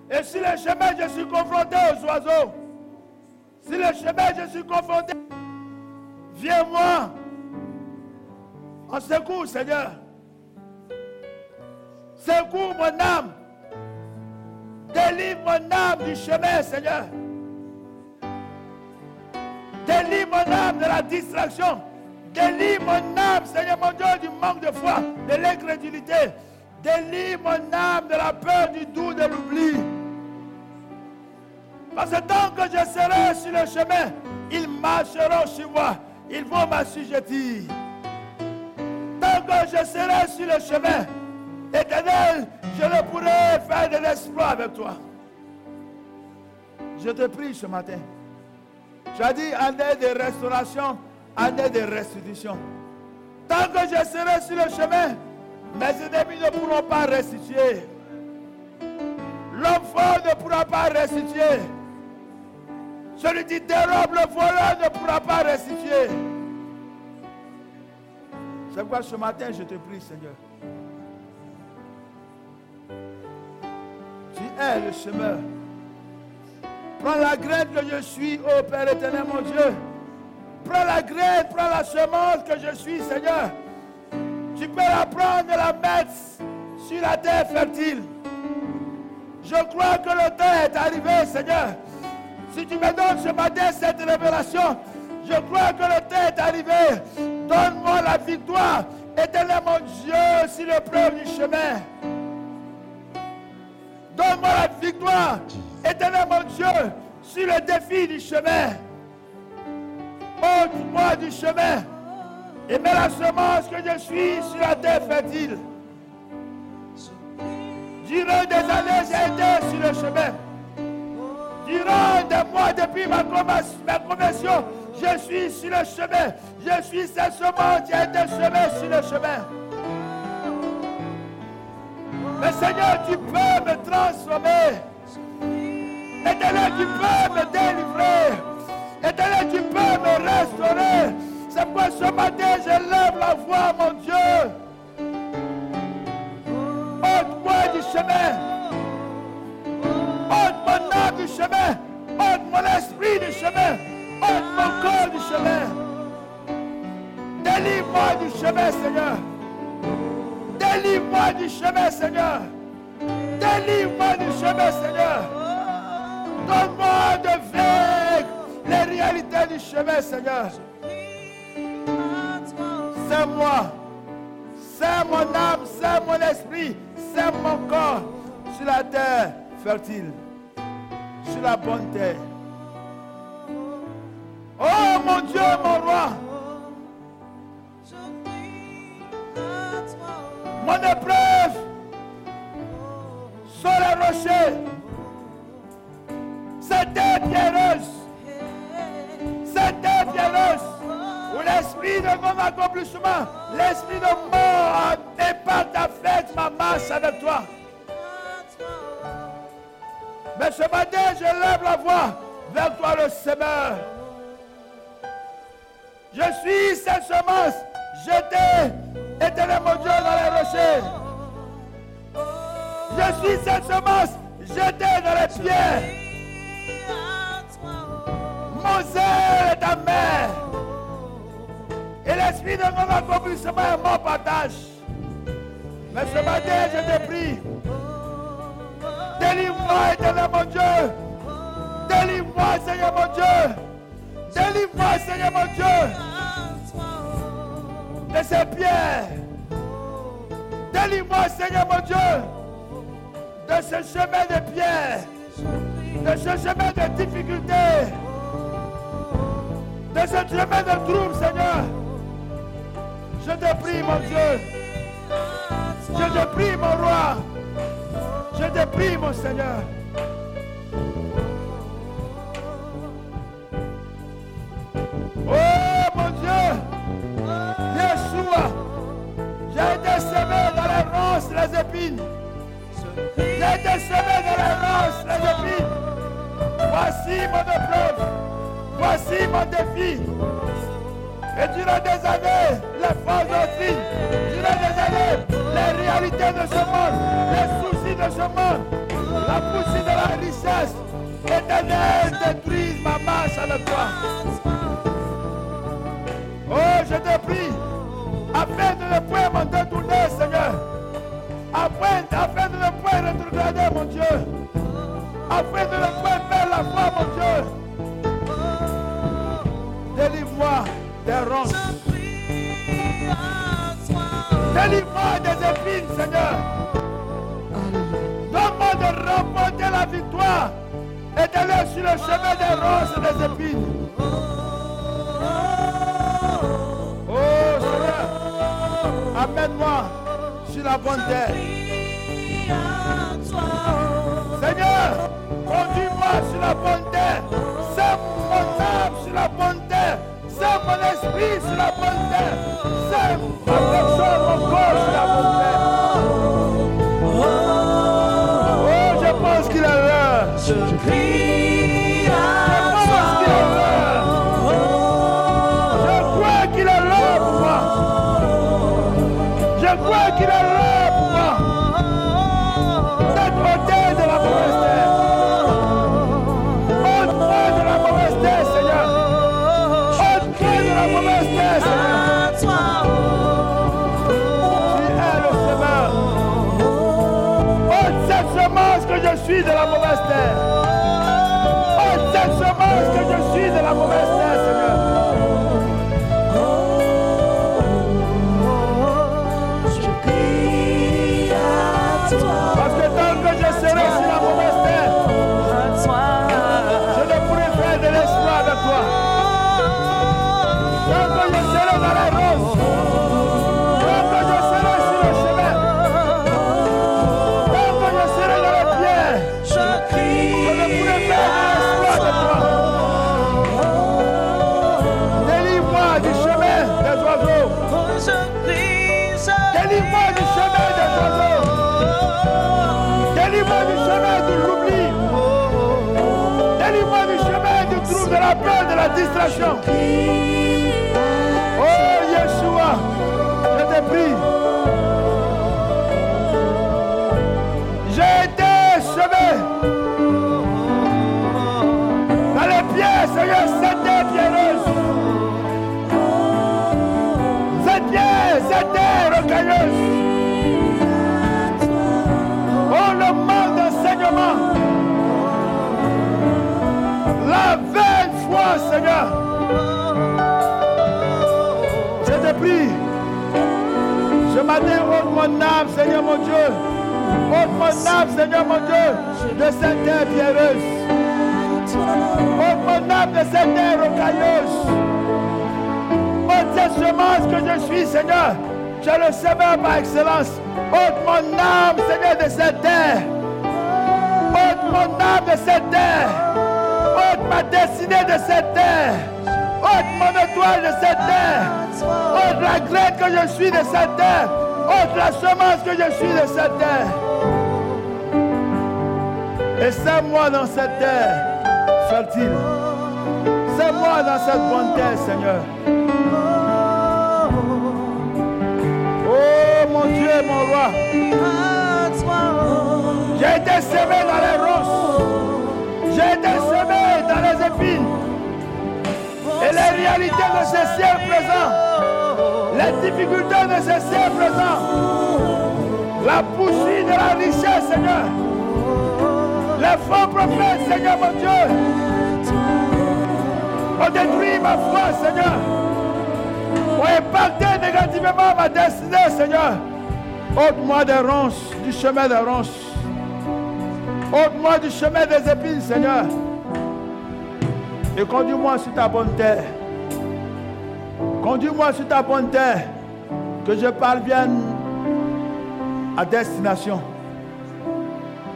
Et sur le chemin, je suis confronté aux oiseaux. Sur le chemin, je suis confronté. Viens-moi. En secours, Seigneur. Secours mon âme. Délivre mon âme du chemin, Seigneur. Délivre mon âme de la distraction. Délivre mon âme, Seigneur mon Dieu, du manque de foi, de l'incrédulité. Délivre mon âme de la peur, du doute, de l'oubli. Parce que tant que je serai sur le chemin, ils marcheront sur moi. Ils vont m'assujettir. Tant que je serai sur le chemin, Éternel, je ne pourrai faire de l'exploit avec toi. Je te prie ce matin. Tu as dit année de restauration, année de restitution. Tant que je serai sur le chemin, mes ennemis ne pourront pas restituer. L'homme fort ne pourra pas restituer. Celui qui dérobe le voleur ne pourra pas restituer. C'est pourquoi ce matin, je te prie, Seigneur. Tu es le semeur. Prends la graine que je suis, ô Père éternel, mon Dieu. Prends la graine, prends la semence que je suis, Seigneur. Tu peux la prendre et la mettre sur la terre fertile. Je crois que le temps est arrivé, Seigneur. Si tu me donnes ce matin cette révélation, je crois que le temps est arrivé. Donne-moi la victoire, éternel mon Dieu, sur l'épreuve du chemin. Donne-moi la victoire, éternel mon Dieu, sur le défi du chemin. Ôte-moi du chemin et mets la semence que je suis sur la terre fertile. Durant des années, j'ai été sur le chemin. Durant des mois, depuis ma conversion, je suis sur le chemin. Je suis cette semence qui a été semée sur le chemin. Mais Seigneur, tu peux me transformer. Éternel, tu peux me délivrer. Éternel, tu peux me restaurer. C'est pourquoi ce matin, je lève la voix, mon Dieu. Ôte-moi du chemin. Ôte mon âme du chemin. Ôte mon esprit du chemin. Ôte mon corps du chemin. Délivre-moi du chemin, Seigneur. Délivre-moi du chemin, Seigneur. Délivre-moi du chemin, Seigneur. Donne-moi de vaincre les réalités du chemin, Seigneur. C'est moi. C'est mon âme, c'est mon esprit, c'est mon corps sur la terre fertile, sur la bonne terre. Oh mon Dieu, mon roi. Mon épreuve sur les rochers. Cette terre pierreuse. Cette terre pierreuse. Où l'esprit de mon accomplissement, l'esprit de mort impacte, affecte ma marche avec toi. Mais ce matin, je lève la voix vers toi, le Seigneur. Je suis cette semence jetée, éternel mon Dieu, dans les rochers. Je suis cette semence jetée dans les pierres. Mon zèle est ta mère. Et l'esprit de mon accomplissement est mon partage. Mais ce matin, je te prie. Délivre-moi, éternel mon Dieu. Délivre-moi, Seigneur mon Dieu. Délivre-moi, Seigneur mon Dieu. De ces pierres. Délivre-moi, Seigneur mon Dieu. De ce chemin de pierres. De ce chemin de difficultés. De ce chemin de trouble, Seigneur. Je te prie, mon Dieu. Je te prie, mon roi. Je te prie, mon Seigneur. Oh, mon Dieu. Yeshua. J'ai été semé dans les ronces, les épines. J'ai été semé dans les ronces, les épines. Voici mon épreuve. Voici mon défi. Et durant des années, les fausses doctrines, durant des années, les réalités de ce monde, les soucis de ce monde, la poussée de la richesse, éternelle, détruisent ma marche avec toi. Oh, je te prie, afin de ne point m'en détourner, Seigneur, afin de ne point rétrograder, mon Dieu, afin de ne point perdre la foi, mon Dieu. Délivre-moi des ronces. Délivre-moi des épines, Seigneur. Donne-moi de remporter la victoire et d'aller sur le chemin des ronces et des épines. Oh Seigneur, amène-moi sur la bonne terre. Seigneur, conduis-moi sur la bonne terre. Sème mon âme sur la bonne terre. Sème mon esprit sur la bonne terre. Sème ma personne, mon corps sur la bonne terre. Oh, je pense qu'il est l'heure. Je pense qu'il est l'heure. Je crois qu'il est l'heure pour moi. Je crois qu'il est l'heure pour moi. D'être ôté de la mauvaise terre. Ôte-moi de la mauvaise terre, Seigneur. Ôte-moi de la mauvaise terre, Seigneur. Tu es le semeur. Ôte cette semence que je suis de la mauvaise terre. Ôte cette semence que je suis de la mauvaise terre, Seigneur. Parce que tant que je serai sur la mauvaise terre, je ne pourrai faire de l'espoir avec toi. Tant que je serai dans la rose, tant que je serai sur le chemin, tant que je serai dans les pierres, je ne pourrai faire de l'espoir avec toi. Délivre-moi du chemin des oiseaux. Délivre-moi du chemin des oiseaux. Délivre-moi du chemin de l'oubli. Délivre-moi du chemin du trouble, de la peur, de la distraction. Oh Yeshua, je te prie. J'ai été semé dans les pierres, Seigneur, cette terre pierreuse. Cette terre rocailleuse. Oh, le manque d'enseignement. La vaine foi, Seigneur. Je te prie. Ce matin, ôte mon âme, Seigneur mon Dieu. Ôte mon âme, Seigneur mon Dieu, de cette terre pierreuse. Ôte mon âme de cette terre rocailleuse. Ôte cette semence que je suis, Seigneur. Tu es le semeur par excellence. Ôte mon âme, Seigneur, de cette terre. Ôte mon âme de cette terre. Ôte ma destinée de cette terre. Ôte mon étoile de cette terre. Ôte la graine que je suis de cette terre. Ôte la semence que je suis de cette terre. Et sème-moi dans cette terre fertile. Sème-moi dans cette bonne terre, Seigneur. Dieu et mon roi. J'ai été semé dans les ronces. J'ai été semé dans les épines. Et les réalités de ce ciel présent, les difficultés de ce ciel présent, la poursuite de la richesse, Seigneur, les faux prophètes, Seigneur mon Dieu, ont détruit ma foi, Seigneur, ont impacté négativement ma destinée, Seigneur. Ôte-moi des ronces, du chemin des ronces. Ôte-moi du chemin des épines, Seigneur. Et conduis-moi sur ta bonne terre. Conduis-moi sur ta bonne terre. Que je parvienne à destination.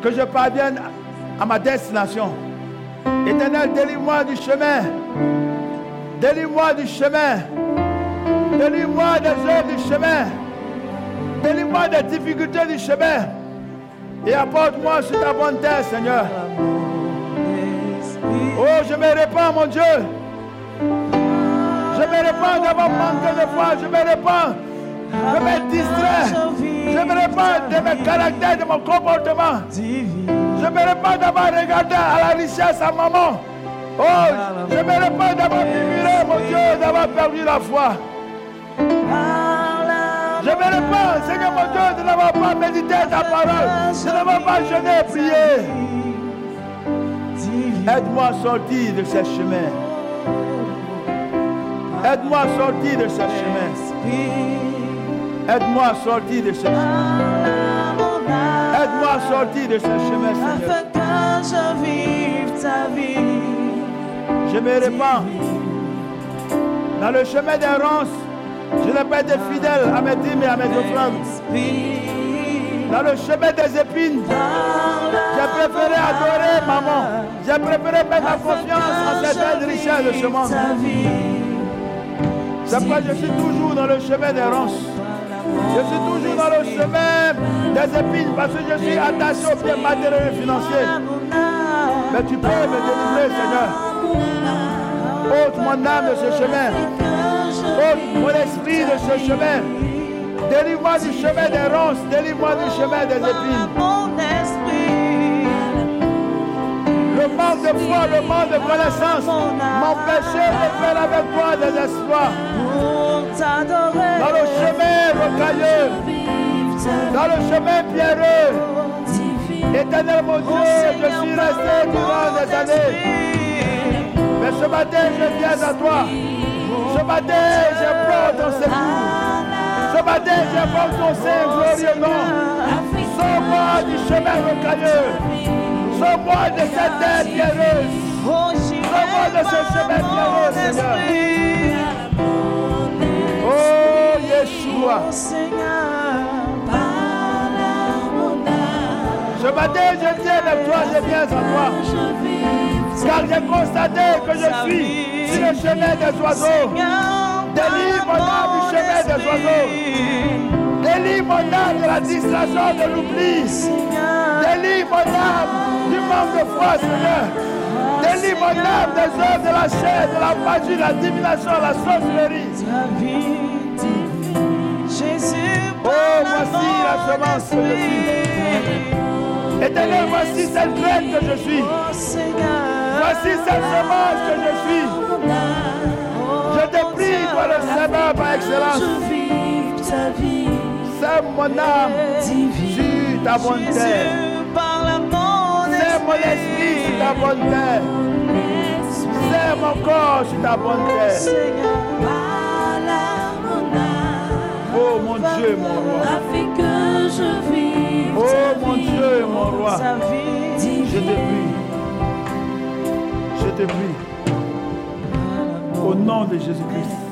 Que je parvienne à ma destination. Éternel, délivre-moi du chemin. Délivre-moi du chemin. Délivre-moi des œuvres du chemin. Délivre-moi des difficultés du chemin. Et apporte-moi sur ta bonne terre, Seigneur. Oh, je me répands, mon Dieu. Je me répands d'avoir manqué de foi. Je me répands de mes distraits. Je me répands de mes caractères, de mon comportement. Je me répands d'avoir regardé à la richesse à maman. Oh, je me répands d'avoir murmuré, mon Dieu, d'avoir perdu la foi. Je me répands, Seigneur mon Dieu, de n'avoir pas médité ta parole, de n'avoir pas jeûné et prié. Aide-moi à sortir de ces chemins. Aide-moi à sortir de ces chemins. Aide-moi à sortir de ces chemins. Aide-moi à sortir de ces chemins, Seigneur. Afin que je vive ta vie. Je me répands. Dans le chemin d'errance, je n'ai pas été fidèle à mes dîmes et à mes offrandes. Dans le chemin des épines, j'ai préféré adorer maman. J'ai préféré mettre ma confiance en cette belle richesse de ce monde. C'est pourquoi je suis toujours dans le chemin d'errance. Je suis toujours dans le chemin des épines parce que je suis attaché aux biens matériels et financiers. Mais tu peux me délivrer, Seigneur. Ôte mon âme de ce chemin. Ôte mon esprit de ce chemin. Délivre-moi du chemin des ronces. Délivre-moi du chemin des épines. Le manque de foi, le manque de connaissance m'empêchait de faire avec toi des exploits. Dans le chemin rocailleux, dans le chemin pierreux, éternel mon Dieu, je suis resté durant des années. Mais ce matin, je viens à toi. Ce matin, j'implore ton secours. Ce matin, j'invoque ton Saint glorieux nom. Sauve-moi du chemin rocailleux. Sauve-moi de cette terre pierreuse. Sauve-moi de ce chemin pierreux, Seigneur. Oh, Yeshua. Ce matin, je viens de toi, je viens à toi. Car j'ai constaté que je suis sur le chemin des oiseaux. Délivre mon âme du chemin des oiseaux. Délivre mon âme de la distraction de l'oubli. Délivre mon âme du manque de foi, Seigneur. Délivre mon âme des œuvres de la chair, de la magie, de la divination, de la sorcellerie. Oh, voici la semence que je suis. Éternel, voici cette graine que je suis. Voici cette semence que je suis. Je te prie, toi le Seigneur par excellence. C'est mon âme sur ta bonne terre. C'est mon esprit sur ta bonne terre. C'est mon corps sur ta bonne terre. Oh mon Dieu, mon roi. Oh mon Dieu, mon roi. Je te prie. Je te prie. Au nom de Jésus-Christ.